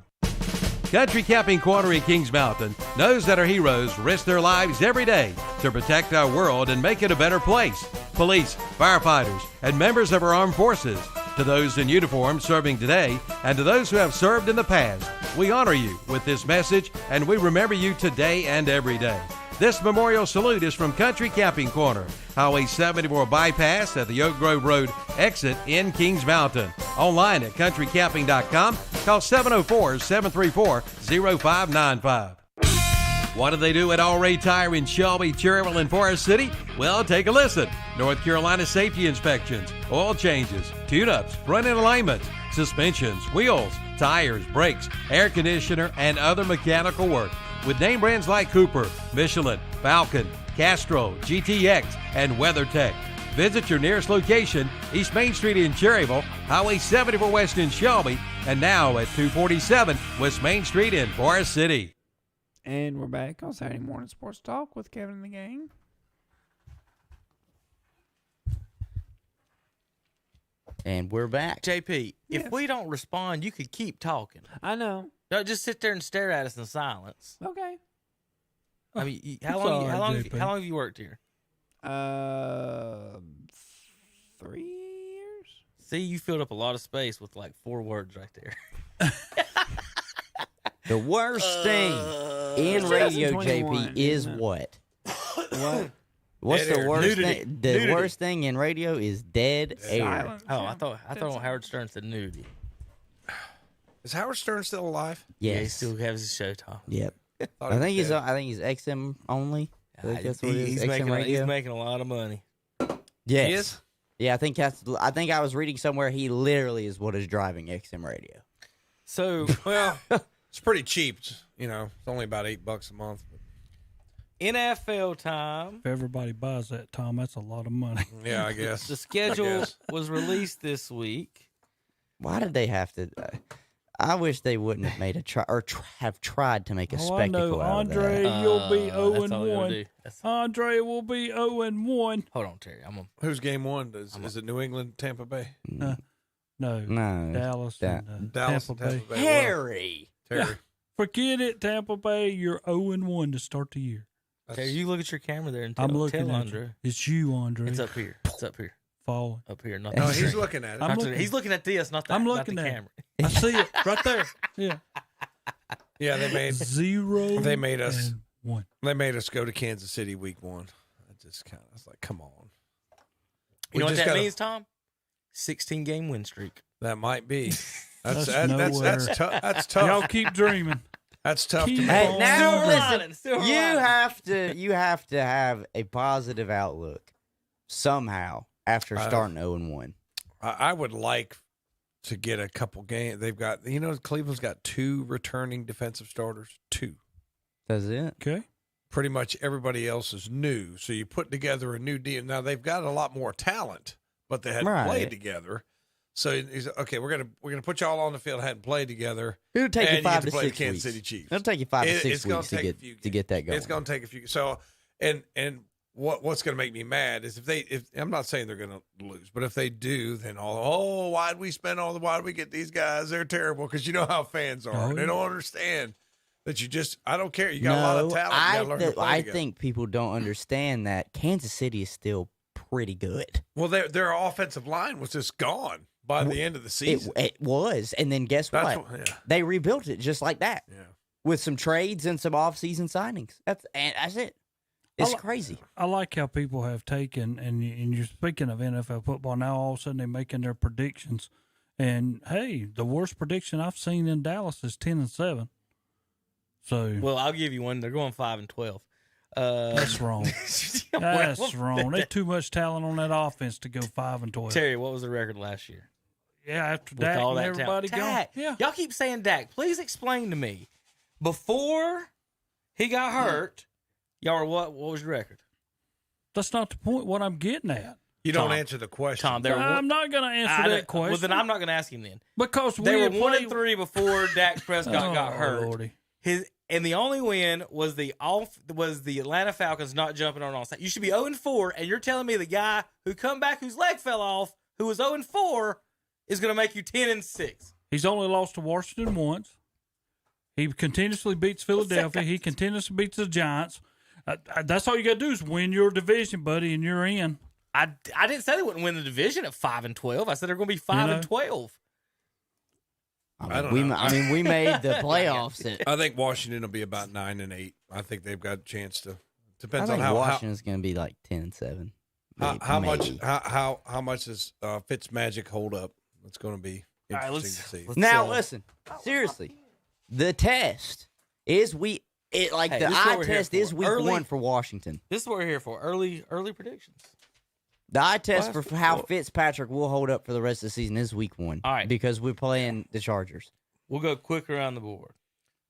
Country Camping Corner in Kings Mountain knows that our heroes risk their lives every day to protect our world and make it a better place. Police, firefighters, and members of our armed forces. To those in uniform serving today and to those who have served in the past, we honor you with this message and we remember you today and every day. This memorial salute is from Country Camping Corner, Highway 74 bypass at the Oak Grove Road exit in Kings Mountain. Online at countrycamping.com. Call 704-734-0595. What do they do at All Ray Tire in Shelby, Cherryville, and Forest City? Well, take a listen. North Carolina safety inspections, oil changes, tune-ups, front-end alignments, suspensions, wheels, tires, brakes, air conditioner, and other mechanical work. With name brands like Cooper, Michelin, Falcon, Castrol, GTX, and WeatherTech. Visit your nearest location, East Main Street in Cherryville, Highway 74 West in Shelby, and now at 247 West Main Street in Forest City. And we're back on Saturday Morning Sports Talk with Kevin and the gang. And we're back. JP, Yes. if we don't respond, you could keep talking. I know. Don't just sit there and stare at us in silence. Okay. I mean, how It's long? all How right, long? JP. How long have you worked here? 3 years. See, you filled up a lot of space with like 4 words right there. The worst thing in radio, 2021, JP, is isn't it? what? What? What's Dead the air. worst Nudity. thing? The Nudity. worst thing in radio is dead air. Silence. Oh, I thought Howard Stern said nudity. Is Howard Stern still alive? Yeah, he Yes. still has his show, Tom. Yep. Thought I he think was he's. dead. I think he's XM only. I think that's what it is. He's XM making radio. a lot of money. Yes. He is? Yeah, I think that's. I think I was reading somewhere he literally is what is driving XM radio. So, Well, it's pretty cheap. It's only about $8 a month. NFL time. If everybody buys that, Tom, that's a lot of money. Yeah, I guess. The schedule Yes. was released this week. Why did they have to? I wish they wouldn't have made a try or have tried to make a Oh, I know. spectacle out Andre, of that. you'll be 0 that's and all they gotta 1. do. Andre will be 0 and 1. Hold on, Terry. I'm gonna. Who's game one? Is it New England, Tampa Bay? No, No, Dallas and Dallas Tampa and Bay. Tampa Bay. Harry. Terry. Forget it, Tampa Bay. You're 0 and 1 to start the year. Terry, you look at your camera there and tell, I'm looking tell at Andre. you. It's you, Andre. It's up here. It's up here. Falling. Up here. Not No, the he's screen. looking at it. I'm Not looking. he's looking at this, not that. I'm not looking the at camera. I see it right there. Yeah. Yeah, they made 0. They made us- and 1. they made us go to Kansas City week 1. I was like, come on. You know what just that gotta- means, Tom? 16-game win streak. That might be. That's nowhere. tough. That's Y'all tough. keep dreaming. That's tough to Keep make. on. Hey, now Still listen. running, still You running. have to have a positive outlook somehow after starting 0 and 1. I would like to get a couple games. They've got, Cleveland's got 2 returning defensive starters. 2. That's it. Okay. Pretty much everybody else is new. So you put together a new deal. Now they've got a lot more talent, but they hadn't Right. played together. So he's okay. We're gonna put y'all on the field. Hadn't played together. It'll take and you 5 get to play 6 the Kansas weeks. City Chiefs. It'll take you 5 to 6 It's gonna weeks to take a get few to get that going. It's going to take a few. So, and what's going to make me mad is if I'm not saying they're going to lose, but if they do, then why'd we get these guys? They're terrible, because you know how fans are. Oh, They yeah. don't understand that I don't care. You got a lot of talent. You gotta learn to play I together. think people don't understand that Kansas City is still pretty good. Well, their offensive line was just gone by the end of the season. It was, and then guess That's what? yeah. They rebuilt it just like that Yeah. with some trades and some off-season signings. That's it. It's crazy. I like how people have taken, and you're speaking of NFL football, now all of a sudden they're making their predictions. And, hey, the worst prediction I've seen in Dallas is 10 and 7. So Well, I'll give you one. They're going 5 and 12. that's wrong. That's wrong. There's too much talent on that offense to go 5 and 12. Terry, what was the record last year? Yeah, after With Dak all and that everybody talent. gone. Yeah. Y'all keep saying Dak. Please explain to me. Before he got hurt, y'all were what? What was your record? That's not the point. What I'm getting at. You don't Tom. answer the question. Tom, they were I'm not going to answer that question. Well, then I'm not going to ask him then. because They we were had 1 played- and 3 before Dak Prescott got Oh, hurt. Lordy. And the only win was the Atlanta Falcons not jumping on onside. You should be 0 and 4, and you're telling me the guy who come back whose leg fell off, who was 0 and 4, is going to make you 10 and 6. He's only lost to Washington once. He continuously beats Philadelphia. He continuously beats the Giants. That's all you got to do is win your division, buddy, and you're in. I didn't say they wouldn't win the division at 5 and 12. I said they're going to be 5 and 12. I don't know. We made the playoffs. I think Washington will be about 9 and 8. I think they've got a chance to. I Depends on think how Washington's going to be like 10 and 7. how much Maybe. how much does Fitzmagic hold up? It's going to be All right, interesting to see. Now listen, seriously, the test is the Hey, eye this is what we're here test for. is week Early- 1 for Washington. This is what we're here for. Early predictions. The eye test for how Fitzpatrick will hold up for the rest of the season is week 1. All right. Because we're playing the Chargers. We'll go quick around the board.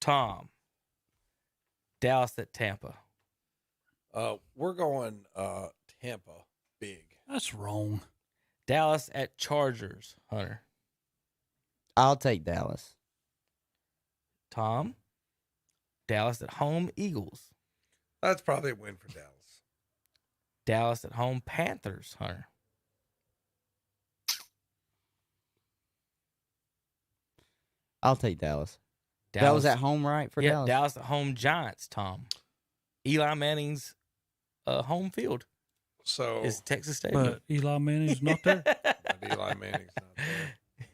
Tom, Dallas at Tampa. We're going Tampa big. That's wrong. Dallas at Chargers, Hunter. I'll take Dallas. Tom, Dallas at home, Eagles. That's probably a win for Dallas. Dallas at home, Panthers, Hunter. I'll take Dallas. That was at home, right, for yeah, Dallas? Dallas at home, Giants, Tom. Eli Manning's home field So is Texas Stadium. But Eli Manning's not there. Eli Manning's not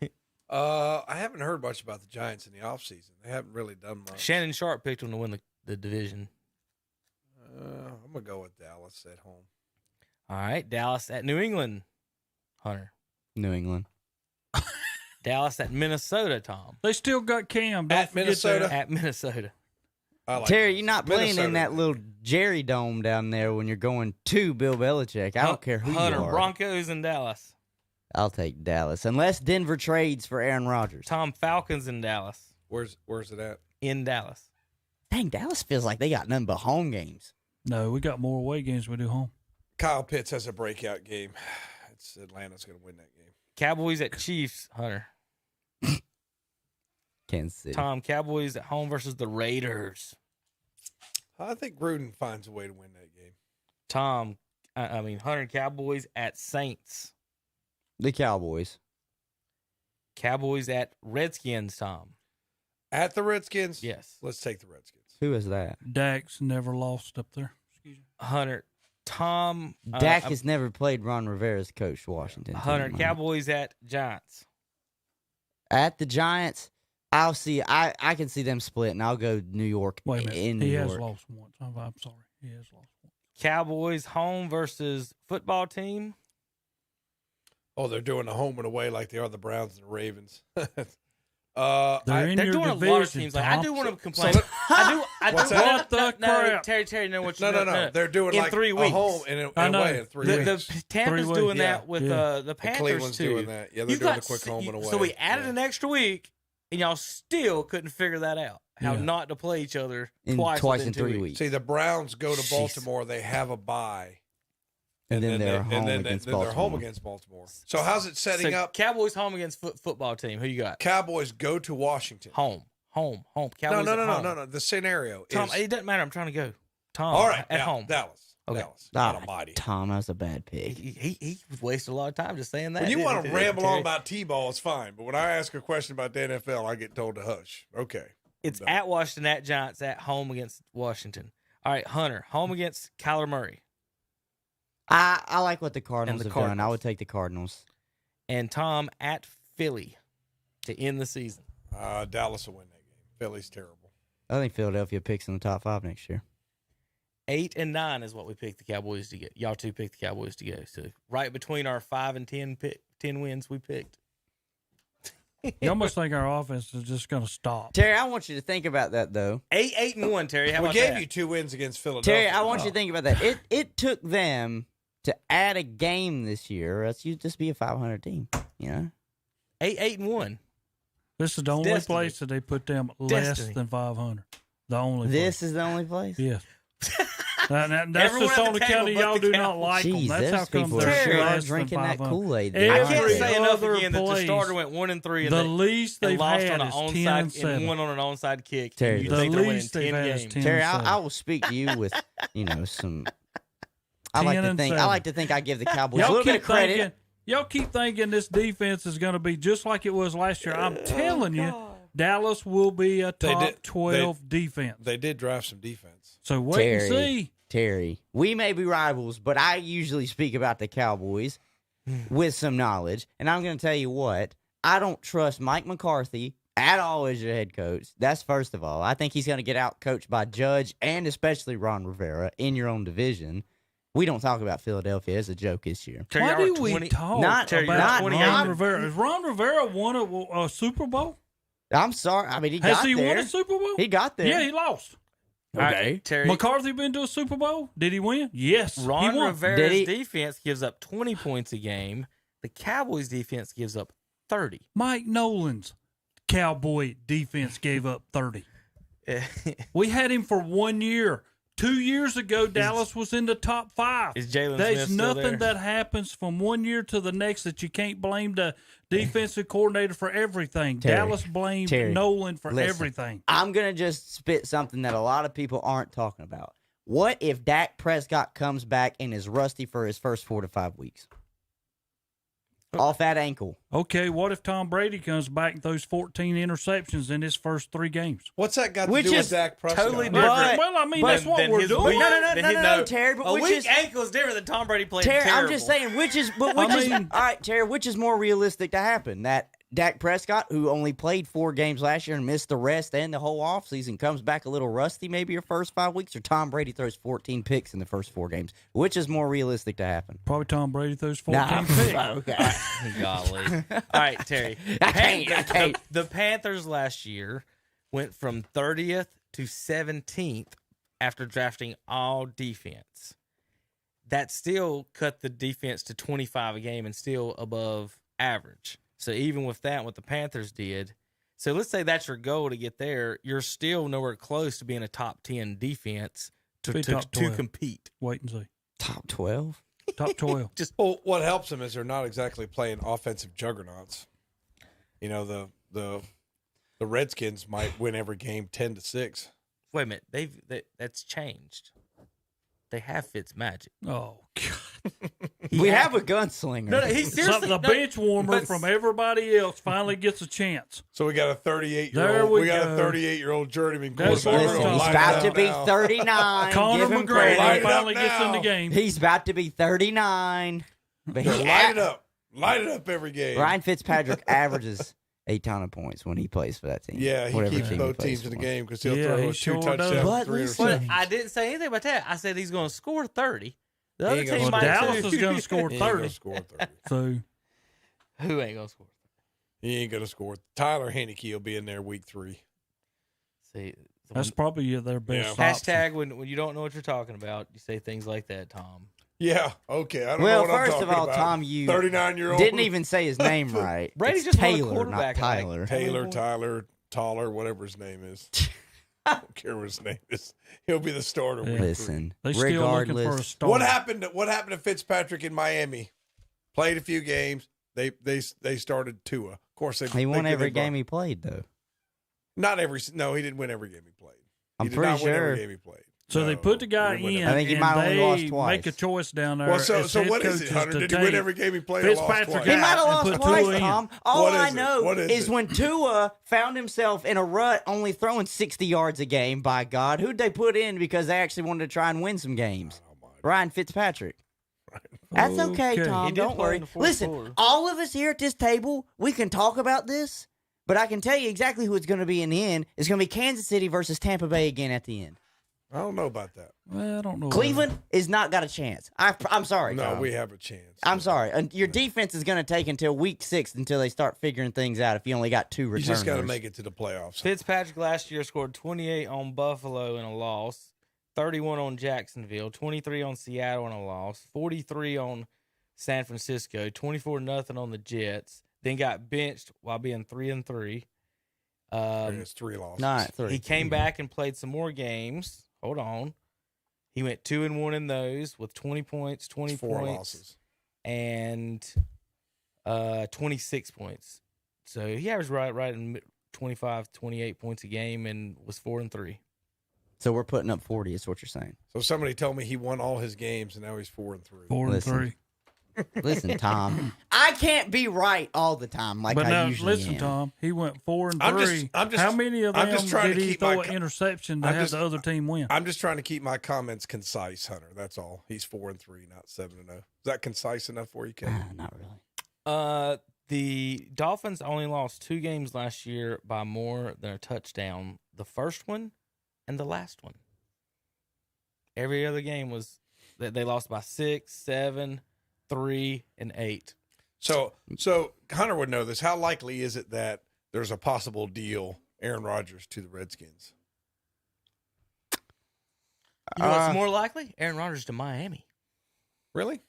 there. I haven't heard much about the Giants in the offseason. They haven't really done much. Shannon Sharp picked them to win the division. I'm going to go with Dallas at home. All right, Dallas at New England, Hunter. New England. Dallas at Minnesota, Tom. They still got Cam. Don't At forget Minnesota? that. At Minnesota. I like Terry, Minnesota. you're not playing in Minnesota. that little Jerry Dome down there when you're going to Bill Belichick. I don't care who Hunter, you are. Broncos in Dallas. I'll take Dallas, unless Denver trades for Aaron Rodgers. Tom, Falcons in Dallas. Where's it at? In Dallas. Dang, Dallas feels like they got nothing but home games. No, we got more away games we do home. Kyle Pitts has a breakout game. It's Atlanta's going to win that game. Cowboys at Chiefs, Hunter. Kansas City. Tom, Cowboys at home versus the Raiders. I think Gruden finds a way to win that game. Tom, Hunter, Cowboys at Saints. The Cowboys. Cowboys at Redskins, Tom. At the Redskins? Yes. Let's take the Redskins. Who is that? Dak's never lost up there. Hunter, Tom. Dak has never played Ron Rivera's coach Washington. Hunter, Cowboys at Giants. At the Giants, I'll see. I can see them split, and I'll go New York. Wait a minute. In New He York. has lost once. I'm sorry. He has lost once. Cowboys home versus football team. Oh, they're doing the home and away like they are the Browns and the Ravens. They're They're doing a lot of teams. Like, I do want to complain. I do. What's that? No, What the crap? Terry, know what you No. They're doing in like 3 weeks. a home and I know. away in 3 weeks. The Tampa's 3 doing weeks. that with the Panthers Cleveland's too. doing that. Yeah, they're You doing got the quick home and away. So we added Yeah. an extra week, and y'all still couldn't figure that out. How Yeah. not to play each other In twice in 2 3 weeks. See, the Browns go to Jeez. Baltimore. They have a bye. And then they're home against they're home Baltimore. against Baltimore. So how's it setting So up? Cowboys home against football team. Who you got? Cowboys go to Washington. Home. Cowboys No. The scenario Tom, is it doesn't matter. I'm trying to go. Tom, all right. at home. Dallas. Okay. Dallas. Ah, God almighty. Tom, that was a bad pick. He wasted a lot of time just saying that. When you didn't want he, to ramble Terry? on about T-ball, it's fine. But when I ask a question about the NFL, I get told to hush. Okay. It's No. at Washington, at Giants, at home against Washington. All right, Hunter, home against Kyler Murray. I like what the Cardinals And the have done. I Cardinals. would take the Cardinals. And Tom at Philly to end the season. Dallas will win that game. Philly's terrible. I think Philadelphia picks in the top 5 next year. 8 and 9 is what we picked the Cowboys to get. Y'all two picked the Cowboys to go. So right between our 5 and 10 wins we picked. You almost think our offense is just going to stop. Terry, I want you to think about that, though. 8 and 1, Terry. How We about gave that? you 2 wins against Philadelphia. Terry, I want you to think about that. It took them to add a game this year, or else you'd just be a 500 team. You know? 8 and 1. This is the only Destiny. place that they put them less Destiny. than 500. The only This place. is the only place? Yes. That's Everyone just at on the the table count of but y'all the do not Cowboys. like them. Jeez, That's those how come people they're are sure less drinking than that 500. Kool-Aid. I Every can't say enough other again that the place, starter went 1 and 3 and the they- least and they've lost had on an is onside 10 and 7. and won on an onside kick. Terry, You the think they're winning least they've 10 had is games. 10. Terry, and 7. I will speak to you with, some. I 10 like to and think. 7. I like to think I give the Cowboys a Y'all little bit keep of credit. thinking. Y'all keep thinking this defense is going to be just like it was last year. I'm telling you, Dallas will be a top 12 defense. They did draft some defense. So wait and see. Terry, we may be rivals, but I usually speak about the Cowboys with some knowledge. And I'm going to tell you what, I don't trust Mike McCarthy at all as your head coach. That's first of all. I think he's going to get out coached by Judge and especially Ron Rivera in your own division. We don't talk about Philadelphia as a joke this year. Terry, Why y'all are do we 20 talk Not- Terry, you're about 28. Ron Rivera? Has Ron Rivera won a Super Bowl? I'm sorry. I mean, he Has got he there. won a Super Bowl? He got there. Yeah, he lost. All right, Terry, McCarthy been to a Super Bowl? Did he win? Yes. Ron he won. Rivera's Did he? defense gives up 20 points a game. The Cowboys' defense gives up 30. Mike Nolan's Cowboy defense gave up 30. We had him for 1 year. 2 years ago, Dallas was in the top 5. Is Jalen There's Smith still nothing there? that happens from 1 year to the next that you can't blame the defensive coordinator for everything. Terry, Dallas blamed Terry, Nolan for listen. everything. I'm going to just spit something that a lot of people aren't talking about. What if Dak Prescott comes back and is rusty for his first 4 to 5 weeks? Off that ankle. Okay, what if Tom Brady comes back and throws 14 interceptions in his first 3 games? What's that got to Which do is with Dak Prescott? totally Well, different. well, I mean, but- that's what Then we're his doing. weak- No, Terry, but a which weak is- ankle is different than Tom Brady playing Terry, terrible. I'm just saying, which is, but I which is, mean- all right, Terry, which is more realistic to happen? That Dak Prescott, who only played 4 games last year and missed the rest and the whole offseason, comes back a little rusty maybe your first 5 weeks, or Tom Brady throws 14 picks in the first 4 games? Which is more realistic to happen? Probably Tom Brady throws 14 picks. Okay. Golly. All right, Terry. I can't. The Panthers last year went from 30th to 17th after drafting all defense. That still cut the defense to 25 a game and still above average. So even with that, what the Panthers did, so let's say that's your goal to get there, you're still nowhere close to being a top 10 defense to compete. Wait and see. Top 12? Top 12. Well, what helps them is they're not exactly playing offensive juggernauts. You know, the Redskins might win every game 10-6. Wait a minute, that's changed. They have Fitzmagic. Oh, God. We have a gunslinger. No, he's seriously The bench warmer from everybody else finally gets a chance. So we got a 38-year-old. There we got go. a 38-year-old journeyman That's quarterback. what Listen, he's about to be 39. Conor Give him McGregor credit. finally gets in the game. He's about to be 39. But he Light it up. Light it up every game. Ryan Fitzpatrick averages a ton of points when he plays for that team. Yeah, he Whatever keeps team both plays teams in the for. game because he'll Yeah, throw he a sure 2 does. touchdowns, But 3 listen- But interceptions. I didn't say anything about that. I said he's going to score 30. The other ain't gonna team score might Dallas too. is going to score He ain't gonna 30. score 30. So, Who ain't going to score? He ain't gonna score. Tyler Heineke will be in there week 3. See, that's probably their best Yeah. option. hashtag when you don't know what you're talking about, you say things like that, Tom. Yeah, okay. I don't know Well, what I'm first talking of all, about. Tom, you 39-year-old didn't even say his name right. Brady It's just won a Taylor, not quarterback, I think. Tyler. Taylor, Tyler, Taller, whatever his name is. I don't care what his name is. He'll be the starter. week 3. Listen, They still looking for a regardless, star. What happened to Fitzpatrick in Miami? Played a few games. They started Tua. Of course, he won every game he played, though. Not every. No, he didn't win every game he played. I'm He did pretty not win sure. every game he played. So No, they put the guy he didn't win in, every I think he and might have only lost they twice. make a choice down there. Well, so as so head what is it, coaches Hunter? to Did he win take every game he played? Or lost Fitzpatrick twice? He might have and lost put twice, Tua in. Tom. All What I is it? know What is is it? when Tua found himself in a rut, only throwing 60 yards a game, by God, who'd they put in because they actually wanted to try and win some games? Ryan Fitzpatrick. That's okay, Okay. Tom. He did Don't play worry. in the fourth Listen, quarter. all of us here at this table, we can talk about this, but I can tell you exactly who it's going to be in the end. It's going to be Kansas City versus Tampa Bay again at the end. I don't know about that. Well, I don't know. Cleveland is not got a chance. I'm sorry, No, Tom. we have a chance. I'm sorry. And your defense is going to take until week 6 until they start figuring things out if you only got 2 You returners. just got to make it to the playoffs. Fitzpatrick last year scored 28 on Buffalo in a loss, 31 on Jacksonville, 23 on Seattle in a loss, 43 on San Francisco, 24-0 on the Jets, then got benched while being 3-3. It's 3 losses. Not 3. He came back and played some more games. Hold on. He went 2-1 in those with 20 points, 20 It's 4 points, losses. and 26 points. So he averaged right in 25, 28 points a game and was 4-3. So we're putting up 40 is what you're saying. So somebody told me he won all his games and now he's 4-3. 4 and Listen. 3. Listen, Tom. I can't be right all the time like But I now, usually listen, am. Tom. He went 4 and I'm 3. just- How many of I'm them just trying did to he keep my throw an interception to I'm have just- the other team win? I'm just trying to keep my comments concise, Hunter. That's all. He's 4-3, not 7-0. Is that concise enough for you, Kevin? Not really. The Dolphins only lost 2 games last year by more than a touchdown. The first one and the last one. Every other game was that they lost by 6, 7, 3, and 8. So Hunter would know this. How likely is it that there's a possible deal, Aaron Rodgers to the Redskins? You know what's more likely? Aaron Rodgers to Miami. Really?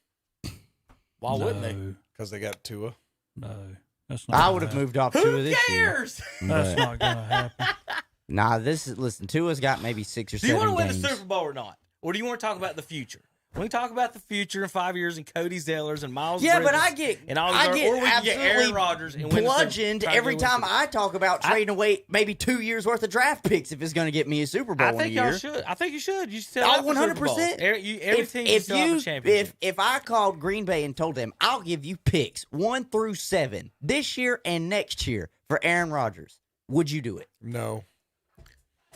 Why wouldn't they? Because they got Tua. No, that's not. I would have moved off Tua this year. cares? That's But- not going to happen. Nah, listen, Tua's got maybe 6 or Do you 7 want to win games. the Super Bowl or not? Or do you want to talk about the future? We can talk about the future in 5 years and Cody Zellers and Miles Yeah, but Bridges I get and all these I or we get can get Aaron absolutely Rodgers and win the Super- bludgeoned try to every win time Super- I talk about trading away maybe 2 years worth of draft picks if it's going to get me a Super Bowl I in a think year. y'all should. I think you should. You should. Oh, 100%. Every team should still have a championship. if I called Green Bay and told them I'll give you picks 1 through 7 this year and next year for Aaron Rodgers, would you do it? No.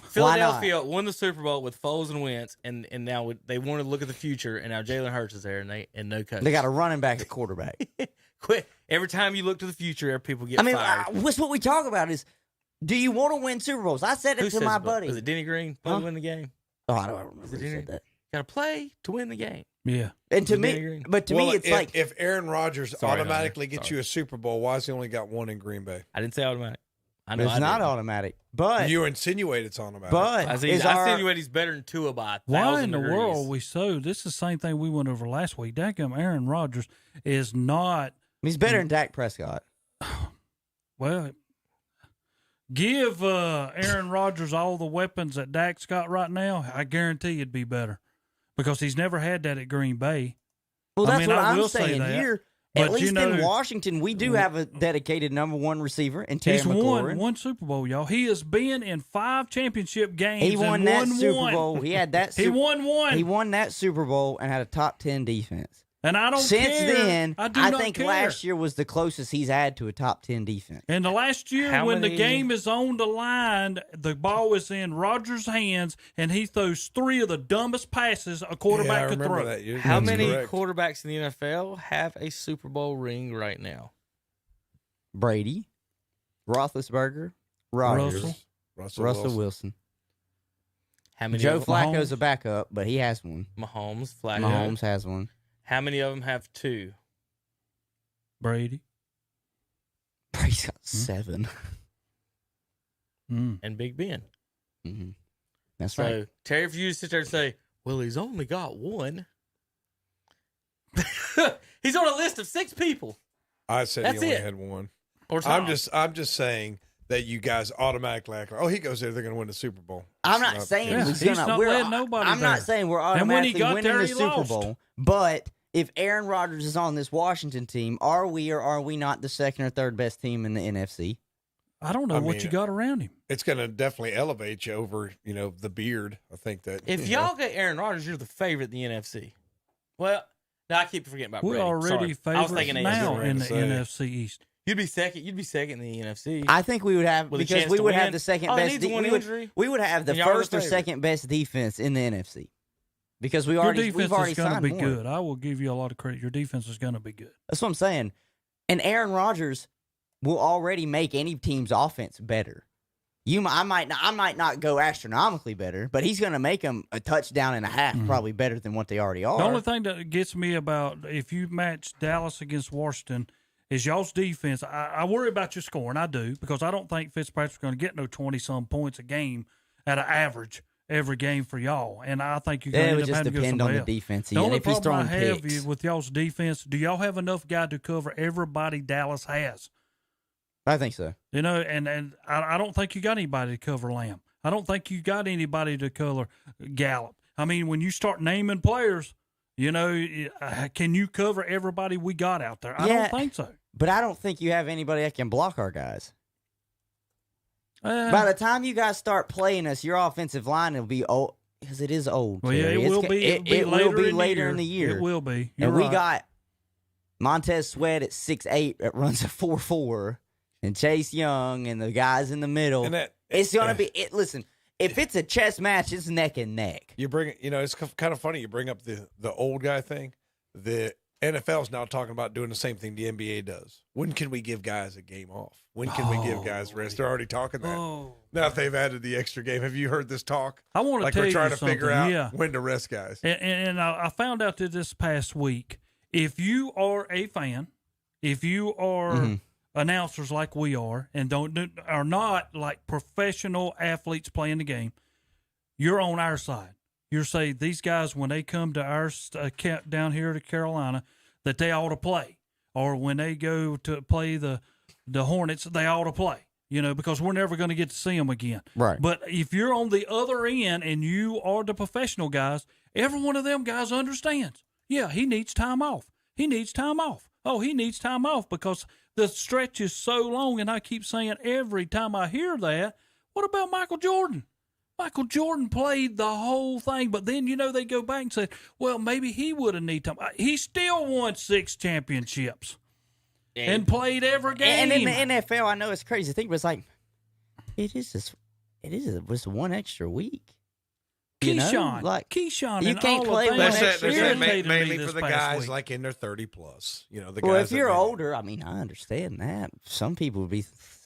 Philadelphia won the Super Bowl with Foles and Wentz, and now they want to look at the future, and now Jalen Hurts is there, and no coach. They got a running back at quarterback. Quit. Every time you look to the future, people get I mean, fired. what's what we talk about is, do you want to win Super Bowls? I said it Who to says my that? buddy. Was it Denny Green? Play to win the game. Oh, I don't remember who Denny? said that. Got to play to win the game. Yeah. And to Denny me, Green? but to me, it's like if Aaron Rodgers Sorry, automatically Hunter. gets Sorry. you a Super Bowl, why has he only got one in Green Bay? I didn't say automatic. I know it's I not didn't. automatic. But You insinuate it's automatic. but I is our- insinuate he's better than Tua by 1,000 Why in the degrees. world are we so? This is the same thing we went over last week. Dadgum Aaron Rodgers is not. he's better than Dak Prescott. Well, give Aaron Rodgers all the weapons that Dak's got right now. I guarantee it'd be better because he's never had that at Green Bay. Well, I that's mean, what I I'm will say saying that, here. but At least you know- in Washington, we do have a dedicated number one receiver in Terry He's McLaurin. won one Super Bowl, y'all. He has been in 5 championship games. He won and that won Super one. Bowl. He had that. He won one. He won that Super Bowl and had a top 10 defense. And I don't Since care. then, I do I not think care. last year was the closest he's had to a top 10 defense. And the last year, How when many- the game is on the line, the ball is in Rodgers' hands, and he throws 3 of the dumbest passes a quarterback yeah, I could remember throw. that year. How That's many correct. quarterbacks in the NFL have a Super Bowl ring right now? Brady, Roethlisberger, Rodgers, Russell. Wilson. How many? Joe of them, Flacco's a backup, but he has one. Mahomes, Flacco. Mahomes has one. How many of them have 2? Brady. Brady's got 7. And Big Ben. Mm-hmm. That's So right. Terry, if you sit there and say, "Well, he's only got one," he's on a list of 6 people. I said That's he only it. had one. Or I'm Tom. just saying that you guys automatically act like, oh, he goes there, they're going to win the Super Bowl. I'm It's not saying Yeah, he's he's gonna. not we're, letting nobody I'm not there. saying we're And when he automatically got winning there, the he Super lost. Bowl. But if Aaron Rodgers is on this Washington team, are we or are we not the second or third best team in the NFC? I don't know what mean, you got around him. It's going to definitely elevate you over, the beard. I think that If y'all get Aaron Rodgers, you're the favorite in the NFC. Well, now I keep forgetting about We're Brady. already Sorry. I was favorites thinking now AFC. in the Say. NFC East. You'd be second. You'd be second in the NFC. I think we would have With a because chance we to would have win. the second All he best. needs is one injury. We would have the And y'all are the first or favorite. second best defense in the NFC because we Your already defense we've already is going to signed be more. good. I will give you a lot of credit. Your defense is going to be good. That's what I'm saying. And Aaron Rodgers will already make any team's offense better. I might not go astronomically better, but he's going to make them a touchdown and a half probably better than what they already are. The only thing that gets me about if you match Dallas against Washington is y'all's defense. I worry about your scoring. I do, because I don't think Fitzpatrick's going to get no 20-some points a game at an average every game for y'all. And I think you're going it to would end up just having to go depend on somebody the else. defense. The only if he's problem I throwing have picks. with y'all's defense, do y'all have enough guy to cover everybody Dallas has? I think so. And I don't think you got anybody to cover Lamb. I don't think you got anybody to cover Gallup. I mean, when you start naming players, can you cover everybody we got out there? I Yeah. don't think so. But I don't think you have anybody that can block our guys. By the time you guys start playing us, your offensive line will be old because it is old. Well, yeah, Terry. it will be. It will be later in the year. It will be. You're And we right. got Montez Sweat at 6'8" that runs a 4.4, and Chase Young and the guys in the middle. And that- it's gonna be. Listen, if it's a chess match, it's neck and neck. You bring, it's kind of funny. You bring up the old guy thing. The NFL is now talking about doing the same thing the NBA does. When can we give guys a game off? When can we give guys rest? They're already talking that. Oh. Now that they've added the extra game. Have you heard this talk? I want to like tell we're you trying to something. figure out Yeah. when to rest guys. And I found out that this past week, if you are a fan, if you are announcers like we are, and are not like professional athletes playing the game, you're on our side. You're saying these guys, when they come to our camp down here to Carolina, that they ought to play, or when they go to play the Hornets, they ought to play. Because we're never going to get to see them again. Right. But if you're on the other end and you are the professional guys, every one of them guys understands. Yeah, he needs time off. He needs time off. Oh, he needs time off because the stretch is so long. And I keep saying every time I hear that, what about Michael Jordan? Michael Jordan played the whole thing, but then, they go back and say, well, maybe he would have needed time. He still won 6 championships and played every game. And in the NFL, I know it's crazy to think, but it's like it is just one extra week. Keyshawn, like Keyshawn, you and can't all play of when that That's irritated me mainly this for the past guys week. like in their 30 plus. The guys. well, if that you're maybe- older, I mean, I understand that. Some people would be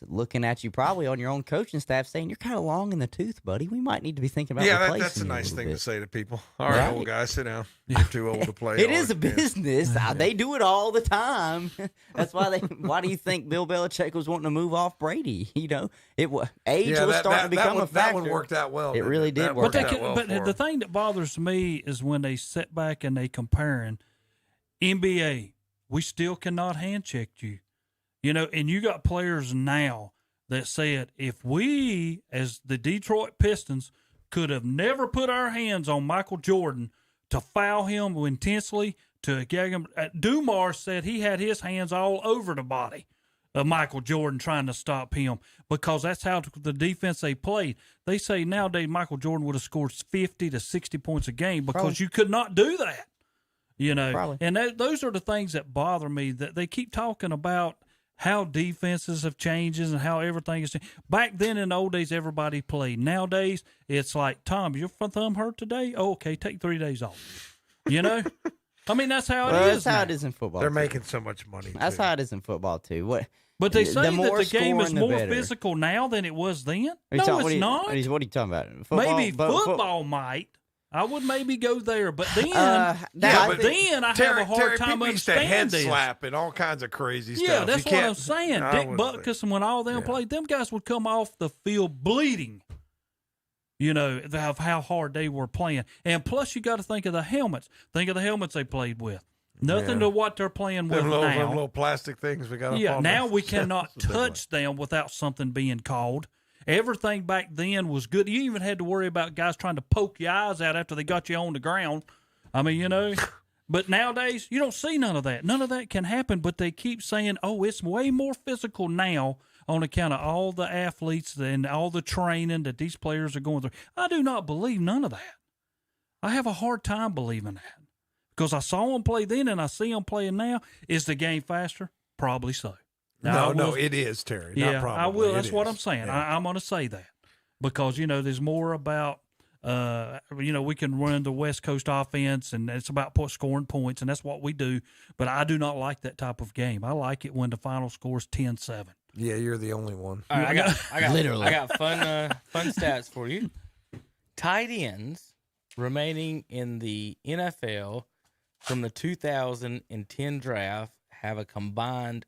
looking at you probably on your own coaching staff saying, you're kind of long in the tooth, buddy. We might need to be thinking about replacing that's a you nice little thing bit. to say to people. All right, old guys, sit down. You're too old to play. It is a hard. business. They do it all the time. That's why why do you think Bill Belichick was wanting to move off Brady? Age was starting to become a factor. That one worked out well. It didn't really did That work worked out out well But for the him. thing that bothers me is when they sit back and they comparing NBA. We still cannot hand check you, and you got players now that said if we, as the Detroit Pistons, could have never put our hands on Michael Jordan to foul him intensely, to gag him. Dumars said he had his hands all over the body of Michael Jordan trying to stop him because that's how the defense they played. They say nowadays Michael Jordan would have scored 50 to 60 points a game because you could not do that, Probably. And those are the things that bother me, that they keep talking about how defenses have changed and how everything is changed. Back then in the old days, everybody played. Nowadays, it's like, Tom, your thumb hurt today? Oh, okay, take 3 days off. I mean, that's how it is. That's how now. it is in football. They're too. making so much money. That's too. how it is in football too. But they say more that the game is scoring, the more better. physical now than it was then. What No, are it's you not. What are you talking about? Maybe Football, football might. I would maybe go there, but then, I then think- I have a hard time people used to head understanding this. slap and all kinds of crazy Yeah, stuff. that's You what can't- I'm saying. I Dick wouldn't Butkus and when all them played, them guys would come off the field bleeding. Of how hard they were playing. And plus, you got to think of the helmets. Think of the helmets they played with. Nothing to what they're playing with Them now. little plastic things we got. up Yeah, on now there. we cannot That's a big one. touch them without something being called. Everything back then was good. You even had to worry about guys trying to poke your eyes out after they got you on the ground. I mean, but nowadays you don't see none of that. None of that can happen, but they keep saying, oh, it's way more physical now on account of all the athletes and all the training that these players are going through. I do not believe none of that. I have a hard time believing that because I saw them play then and I see them playing now. Is the game faster? Probably so. Now, No, it is, Terry. Yeah, Not probably. I will. It That's what is. I'm saying. Yeah. I'm going to say that because, there's more about, we can run the West Coast offense and it's about scoring points, and that's what we do. But I do not like that type of game. I like it when the final score is 10-7. Yeah, you're the only one. All right, I got Literally. I got fun stats for you. Tight ends remaining in the NFL from the 2010 draft have a combined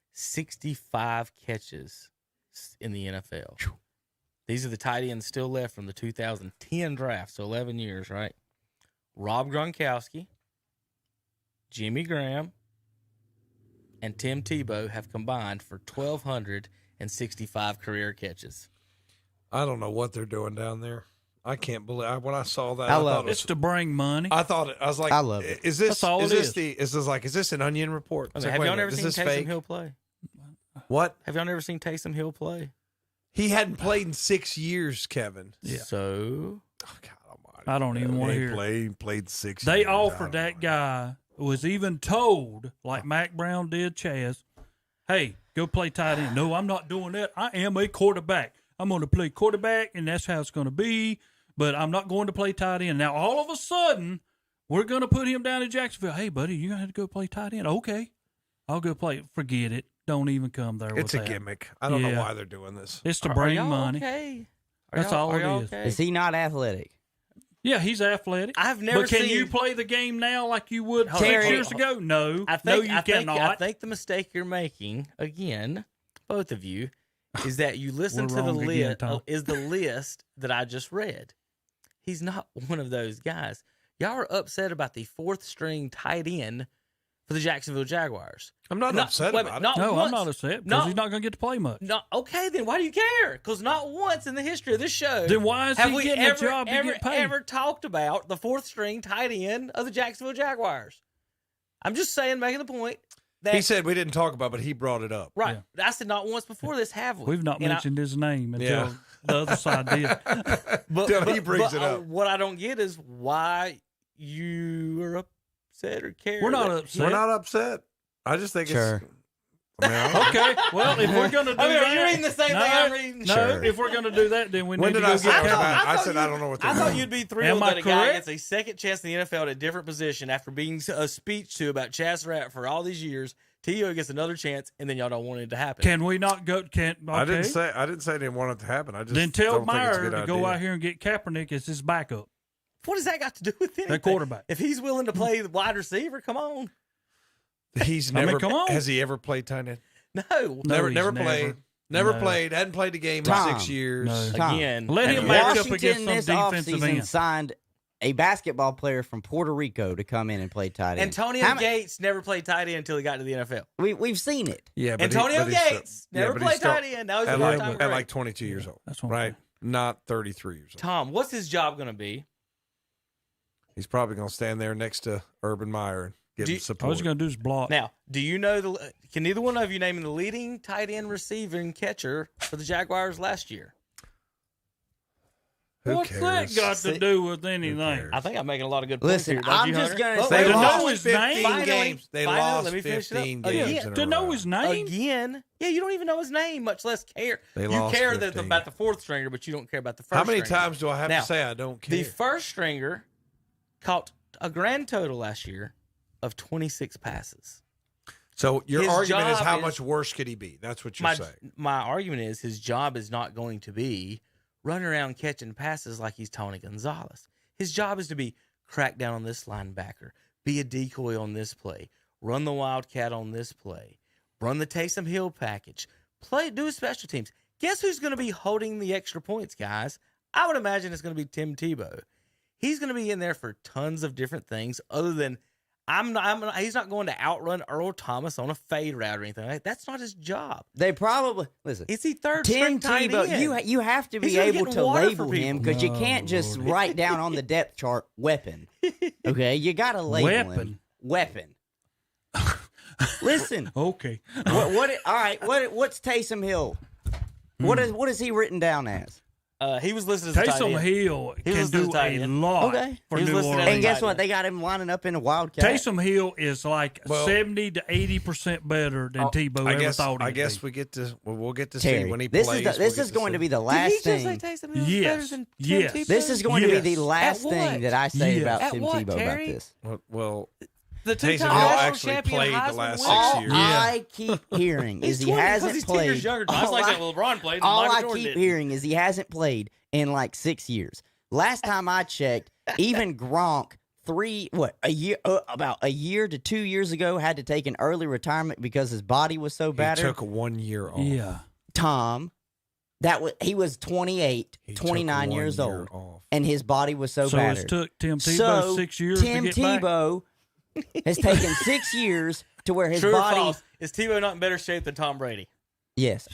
1,265 catches in the NFL. These are the tight ends still left from the 2010 draft, so 11 years, right? Rob Gronkowski, Jimmy Graham, and Tim Tebow have combined for 1,265 career catches. I don't know what they're doing down there. I can't believe when I saw that. I thought love it It's to bring money. I was like, I love it. Is this? That's all is it this is. Is this an Onion report? It's like, Have wait a y'all minute, never is seen this Taysom fake? Hill play? What? Have y'all never seen Taysom Hill play? He hadn't played in 6 years, Kevin. Yeah. So, Oh, God almighty. I don't even want to hear it. He played 6 They years. I offered don't that know. guy, was even told, like Mac Brown did Chaz, hey, go play tight end. No, I'm not doing that. I am a quarterback. I'm going to play quarterback, and that's how it's going to be, but I'm not going to play tight end. Now, all of a sudden, we're going to put him down in Jacksonville. Hey, buddy, you're going to have to go play tight end. Okay, I'll go play. Forget it. Don't even come there It's with a that. gimmick. I don't know Yeah. why they're doing this. It's to are bring y'all money. Okay? That's all it is. Is he not athletic? Yeah, he's athletic. I've never But can seen you play the game now like you would 6 Terry, years ago? No. I think, no, you cannot. I think the mistake you're making, again, both of you, is that you listen to We're the wrong again, list. Tom. Is the list that I just read? He's not one of those guys. Y'all are upset about the 4th string tight end for the Jacksonville Jaguars. I'm not upset wait a about minute, it. No, once, I'm not upset because he's not going to get to play much. No, okay, then why do you care? Because not once in the history of this show Then why is have he we getting ever, a job to ever, get paid? ever talked about the 4th string tight end of the Jacksonville Jaguars. I'm just saying, making the point that He said we didn't talk about it, but he brought it up. right. I said not once before this, have we? We've not And mentioned his name until Yeah. the other side did. Till he brings it up. What I don't get is why you are upset or care. We're not that upset. We're not upset. I just think Sure. it's Okay, well, if we're going to do that. Are you reading the same thing I'm reading? No, Sure. if we're going to do that, then we When need did to I go say get that? Kaepernick. I said I don't know what they're I thought doing. you'd be thrilled Am I that a guy correct? gets a second chance in the NFL at a different position after being a speech to about Chaz Rapp for all these years. T.O. gets another chance, and then y'all don't want it to happen. Can we not go? Okay. I didn't say I didn't want it to happen. I just Then tell don't think it's a Meyer good to go idea. out here and get Kaepernick as his backup. What does that got to do with anything? The quarterback. If he's willing to play the wide receiver, come on. He's I mean, never. come on. Has he ever played tight end? No. Never played. Never No. played. Hadn't played a game Tom. in 6 years. No. Tom, Again. Let him and back up Washington against some this defensive offseason end. signed a basketball player from Puerto Rico to come in and play tight end. Antonio How ma- Gates never played tight end until he got to the NFL. We've seen it. Yeah, but Antonio but he's still- Gates never but he's played still- tight end. Now he's a at lifetime like, great. at like 22 years old. That's what I'm right. Not 33 years old. Tom, what's his job going to be? He's probably going to stand there next to Urban Meyer and give him All support. he's going to do is block. Now, do you know can either one of you name the leading tight end receiver and catcher for the Jaguars last year? Who What's cares? that got to do with anything? cares? I think I'm making a lot of good points Listen, here. Don't I'm you, just Hunter? gonna Oh, say They to this. know lost his 15 name? games. They Finally, lost let me finish it up. 15 Again, games in a To know row. his name? Again, yeah, you don't even know his name, much less care. They You lost care 15. about the fourth stringer, but you don't care about the first. How many stringer. times do I have Now, to say I don't care? The first stringer caught a grand total last year of 26 passes. So your His argument is job how is- much worse could he be? That's what you're saying. My argument is his job is not going to be running around catching passes like he's Tony Gonzalez. His job is to be crack down on this linebacker, be a decoy on this play, run the Wildcat on this play, run the Taysom Hill package, do special teams. Guess who's going to be holding the extra points, guys? I would imagine it's going to be Tim Tebow. He's going to be in there for tons of different things other than he's not going to outrun Earl Thomas on a fade route or anything like that. That's not his job. They probably listen. Is he third Tim string tight Tebow, end? you have to He's be gonna able get to water label for him people. because you can't just write down on the depth chart weapon. Okay, you got to label him weapon. Listen, Okay. what? All right, what's Taysom Hill? What is he written down as? He was listed as a tight Taysom end. Hill He was can listed as do tight a end. lot Okay. for He was New listed as a Orleans. And guess tight what? end. They got him lining up in a Wildcat. Taysom Hill is like Well, 70 to 80% better than Tebow ever thought he'd I guess be. we'll get to Terry, see when he this plays. is this is going to be the last Did he thing. just say Taysom Hill is Yes. better than Tim Yes. Tebow? This is going to be the Yes. last At what? thing that I say Yes. about At Tim what, Tebow Terry? about this. Well, The Taysom two-time Hill national actually champion played the Heisman last winner. 6 All years. I keep hearing is He's he 20 hasn't he's 10 years played. younger. It's like that LeBron played. and All Michael I Jordan keep did. hearing is he hasn't played in like 6 years. Last time I checked, even Gronk about a year to 2 years ago had to take an early retirement because his body was so He battered. took 1 year off. Yeah. Tom, he was 28, He 29 took 1 years year old, off. and his body was so So battered. it took Tim Tebow So 6 years Tim to get back. Tebow has taken 6 years to where his True body. or false? Is Tebow not in better shape than Tom Brady? Yes,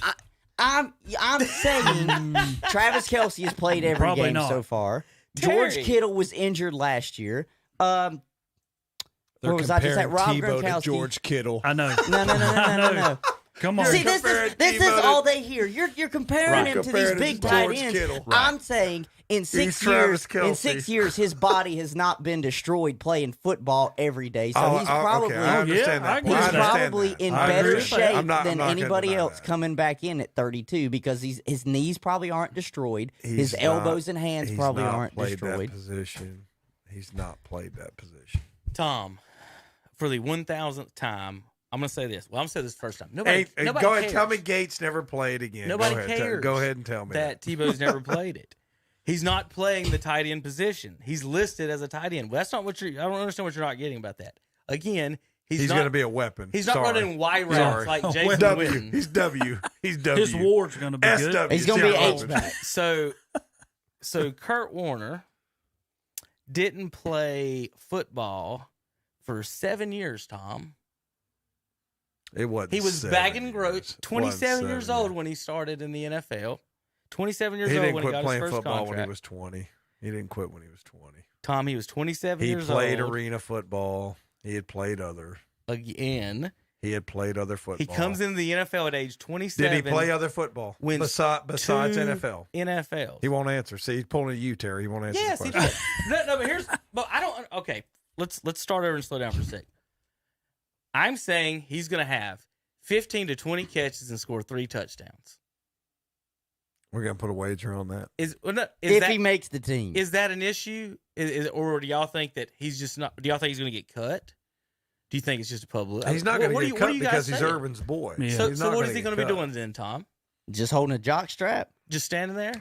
I'm saying Travis Kelce has played every Probably game not. so far. Terry. George Kittle was injured last year. They're What was I just saying? comparing Rob Tebow to Gronkowski. George Kittle. I know. No. Come on. See, this is all they hear. You're comparing him to these Comparing him big to tight George ends. Kittle. I'm saying in He's 6 Travis years, Kelce. his body has not been destroyed playing football every day. So he's probably okay, I understand Yeah, I that. get I he's that. understand probably that. in I better agree. shape I'm not than gonna anybody deny else that. coming back in at 32 because his knees probably aren't destroyed. He's His elbows and hands he's probably not aren't played destroyed. That position. He's not played that position. Tom, for the 1,000th time, I'm going to say this. Well, I'm going to say this first time. Nobody Hey, cares go ahead. Tell me Gates never played again. Nobody go ahead. cares. Go ahead and tell me that Tebow's never played it. He's not playing the tight end position. He's listed as a tight end. Well, that's not what I don't understand what you're not getting about that. Again, He's going to be a weapon. He's not Sorry. running Y routes Sorry. like Jason W. Witten. He's W. He's W. His ward's going to be good. SW. He's going to be Yeah, H-back. So Kurt Warner didn't play football for 7 years, Tom. It wasn't. He was 7 bagging growth. years. 27 It years wasn't old when he started in the NFL. 27 years He old didn't when he quit got his playing first football contract. when he was 20. He didn't quit when he was 20. Tom, he was 27 He years played old. arena football. He had played other. Again. He had played other football. He comes into the NFL at age 27. Did he play other football wins besides 2 NFL? NFL. He won't answer. See, he's pulling at you, Terry. He won't answer. Yes, the he question. did. No, but here's. But I don't. Okay, let's start over and slow down for a sec. I'm saying he's going to have 15 to 20 catches and score 3 touchdowns. We're going to put a wager on that. If he makes the team. Is that an issue? Or do y'all think that he's just not – do y'all think he's going to get cut? Do you think it's just a public? He's not going to get cut because he's Urban's boy. Yeah. So what is he going to be doing then, Tom? Just holding a jock strap? Just standing there?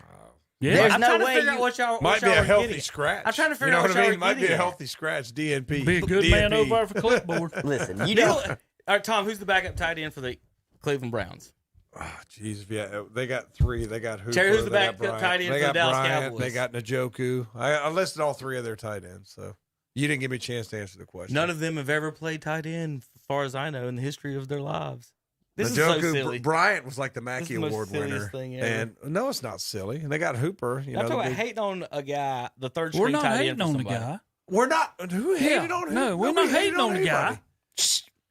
Yeah. There's I'm no trying to way figure out what y'all might be a healthy scratch. I'm trying to figure out what y'all might be a healthy scratch. DNP. Be a good DNP. man over for clipboard. Listen, you know. All right, Tom, who's the backup tight end for the Cleveland Browns? Oh, jeez, yeah, they got 3. They got Hooper. Terry, who's the they got backup Bryant, tight end they for the got Dallas Bryant, Cowboys? They got Njoku. I listed all 3 of their tight ends, so you didn't give me a chance to answer the question. None of them have ever played tight end, as far as I know, in the history of their lives. This Njoku, is so silly. Bryant was like the Mackey This is the Award most silliest winner. thing ever. And no, it's not silly. And they got Hooper. I'm talking about hating on a guy, the third string We're not tight end hating for on the somebody. guy. We're not. Who hated on who? No, we're not hating on the guy.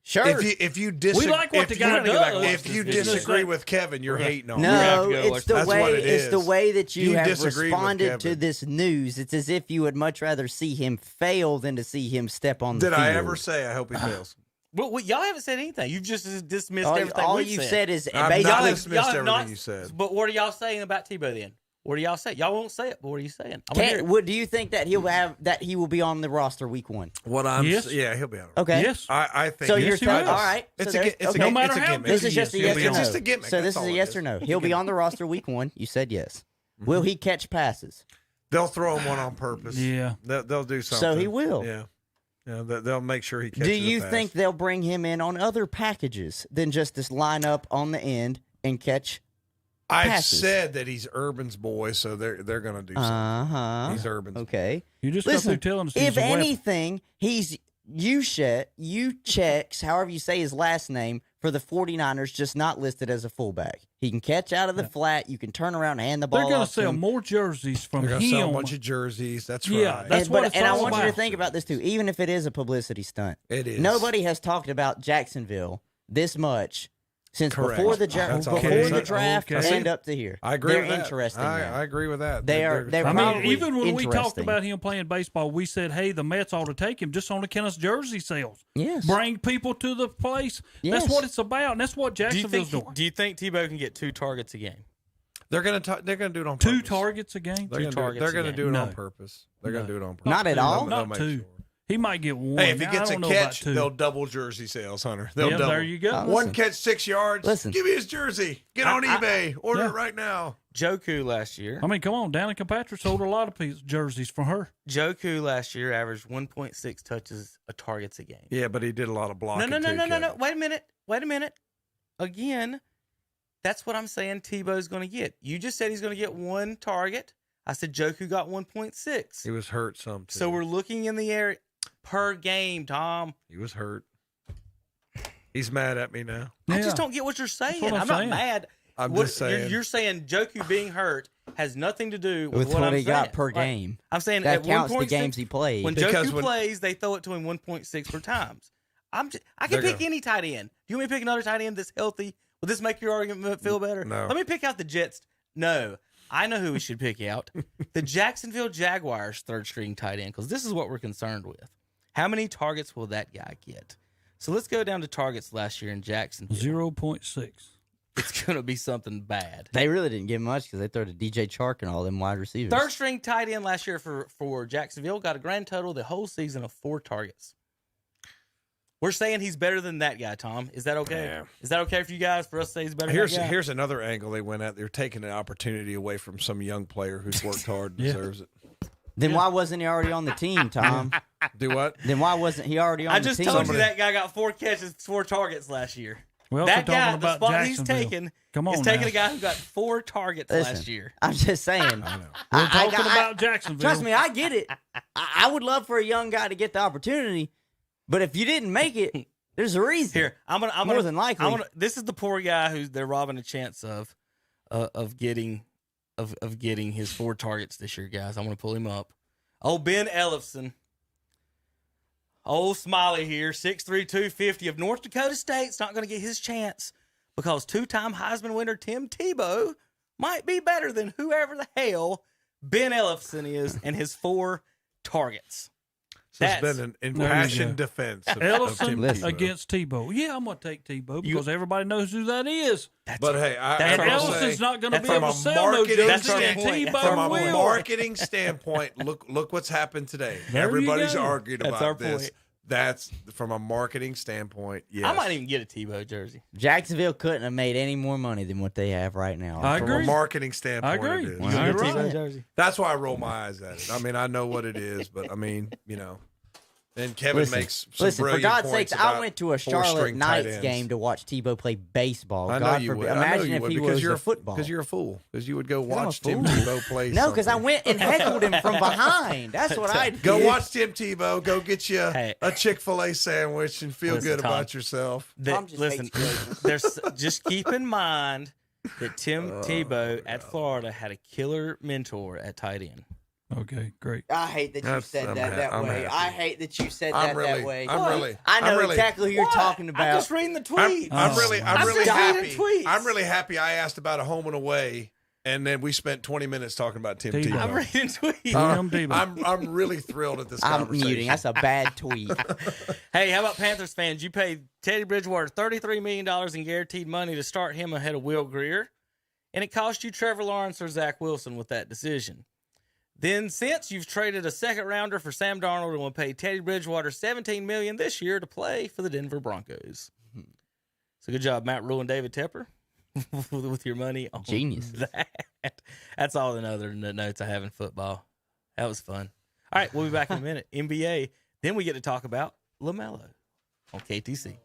Sure. If you disagree, We like what the guy does. If you disagree with Kevin, you're hating on him. No, it's the That's way what it it's the is. way that you have disagree with responded to Kevin. this news. It's as if you would much rather see him fail than to see him step on the Did field. I ever say I hope he fails? Well, y'all haven't said anything. You've just dismissed everything all we've you said. said is I've basically not dismissed y'all have everything not- you said. But what are y'all saying about Tebow then? What do y'all say? Y'all won't say it, but what are you saying? I wanna hear it. do you think that he will be on the roster week 1? What I'm Yes. yeah, he'll be on. Okay. Yes. I think So Yes, you're he telling will. all right. It's so a there's- it's okay. a No matter it's a how gimmick. good This is just a He'll yes be or on. no. It's just a gimmick. So this That's is a all it yes is. or no. It's a He'll be gimmick. on the roster week 1. You said yes. Will he catch passes? They'll throw him one on purpose. Yeah. They'll do something. So he will. Yeah. Yeah, they'll make sure he catches Do you a pass. think they'll bring him in on other packages than just this line up on the end and catch I passes? said that he's Urban's boy, so they're going to do something. Uh-huh. He's Urban's. Okay. You just got through Listen, telling us he's if a weapon. anything, he's checks, however you say his last name, for the 49ers, just not listed as a fullback. He can catch out of the flat. You can turn around and hand the ball They're going off to sell him. more jerseys from They're going to him. sell a bunch of jerseys. That's Yeah, right. that's what it's and I all want you to about. think about this too. Even if it is a publicity stunt, It is. nobody has talked about Jacksonville this much since Correct. before the That's all before I'm the saying. draft Okay. and up to here. I agree They're with that. interesting. now. I agree with that. They're I mean, probably even when we talked interesting. about him playing baseball, we said, hey, the Mets ought to take him just on account of jersey sales. Yes. Bring people to the place. Yes. That's what it's about, and that's what Do you Jacksonville's think doing. do you think Tebow can get 2 targets a game? They're going to do it on 2 purpose. targets a game? They're going targets to a game. do it on No. purpose. They're going to do it on purpose. Not at all? They'll Not make 2. sure. He might get 1. Hey, if he Now, gets I a don't know about catch, 2. they'll double jersey sales, Hunter. They'll Yeah, double. there you go. One Listen. catch, 6 yards. Listen. Give me his jersey. Get on eBay. Order Yeah. it right now. Joku last year. I mean, come on. Danica Patrick sold a lot of jerseys for her. Joku last year averaged 1.6 touches targets a game. Yeah, but he did a lot of blocking. No. too, Kevin. Wait a minute. Again, that's what I'm saying Tebow's going to get. You just said he's going to get 1 target. I said Joku got 1.6. He was hurt some too. So we're looking in the area per game, Tom. He was hurt. He's mad at me now. I Yeah. just don't get what you're saying. what I'm I'm not saying. mad. I'm just saying. You're saying Joku being hurt has nothing to do with, with what what I'm he got saying. per Like, game. I'm saying That at counts the 1.6 games he played. When Because Joku when- plays, they throw it to him 1.6 per times. I can They're pick gonna- any tight end. Do you want me to pick another tight end that's healthy? Will this make your argument feel better? No. Let me pick out the Jets. No. I know who we should pick out. The Jacksonville Jaguars third string tight end, because this is what we're concerned with. How many targets will that guy get? So let's go down to targets last year in Jacksonville. 0.6. It's going to be something bad. They really didn't get much because they throw to DJ Chark and all them wide receivers. Third string tight end last year for Jacksonville got a grand total the whole season of 4 targets. We're saying he's better than that guy, Tom. Is that okay? Yeah. Is that okay for you guys for us to say he's better than that guy? Here's another angle they went at. They're taking an opportunity away from some young player who's worked hard and deserves it. Then why wasn't he already on the team, Tom? Do what? Then why wasn't he already on I the just team? told you that guy got 4 catches, 4 targets last year. Well, that we're guy, talking the about spot he's Jacksonville. taking, Come on is taking now. a guy who got 4 targets Listen, last year. I'm just saying. I know. We're talking about Jacksonville. Trust me, I get it. I would love for a young guy to get the opportunity, but if you didn't make it, there's a reason. Here, I'm gonna More than likely. this is the poor guy who they're robbing a chance of getting his 4 targets this year, guys. I'm gonna pull him up. Oh, Ben Ellefson. Old Smiley here, 6'3", 250 of North Dakota State's not going to get his chance because 2-time Heisman winner Tim Tebow might be better than whoever the hell Ben Ellefson is and his 4 targets. So it's been an impassioned defense of Ellison Tim Tebow. against Tebow. Yeah, I'm going to take Tebow because everybody knows who that is. But hey, and Ellison's not going to be able to sell no jerseys, and Tebow from will. a marketing standpoint, look what's happened today. There Everybody's you go. argued That's about our this. point. That's from a marketing standpoint. Yes. I might even get a Tebow jersey. Jacksonville couldn't have made any more money than what they have right now. I From agree. a marketing standpoint, I agree. it is. Well, you're right. That's why I roll my eyes at it. I mean, I know what it is, but I mean, And Kevin makes some for brilliant God's points sakes, I about went to a Charlotte four-string tight Knights ends. game to watch Tebow play baseball. I know God you forbid. would. I know Imagine you if would, he because was you're a football. Because you're a fool. Because you would go I'm watch a Tim fool. Tebow play. No, because I something. went and heckled him from behind. That's what I did. Go watch Tim Tebow. Go get you Hey. a Chick-fil-A sandwich and feel Listen, good Tom, about yourself. Listen, just keep in mind that Tim Tebow at Florida had a killer mentor at tight end. Okay, great. I hate that you said that way. I hate that you said I'm that really- way. I'm really- I know I'm really- exactly who you're talking about. I'm just reading the tweet. I'm really I'm happy. just reading tweets. I'm really happy. I asked about a home and away, and then we spent 20 minutes talking about Tim Tebow. I'm reading tweets. I'm really thrilled at this I'm conversation. muting. That's a bad tweet. Hey, how about Panthers fans? You paid Teddy Bridgewater $33 million in guaranteed money to start him ahead of Will Grier, and it cost you Trevor Lawrence or Zach Wilson with that decision. Then, since you've traded a second-rounder for Sam Darnold and will pay Teddy Bridgewater $17 million this year to play for the Denver Broncos. So good job, Matt Rule and David Tepper, with your money on Genius. that. That's all the other notes I have in football. That was fun. All right, we'll be back in a minute. NBA. Then we get to talk about LaMelo on KTC.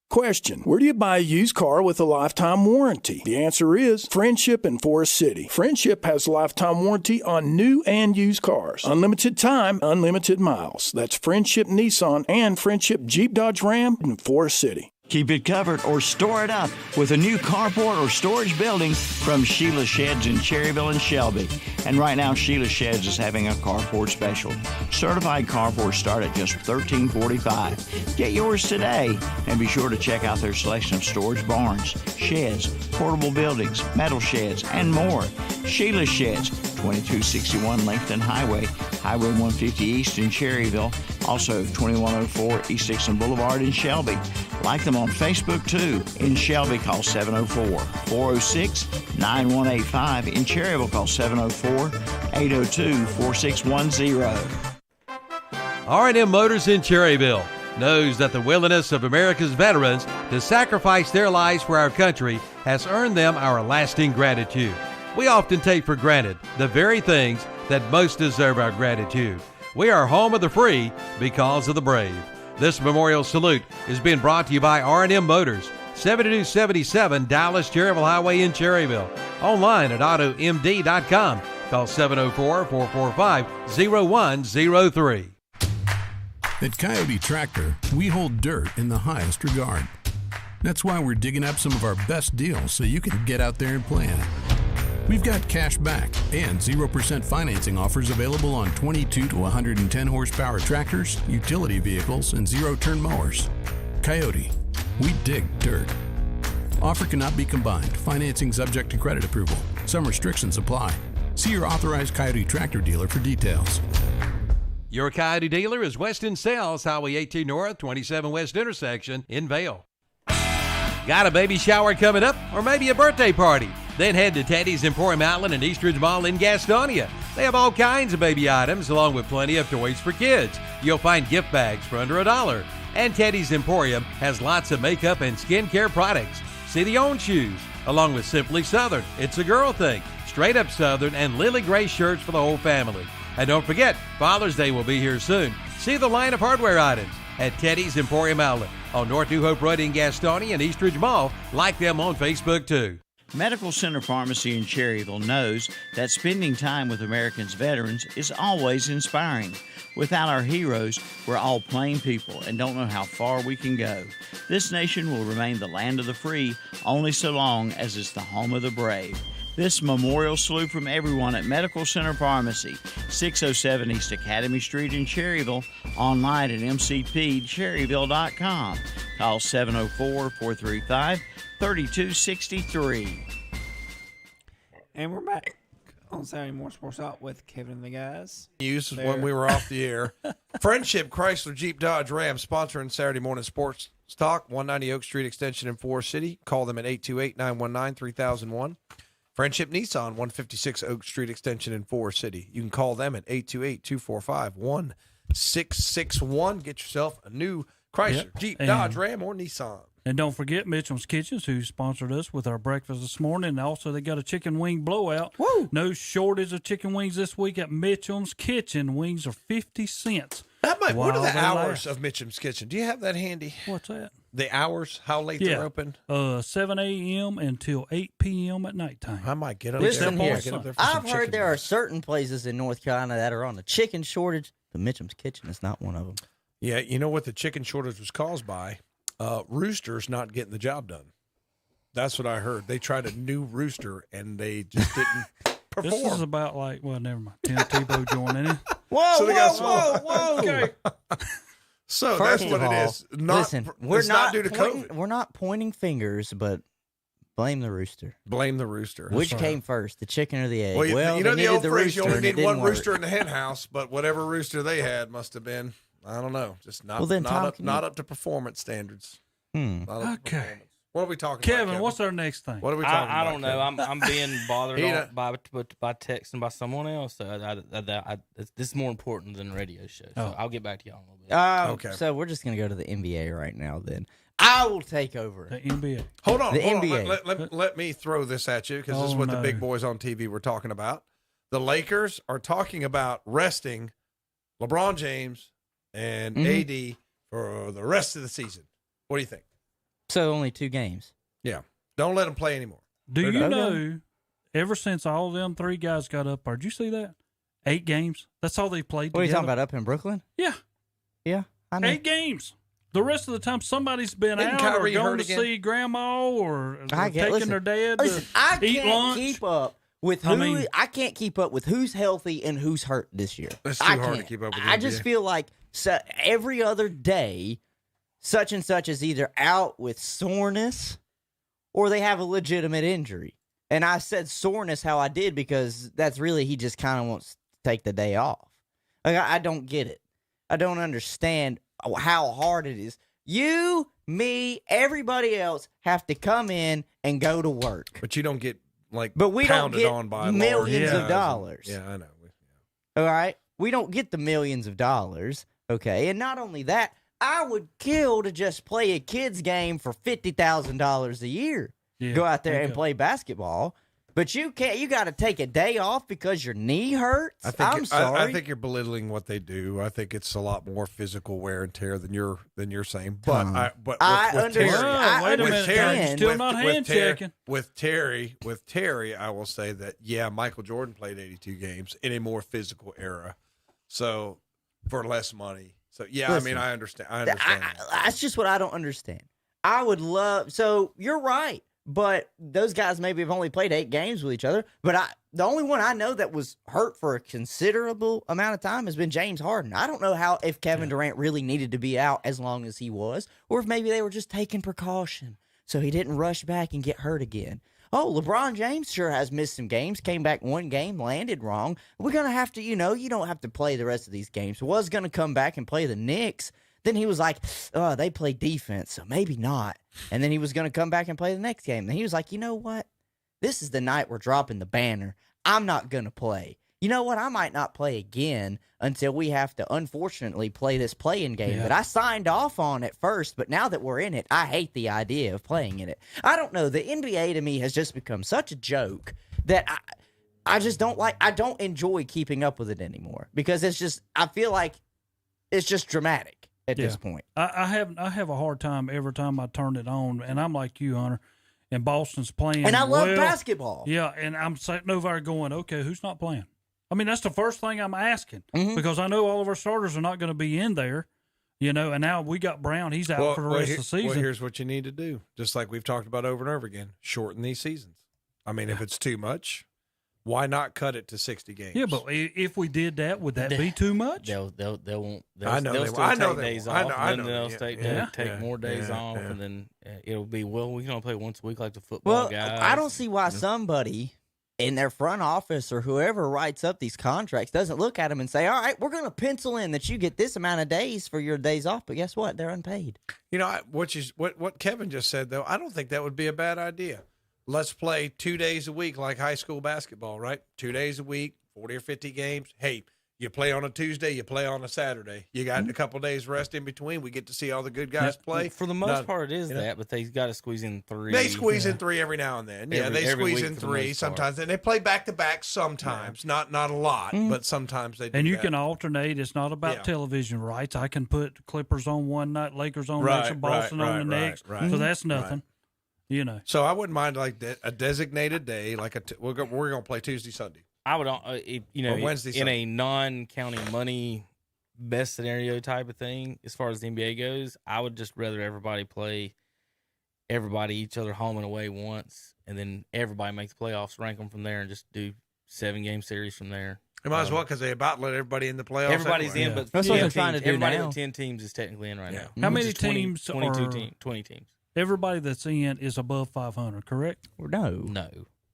Question: where do you buy a used car with a lifetime warranty? The answer is Friendship in Forest City. Friendship has lifetime warranty on new and used cars. Unlimited time, unlimited miles. That's Friendship Nissan and Friendship Jeep Dodge Ram in Forest City. Keep it covered or store it up with a new carport or storage building from Sheila Sheds in Cherryville and Shelby. And right now, Sheila Sheds is having a carport special. Certified carports start at just $13.45. Get yours today, and be sure to check out their selection of storage barns, sheds, portable buildings, metal sheds, and more. Sheila Sheds, 2261 Lincoln Highway, Highway 150 East in Cherryville, also 2104 East Dixon Boulevard in Shelby. Like them on Facebook, too. In Shelby, call 704-406-9185. In Cherryville, call 704-802-4610. R&M Motors in Cherryville knows that the willingness of America's veterans to sacrifice their lives for our country has earned them our lasting gratitude. We often take for granted the very things that most deserve our gratitude. We are home of the free because of the brave. This memorial salute is being brought to you by R&M Motors, 7277 Dallas Cherryville Highway in Cherryville. Online at automd.com. Call 704-445-0103. At Coyote Tractor, we hold dirt in the highest regard. That's why we're digging up some of our best deals so you can get out there and plan. We've got cash back and 0% financing offers available on 22 to 110 horsepower tractors, utility vehicles, and zero-turn mowers. Coyote, we dig dirt. Offer cannot be combined. Financing subject to credit approval. Some restrictions apply. See your authorized Coyote Tractor dealer for details. Your Coyote dealer is Weston Sales, Highway 18 North, 27 West intersection in Vail. Got a baby shower coming up or maybe a birthday party? Then head to Teddy's Emporium Outlet and Eastridge Mall in Gastonia. They have all kinds of baby items along with plenty of toys for kids. You'll find gift bags for under $1. And Teddy's Emporium has lots of makeup and skincare products. See the On shoes, along with Simply Southern, It's a Girl Thing, Straight Up Southern, and Lily Gray shirts for the whole family. And don't forget, Father's Day will be here soon. See the line of hardware items at Teddy's Emporium Outlet on North New Hope Road in Gastonia and Eastridge Mall. Like them on Facebook, too. Medical Center Pharmacy in Cherryville knows that spending time with America's veterans is always inspiring. Without our heroes, we're all plain people and don't know how far we can go. This nation will remain the land of the free only so long as it's the home of the brave. This memorial salute from everyone at Medical Center Pharmacy, 607 East Academy Street in Cherryville, online at mcpcherryville.com. Call 704-435-3263. And we're back. on Saturday Morning Sports Talk with Kevin and the guys. News when we were off the air. Friendship Chrysler Jeep Dodge Ram sponsoring Saturday Morning Sports Talk, 190 Oak Street Extension in Forest City. Call them at 828-919-3001. Friendship Nissan, 156 Oak Street Extension in Forest City. You can call them at 828-245-1661. Get yourself a new Chrysler, Jeep, Dodge, Ram, or Nissan. And don't forget Mitchum's Kitchens, who sponsored us with our breakfast this morning. And also, they got a chicken wing blowout. Woo! No shortage of chicken wings this week at Mitchum's Kitchen. Wings are 50 cents. What are the hours of Mitchum's Kitchen? Do you have that handy? What's that? The hours, how late they're open? 7 a.m. until 8 p.m. at nighttime. I might get up Listen there. here, I've heard there are certain places in North Carolina that are on a chicken shortage. The Mitchum's Kitchen is not one of them. Yeah, you know what the chicken shortage was caused by? Roosters not getting the job done. That's what I heard. They tried a new rooster, and they just didn't perform. This is about like, well, never mind. Tim Tebow joining in. Whoa. Okay. So First that's what of all, it is. we're not due to COVID. We're not pointing fingers, but blame the rooster. Blame the rooster. Which came first, the chicken or the egg? Well, you know the old phrase, you only need one work. rooster in the hen house, but whatever rooster they had must have been, I don't know, just not up to performance standards. Not up to performance. What are we talking about, Kevin, what's our next thing? What are we talking about? I don't know. Kevin? I'm being bothered by texting by someone else. So this is more important than a radio show. So I'll get back to y'all in a little bit. Okay. So we're just going to go to the NBA right now then. I will take over. The NBA. Hold on. The NBA. Let me throw this at you because this is what the big boys on TV were talking about. The Lakers are talking about resting LeBron James and AD for the rest of the season. What do you think? So only 2 games. Yeah. Don't let them play anymore. Do you know, ever since all them 3 guys got up there, did you see that? 8 games. That's all they played What are you together. talking about, up in Brooklyn? Yeah. Yeah, I know. 8 games. The rest of the time, somebody's been Isn't out Kyrie or going hurt to again? see grandma or taking listen, their dad listen, to I eat can't lunch. keep up with I can't keep up with who's healthy and who's hurt this year. It's too hard to keep up with the I just NBA. feel like every other day, such and such is either out with soreness or they have a legitimate injury. And I said soreness how I did because that's really he just kind of wants to take the day off. Like I don't get it. I don't understand how hard it is. You, me, everybody else have to come in and go to work. But you don't get but we don't pounded get on by millions of large dollars. Yeah, I know. All right? We don't get the millions of dollars, okay? And not only that, I would kill to just play a kid's game for $50,000 a year. Yeah, Go out there and play basketball. But you can't. You got to take a day off because your knee hurts. I'm sorry. I think you're belittling what they do. I think it's a lot more physical wear and tear than you're saying. But I with understand. Terry, I Wait a minute, understand. still not hand checking. With Terry, I will say that Michael Jordan played 82 games in a more physical era, so for less money. So Listen, I mean, I understand. That's just what I don't understand. I would love. So you're right. But those guys maybe have only played 8 games with each other. But the only one I know that was hurt for a considerable amount of time has been James Harden. I don't know if Kevin Durant really needed to be out as long as he was, or if maybe they were just taking precaution so he didn't rush back and get hurt again. Oh, LeBron James sure has missed some games, came back 1 game, landed wrong. We're going to have to, you don't have to play the rest of these games. Was going to come back and play the Knicks. Then he was like, oh, they play defense, so maybe not. And then he was going to come back and play the next game. And he was like, you know what? This is the night we're dropping the banner. I'm not going to play. You know what? I might not play again until we have to, unfortunately, play this play-in game that I signed off on at first, but now that we're in it, I hate the idea of playing in it. I don't know. The NBA, to me, has just become such a joke that I just don't like. I don't enjoy keeping up with it anymore because it's just, I feel like it's just dramatic. At this point, I have a hard time every time I turn it on, and I'm like you, Hunter. And Boston's playing, and I love basketball. Yeah, and I'm sitting over there going, okay, who's not playing? I mean, that's the first thing I'm asking because I know all of our starters are not going to be in there, And now we got Brown; he's out for the rest of the season. Well, here's what you need to do, just like we've talked about over and over again: shorten these seasons. I mean, if it's too much. Why not cut it to 60 games? Yeah, but if we did that, would that be too much? They won't. I know they'll they still take will. days off. And then they'll take more days off, and then it'll be we can only play once a week like the football guys. I don't see why somebody in their front office or whoever writes up these contracts doesn't look at them and say, all right, we're going to pencil in that you get this amount of days for your days off. But guess what? They're unpaid. You know, what Kevin just said, though, I don't think that would be a bad idea. Let's play 2 days a week like high school basketball, right? 2 days a week, 40 or 50 games. Hey, you play on a Tuesday, you play on a Saturday. You got a couple days rest in between. We get to see all the good guys play. For the most part, it is that, but they got to squeeze in 3. They squeeze in 3 every now and then. They squeeze in 3 sometimes, and they play back to back sometimes. Not a lot, but sometimes they do. And you can alternate. It's not about television rights. I can put Clippers on one night, Lakers on next, and Boston on the next. So that's nothing. You know. So I wouldn't mind like a designated day, like we're going to play Tuesday, Sunday. I would, Wednesday, in a non-counting money best scenario type of thing, as far as the NBA goes, I would just rather everybody play each other home and away once, and then everybody make the playoffs, rank them from there, and just do 7-game series from there. They might as well, because they about let everybody in the playoffs. Everybody's in, but that's what they're trying to do everybody now. with 10 teams is technically in right now. How many teams 20 teams. Everybody that's in is above 500, correct? No.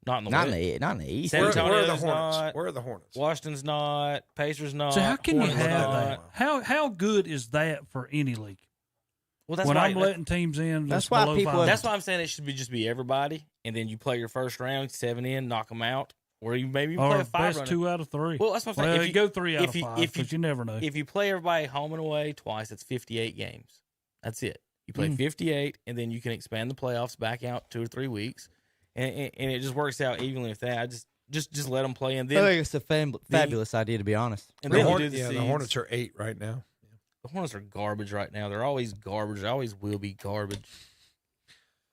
Not in the Not West. in the East. San Antonio's Where are the Hornets? not. Where are the Hornets? Washington's not. Pacers not. So how can you Hornets have not. that? How good is that for any league? Well, that's when why I'm letting teams in, that's why below people. 500. That's why I'm saying it should just be everybody, and then you play your first round, 7 in, knock them out, or you play or a 5 best runner. 2 out of 3. Well, that's what I'm saying. Well, If you go 3 out of 5 because you never know. If you play everybody home and away twice, it's 58 games. That's it. You play 58, and then you can expand the playoffs back out 2 or 3 weeks, and it just works out evenly with that. I just let them play, and then I think it's a fabulous idea, to be honest. And The then Hornets, you do the the seeds. Hornets are 8 right now. The Hornets are garbage right now. They're always garbage. They always will be garbage.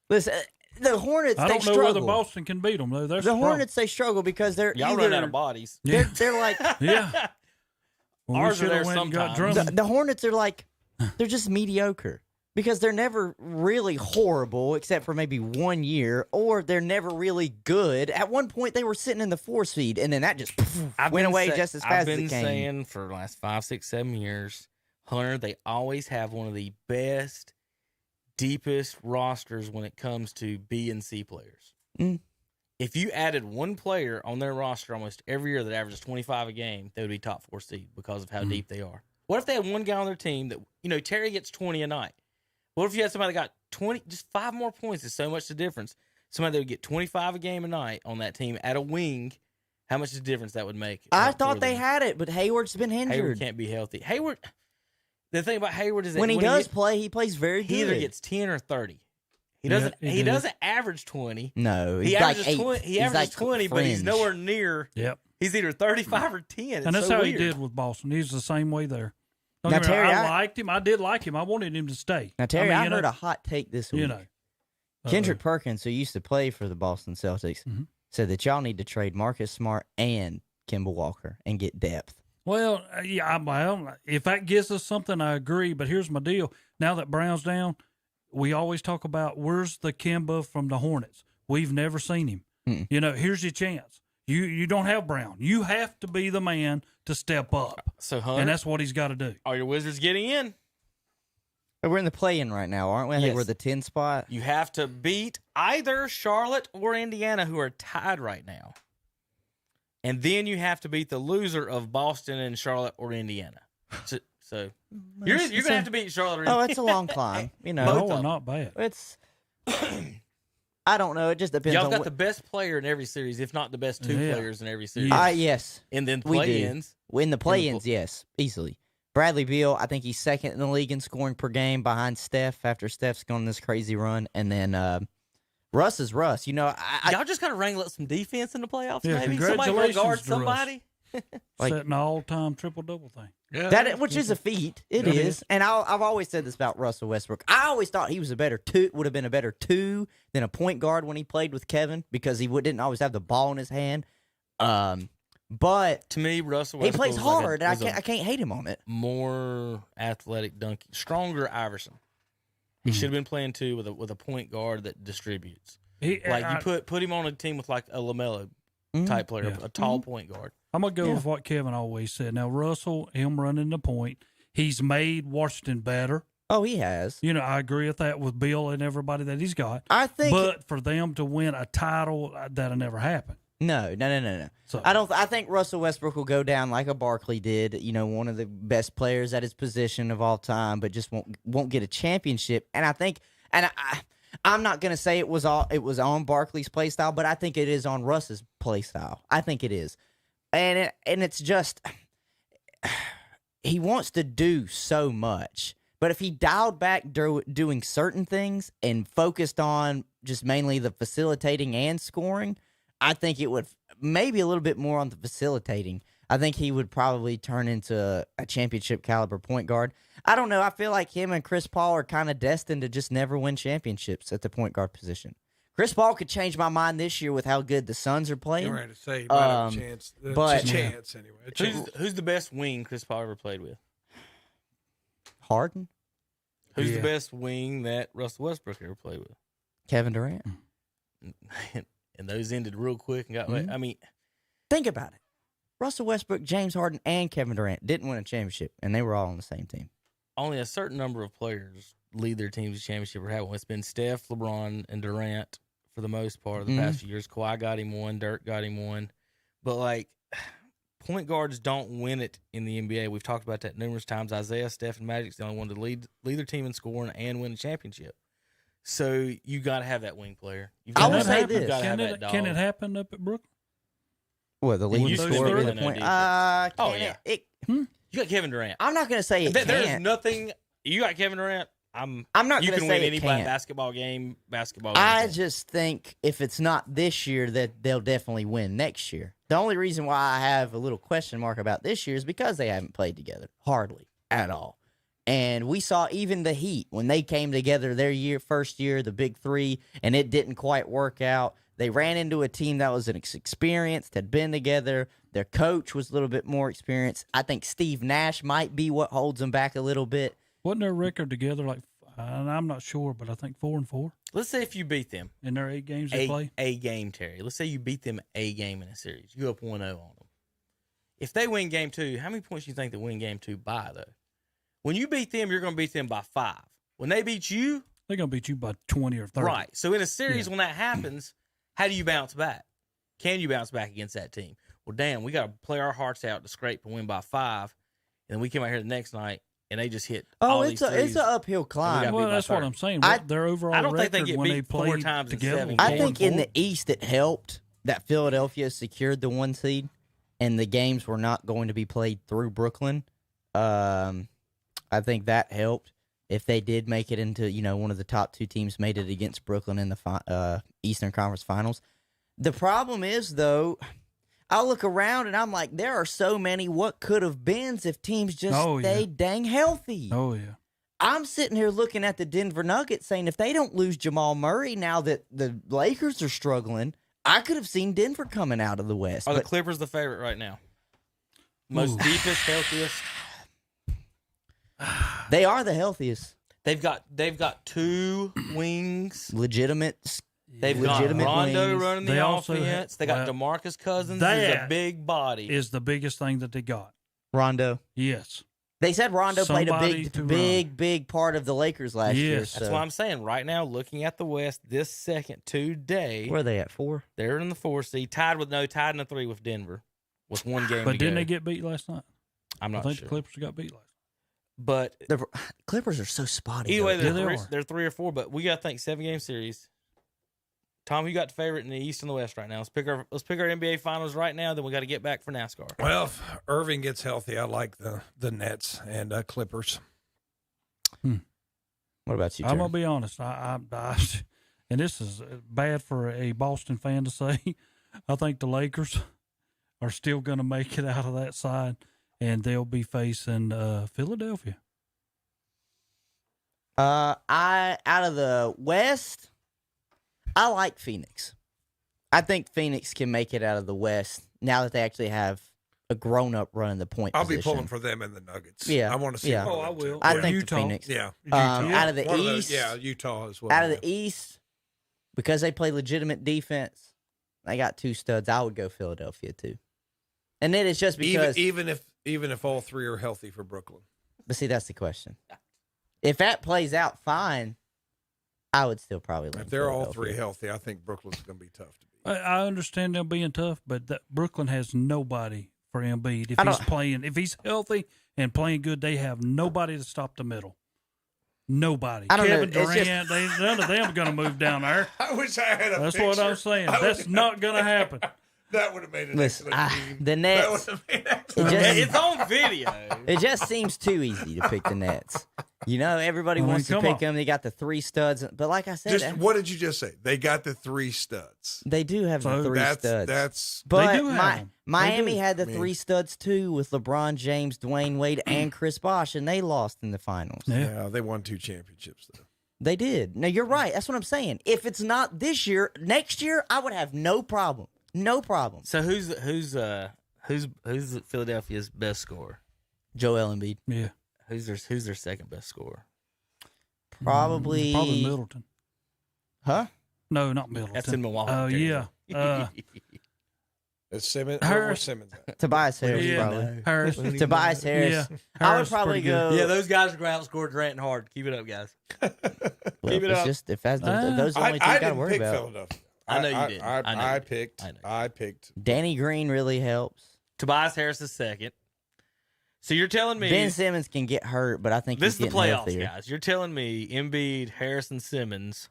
Listen, the Hornets. I don't they know whether struggle. Boston can beat them though. That's The the problem. Hornets they struggle because they're Y'all either run out of bodies. they're like Yeah. Well, Ours we are there should've went and got sometimes. Drummond. the Hornets are like they're just mediocre because they're never really horrible except for maybe 1 year, or they're never really good. At one point they were sitting in the 4 seed, and then that just went away just as fast I've as been it came. saying for the last 5, 6, 7 years, Hunter, they always have one of the best, deepest rosters when it comes to B and C players. If you added one player on their roster almost every year that averages 25 a game, they would be top 4 seed because of how deep they are. What if they had one guy on their team that, Terry gets 20 a night? What if you had somebody that got 20, just 5 more points is so much the difference. Somebody that would get 25 a game a night on that team at a wing, how much the difference that would make? I for thought they them. had it, but Hayward's been injured. Hayward can't be healthy. The thing about Hayward is that when he does play, he plays very good. he either gets 10 or 30. He Yeah, doesn't. he He does. doesn't average 20. No, he's He like averages 8. 20. He He's averages like 20, but he's fringe. nowhere near. Yep. He's either 35 or 10. It's And that's so how weird. he did with Boston. He's the same way there. Don't Now, get me wrong, Terry, I I- liked him. I did like him. I wanted him to stay. Now, Terry, I you heard know, a hot take this week. You know. Kendrick Perkins, who used to play for the Boston Celtics, said that y'all need to trade Marcus Smart and Kemba Walker and get depth. Well, if that gives us something, I agree. But here's my deal. Now that Brown's down, we always talk about where's the Kemba from the Hornets. We've never seen him. Here's your chance. You don't have Brown. You have to be the man to step up. So, Hunter, And that's what he's got to do. are your Wizards getting in? But we're in the play-in right now, aren't we? I think Yes. we're the 10 spot. You have to beat either Charlotte or Indiana, who are tied right now. And then you have to beat the loser of Boston and Charlotte or Indiana. So you're going to have to beat Charlotte or Indiana. Oh, it's a long climb. No, we're not bad. It's. I don't know. It just depends Y'all on got the best player in every series, if not the best 2 Yeah. players in every series. Yes. And then We do. play-ins. In the play-ins, yes, easily. Bradley Beal, I think he's second in the league in scoring per game behind Steph after Steph's gone this crazy run. And then Russ is Russ. Y'all just got to wrangle up some defense in the playoffs, Yeah, maybe? Somebody congratulations guard to Russ. somebody. Like- Setting an all-time triple-double thing. which is a feat. It It is. is. And I've always said this about Russell Westbrook. I always thought he was would have been a better 2 than a point guard when he played with Kevin because he didn't always have the ball in his hand. But To me, Russell he Westbrook plays was like hard, and I can't hate him on it. more athletic dunking, stronger Iverson. He should have been playing 2 with a point guard that distributes. You put him on a team with like a LaMelo type player, Yeah. a tall point guard. I'm going to go with what Kevin always said. Now, Russell, him running the point, he's made Washington better. Oh, he has. I agree with that with Bill and everybody that he's got. I think. But for them to win a title, that'll never happen. No. So, I don't. I think Russell Westbrook will go down like a Barkley did. One of the best players at his position of all time, but just won't get a championship. And I think, I'm not going to say it was on Barkley's play style, but I think it is on Russ's play style. I think it is, and it's just he wants to do so much. But if he dialed back doing certain things and focused on just mainly the facilitating and scoring, I think it would maybe a little bit more on the facilitating. I think he would probably turn into a championship caliber point guard. I don't know. I feel like him and Chris Paul are kind of destined to just never win championships at the point guard position. Chris Paul could change my mind this year with how good the Suns are playing. You're right to say, might have a chance. But chance anyway. Who's the best wing Chris Paul ever played with? Harden. Who's the best wing that Russell Westbrook ever played with? Kevin Durant. And those ended real quick and got. Mm-hmm. I mean, think about it. Russell Westbrook, James Harden, and Kevin Durant didn't win a championship, and they were all on the same team. Only a certain number of players lead their teams to championship or have one. It's been Steph, LeBron, and Durant for the most part of the past few years. Kawhi got him one. Dirk got him one. But, point guards don't win it in the NBA. We've talked about that numerous times. Isaiah, Steph, and Magic's the only one to lead their team in scoring and win a championship. So you got to have that wing player. I will say this: can it happen up at Brooklyn? Well, the leading scorer be the point. You got Kevin Durant. I'm not going to say it can't. There's nothing. You got Kevin Durant. I'm not going to say you can win any it can't. basketball game. I just think if it's not this year, that they'll definitely win next year. The only reason why I have a little question mark about this year is because they haven't played together hardly at all. And we saw even the Heat when they came together their first year, the Big Three, and it didn't quite work out. They ran into a team that was experienced, had been together. Their coach was a little bit more experienced. I think Steve Nash might be what holds them back a little bit. Wasn't their record together I'm not sure, but I think 4-4. Let's say if you beat them in their 8 games they play. A game, Terry. Let's say you beat them a game in a series. You go up 1-0 on them. If they win game 2, how many points do you think they win game 2 by, though? When you beat them, you're going to beat them by 5. When they beat you, they're going to beat you by 20 or 30. Right. So in a series, when that happens, how do you bounce back? Can you bounce back against that team? Well, damn, we got to play our hearts out to scrape and win by 5. And then we came out here the next night, and they just hit all these threes. It's an uphill climb. Well, that's what I'm saying. Their overall I don't record think they get when beat they played 4 times together. in 7 I games. think in the East it helped that Philadelphia secured the 1 seed, and the games were not going to be played through Brooklyn. I think that helped. If they did make it into, one of the top 2 teams made it against Brooklyn in the Eastern Conference Finals. The problem is, though, I look around and I'm like, there are so many what could have beens if teams just stayed dang healthy. Oh, yeah. I'm sitting here looking at the Denver Nuggets saying if they don't lose Jamal Murray now that the Lakers are struggling, I could have seen Denver coming out of the West. Are the Clippers the favorite right now? Most deepest, healthiest? They are the healthiest. They've got 2 wings. Legitimate They've got Rondo wings. running the offense. They got DeMarcus Cousins. He's a big body. Is the biggest thing that they got. Rondo. Yes. They said Rondo played a big part of the Lakers last year. So. That's what I'm saying. Right now, looking at the West this second today. Where are they at, 4? They're in the 4 seed, tied in the 3 with Denver, with 1 game But to didn't go. they get beat last night? I'm not I think sure. the Clippers got beat last night. But the Clippers are so spotty. Either way, they're 3 or 4. But we got to think 7-game series. Tom, who got the favorite in the East and the West right now? Let's pick our NBA Finals right now. Then we got to get back for NASCAR. Well, if Irving gets healthy, I like the Nets and Clippers. What about you, Terry? I'm gonna be honest. I and this is bad for a Boston fan to say. I think the Lakers are still going to make it out of that side, and they'll be facing Philadelphia. Out of the West, I like Phoenix. I think Phoenix can make it out of the West now that they actually have a grown-up running the point I'll position. be pulling for them in the Nuggets. Yeah. I want to see. Yeah. Oh, I will. I think Utah. Phoenix. Yeah. Out of the East. Utah as well. Out of the East, because they play legitimate defense, they got 2 studs. I would go Philadelphia too. And then it's just because even if all 3 are healthy for Brooklyn. But see, that's the question. If that plays out fine, I would still probably. If they're all 3 healthy, I think Brooklyn's going to be tough to beat. I understand them being tough, but Brooklyn has nobody for Embiid. If he's healthy and playing good, they have nobody to stop the middle. Nobody. Kevin Durant, none of them are going to move down there. I wish I had a That's picture. what I'm saying. That's not going to happen. That would have made an excellent team. The Nets. It's on video. It just seems too easy to pick the Nets. Everybody wants to pick them. They got the 3 studs. But like I said, what did you just say? They got the 3 studs. They do have the 3 studs. They do have Miami had the 3 studs too with LeBron James, Dwayne Wade, and Chris Bosh, and they lost in the finals. Yeah, they won 2 championships though. They did. No, you're right. That's what I'm saying. If it's not this year, next year, I would have no problem. No problem. So who's Philadelphia's best scorer? Joel Embiid. Yeah. Who's their second best scorer? Probably Middleton. Huh? No, not Middleton. That's in Milwaukee. Oh yeah. Is Simmons? Harris. Simmons at? Tobias Harris, Yeah, probably. Harris. Tobias Harris. Yeah. I would Harris probably pretty good. go. Yeah, those guys are going to outscore Durant and Hard. Keep it up, guys. Well, Keep it up. If those are the only two I you got to didn't worry pick about. Philadelphia. I know you didn't. I picked. Danny Green really helps. Tobias Harris is second. So you're telling me Ben Simmons can get hurt, but I think this is he's the getting playoffs, healthier. guys. You're telling me Embiid, Harris, and Simmons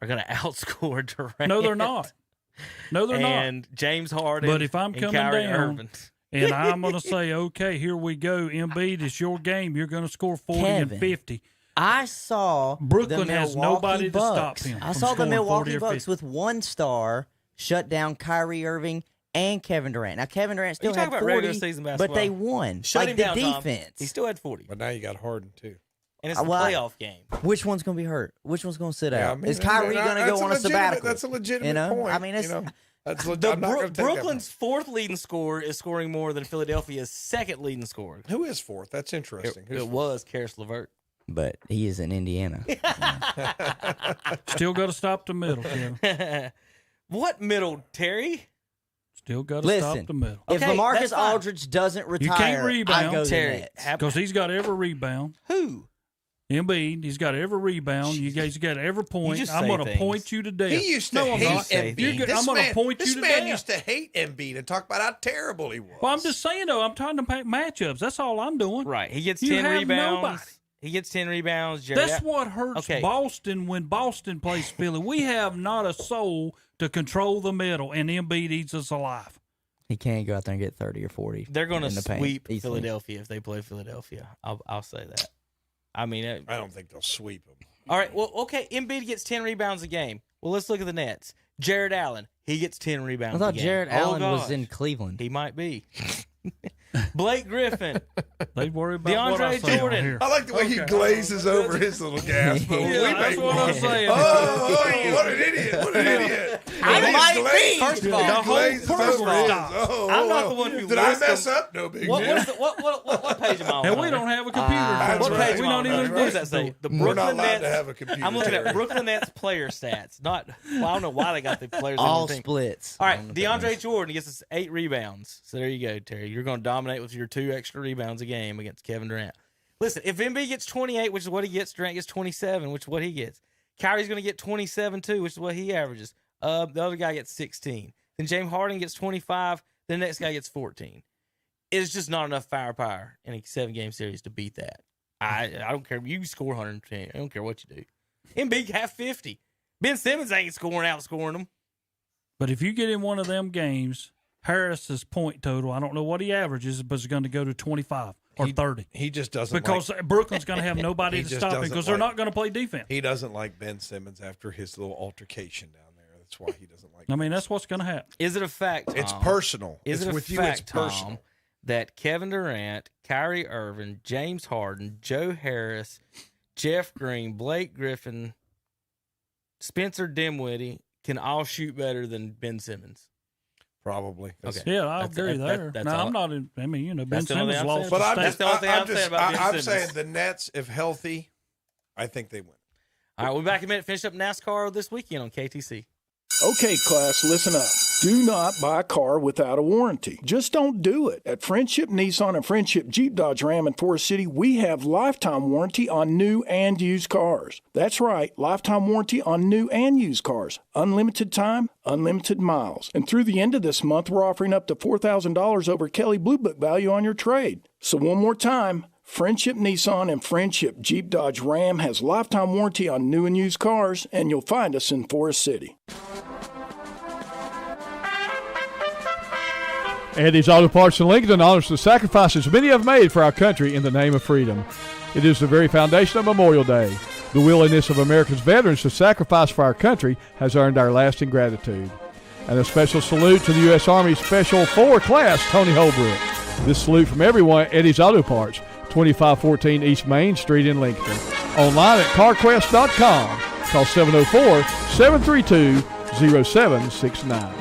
are going to outscore Durant? No, they're not. No, they're not. And James Harden. But if I'm and coming Kyrie down Irving. and I'm going to say, okay, here we go, Embiid, it's your game. You're going to score 40 Kevin, and 50. I saw Brooklyn the has Milwaukee nobody Bucks. to stop him. I from saw the scoring 40 Milwaukee or Bucks 50. with 1 star shut down Kyrie Irving and Kevin Durant. Now Kevin Durant still had 40, regular season but basketball. they won. Shut like him the down, Tom. defense. He still had 40. But now you got Harden too. And it's a playoff game. Which one's going to be hurt? Which one's going to sit Yeah, out? I mean, Is Kyrie going to go on a sabbatical? That's a legitimate point. I mean, it's, that's I'm not gonna take that Brooklyn's 4th leading scorer is scoring more than Philadelphia's 2nd leading scorer. Who is 4th? That's interesting. It was Karis LeVert. but he is in Indiana. Still got to stop the middle, Kevin. What middle, Terry? Still got to stop the middle. If LaMarcus Aldridge doesn't retire, you can't rebound, I go Terry, because he's got every rebound. Who? Embiid, he's got every rebound. You guys got every point. I'm going to point you to death. He used to no, I'm hate not. Embiid. I'm going to point you to This man death. used to hate Embiid and talk about how terrible he was. Well, I'm just saying, though, I'm trying to make matchups. That's all I'm doing. Right. He gets You 10 have rebounds. nobody. He gets 10 rebounds. That's what hurts Boston when Boston plays Philly. We have not a soul to control the middle, and Embiid eats us alive. He can't go out there and get 30 or 40. They're going to sweep easily. Philadelphia if they play Philadelphia. I'll say that. I mean, I don't think they'll sweep them. All right. Well, okay. Embiid gets 10 rebounds a game. Well, let's look at the Nets. Jared Allen, he gets 10 rebounds I thought a game. Jared Allen was gosh. in Cleveland. He might be. Blake Griffin. They worry about what I DeAndre say Jordan. on here. I like the way he glazes over his little gas. Yeah, that's what I'm saying. Oh, what an idiot! What an idiot! I might be. Glazes- First of all, he the whole glazes first over his. stop. Oh, I'm not the one who did I lists mess them. up? No big What, deal. what page am I on? And we don't have a computer. What page we am I on? don't even What does that say? The We're not Brooklyn allowed Nets. to have a computer. I'm looking at Terry. Brooklyn Nets player stats. Not. Well, I don't know why they got the players. All on the team. splits. All right, DeAndre Jordan gets us 8 rebounds. So there you go, Terry. You're going to dominate with your 2 extra rebounds a game against Kevin Durant. Listen, if Embiid gets 28, which is what he gets, Durant gets 27, which is what he gets. Kyrie's going to get 27 too, which is what he averages. The other guy gets 16. Then James Harden gets 25. Then the next guy gets 14. It's just not enough firepower in a 7-game series to beat that. I don't care. You score 110. I don't care what you do. Embiid can have 50. Ben Simmons ain't outscoring them. But if you get in one of them games, Harris's point total, I don't know what he averages, but it's going to go to 25 or 30. He just doesn't because Brooklyn's going to have nobody He to just stop him doesn't because they're like- not going to play defense. He doesn't like Ben Simmons after his little altercation down there. That's why he doesn't like. I mean, that's what's going to happen. Is it a fact, Tom? It's personal. Is It's it a with fact, you, it's personal. Tom, that Kevin Durant, Kyrie Irving, James Harden, Joe Harris, Jeff Green, Blake Griffin, Spencer Dinwiddie can all shoot better than Ben Simmons? Probably. Okay. Yeah, I That's- agree that- there. that's No, all. I'm not in. I mean, you know, Ben That's the only Simmons thing I'm lost saying. the But I'm state. That's the only thing I'm saying about Ben I'm Simmons. saying the Nets, if healthy, I think they win. All right, we'll be back in a minute. Finish up NASCAR this weekend on KTC. Okay, class, listen up. Do not buy a car without a warranty. Just don't do it. At Friendship Nissan and Friendship Jeep Dodge Ram in Forest City, we have lifetime warranty on new and used cars. That's right, lifetime warranty on new and used cars. Unlimited time, unlimited miles. And through the end of this month, we're offering up to $4,000 over Kelly Blue Book value on your trade. So one more time, Friendship Nissan and Friendship Jeep Dodge Ram has lifetime warranty on new and used cars, and you'll find us in Forest City. Eddie's Auto Parts in Lincoln honors the sacrifices many have made for our country in the name of freedom. It is the very foundation of Memorial Day. The willingness of America's veterans to sacrifice for our country has earned our lasting gratitude. And a special salute to the U.S. Army Special 4 class, Tony Holbrook. This salute from everyone at Eddie's Auto Parts, 2514 East Main Street in Lincoln. Online at carquest.com. Call 704-732-0769.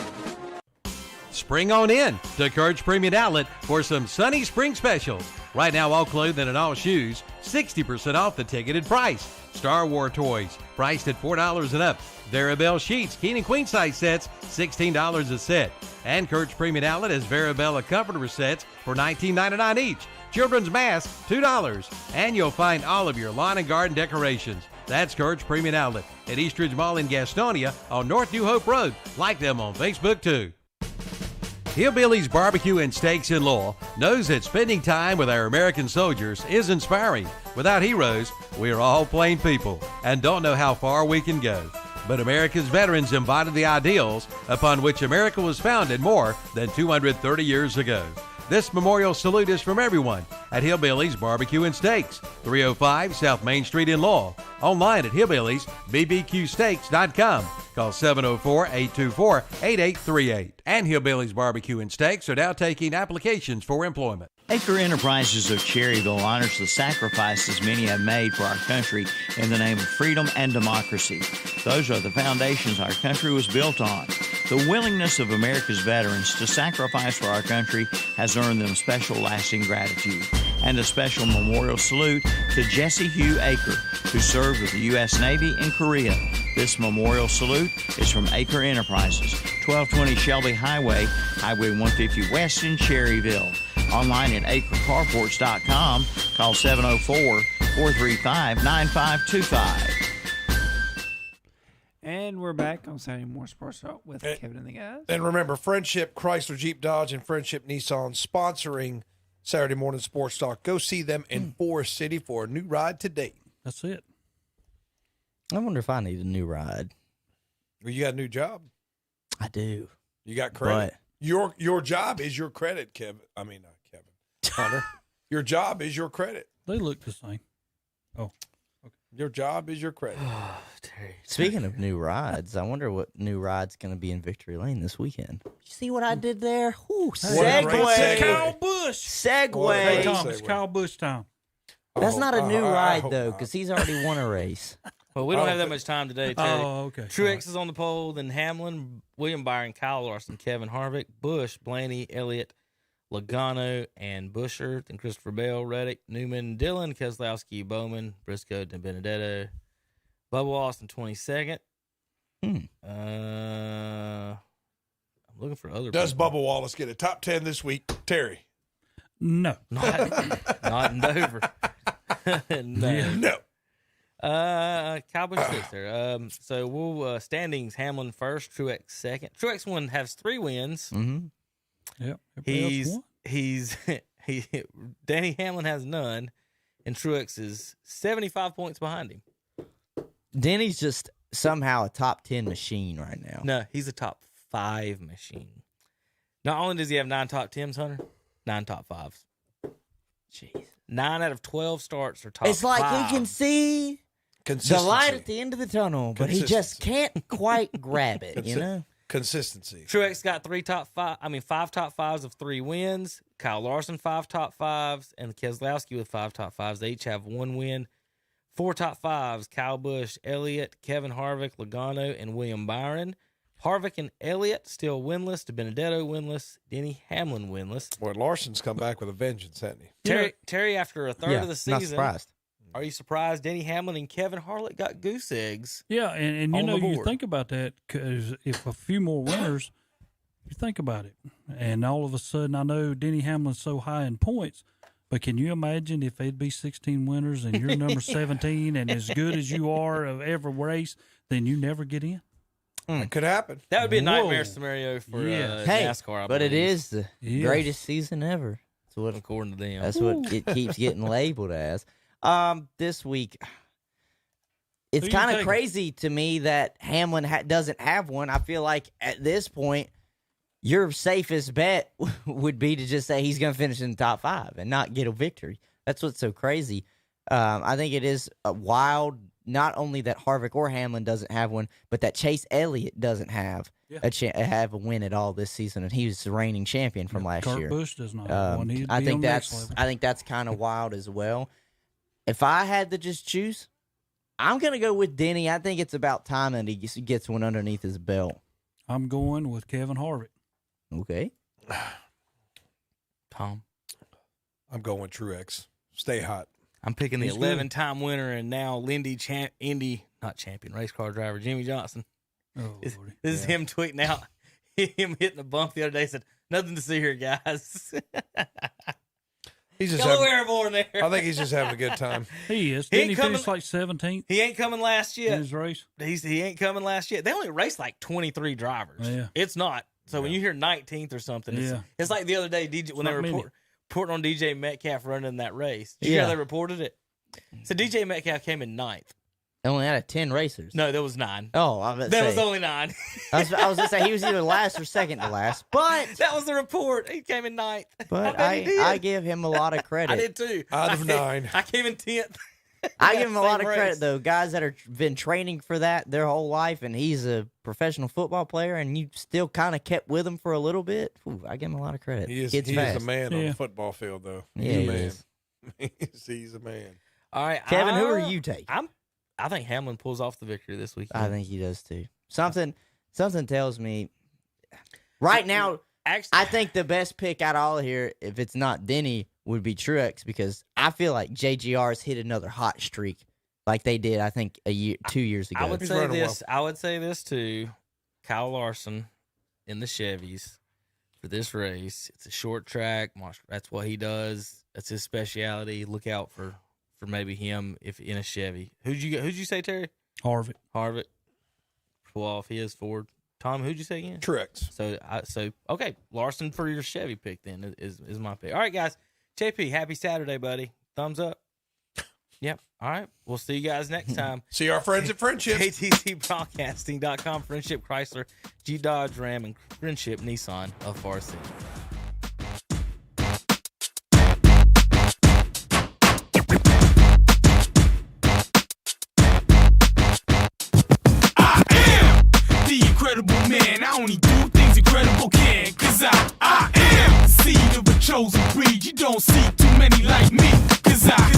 Spring on in to Kurt's Premium Outlet for some sunny spring specials. Right now, all clothing and all shoes, 60% off the ticketed price. Star Wars toys, priced at $4 and up. Verabelle sheets, king and queen size sets, $16 a set. And Kurt's Premium Outlet has Verabella comforter sets for $19.99 each. Children's masks, $2. And you'll find all of your lawn and garden decorations. That's Kurt's Premium Outlet at Eastridge Mall in Gastonia on North New Hope Road. Like them on Facebook, too. Hillbilly's Barbecue and Steaks in Lowell knows that spending time with our American soldiers is inspiring. Without heroes, we're all plain people and don't know how far we can go. But America's veterans embodied the ideals upon which America was founded more than 230 years ago. This memorial salute is from everyone at Hillbilly's Barbecue and Steaks, 305 South Main Street in Lowell. Online at hillbillysbbqsteaks.com. Call 704-824-8838. And Hillbilly's Barbecue and Steaks are now taking applications for employment. Acre Enterprises of Cherryville honors the sacrifices many have made for our country in the name of freedom and democracy. Those are the foundations our country was built on. The willingness of America's veterans to sacrifice for our country has earned them special lasting gratitude. And a special memorial salute to Jesse Hugh Acre, who served with the U.S. Navy in Korea. This memorial salute is from Acre Enterprises, 1220 Shelby Highway, Highway 150 West in Cherryville. Online at acrecarports.com. Call 704-435-9525. And we're back on Saturday Morning Sports Talk with Kevin and the guys. And remember, Friendship Chrysler Jeep Dodge and Friendship Nissan sponsoring Saturday Morning Sports Talk. Go see them in Forest City for a new ride today. That's it. I wonder if I need a new ride. Well, you got a new job. I do. You got credit. Your job is your credit, Kevin. I mean, not Kevin. Hunter. Your job is your credit. They look the same. Oh. Okay. Your job is your credit. Speaking of new rides, I wonder what new ride's going to be in Victory Lane this weekend. You see what I did there? Ooh, segue. Kyle Busch. Segue. Hey, Tom, it's Kyle Busch time. That's not a new ride, though, because he's already won a race. Well, we don't have that much time today, Terry. Oh, okay. Truex is on the pole, then Hamlin, William Byron, Kyle Larson, Kevin Harvick, Busch, Blaney, Elliott, Logano, and Busher, then Christopher Bell, Reddick, Newman, Dillon, Keselowski, Bowman, Briscoe, and Benedetto. Bubba Wallace in 22nd. I'm looking for other Does people. Bubba Wallace get a top 10 this week, Terry? No. Not in Dover. No. Cowboys six there. So we'll standings. Hamlin first, Truex second. Truex has 3 wins. Mm-hmm. Yep. Danny Hamlin has none, and Truex is 75 points behind him. Denny's just somehow a top 10 machine right now. No, he's a top 5 machine. Not only does he have 9 top 10s, Hunter, 9 top 5s. Jeez. 9 out of 12 starts are top 5. It's like he can see the light at the end of the tunnel, but he just can't quite grab it, you know? Consistency. Truex got 5 top 5s of 3 wins. Kyle Larson 5 top 5s, and Keselowski with 5 top 5s. They each have 1 win. 4 top 5s: Kyle Busch, Elliott, Kevin Harvick, Logano, and William Byron. Harvick and Elliott still winless. Benedetto winless. Denny Hamlin winless. Boy, Larson's come back with a vengeance, hasn't he? Terry, after a third of the season, not surprised. Are you surprised Denny Hamlin and Kevin Harvick got goose eggs? Yeah, and you on know, the you board? think about that, because if a few more winners, You think about it. And all of a sudden, I know Denny Hamlin's so high in points, but can you imagine if it'd be 16 winners and you're number 17 and as good as you are of every race, then you never get in? It could happen. That would be a nightmare scenario for NASCAR. But it is the greatest season ever. That's what, according to them. That's what it keeps getting labeled as. This week, it's kind of crazy to me that Hamlin doesn't have one. I feel like at this point, your safest bet would be to just say he's going to finish in the top 5 and not get a victory. That's what's so crazy. I think it is wild, not only that Harvick or Hamlin doesn't have one, but that Chase Elliott doesn't have have a win at all this season, and he was the reigning champion from last year. Kurt Busch does not have one. I think that's kind of wild as well. If I had to just choose, I'm going to go with Denny. I think it's about time that he gets one underneath his belt. I'm going with Kevin Harvick. Okay. Tom? I'm going with Truex. Stay hot. I'm picking the 11-time winner and now not champion, race car driver, Jimmy Johnson. Oh, this is him tweeting out, him hitting the bump the other day, said, nothing to see here, guys. He's just airborne there. I think he's just having a good time. He is. Didn't he finish like 17th? He ain't coming last yet. In his race? He ain't coming last yet. They only raced like 23 drivers. Yeah. It's not. So when you hear 19th or something, it's like the other day when they were reporting on DJ Metcalf running that race. Did you hear how they reported it? So DJ Metcalf came in 9th. Only out of 10 racers. No, there was 9. Oh, I was That was only 9. I was going to say he was either last or second to last, but that was the report. He came in 9th. But I give him a lot of credit. I did too. Out of 9. I came in 10th. I give him a lot of credit, though. Guys that have been training for that their whole life, and he's a professional football player, and you still kind of kept with him for a little bit. Ooh, I give him a lot of credit. He is a man on the football field, though. He's a man. He's a man. All right, Kevin, who are you taking? I think Hamlin pulls off the victory this weekend. I think he does, too. Something tells me right now, I think the best pick out of all here, if it's not Denny, would be Truex, because I feel like JGR's hit another hot streak like they did, I think, 2 years ago. I would say this too. Kyle Larson in the Chevys for this race. It's a short track. That's what he does. That's his specialty. Look out for maybe him if in a Chevy. Who'd you say, Terry? Harvick. Pull off his Ford. Tom, who'd you say again? Truex. So okay, Larson for your Chevy pick then is my pick. All right, guys. JP, happy Saturday, buddy. Thumbs up. Yep. All right. We'll see you guys next time. See our friends at Friendship. KTCBroadcasting.com, Friendship Chrysler, G Dodge Ram, and Friendship Nissan of Farsi. Incredible man, I only do things incredible can, cause I am the seed of a chosen breed. You don't see too many like me, cause I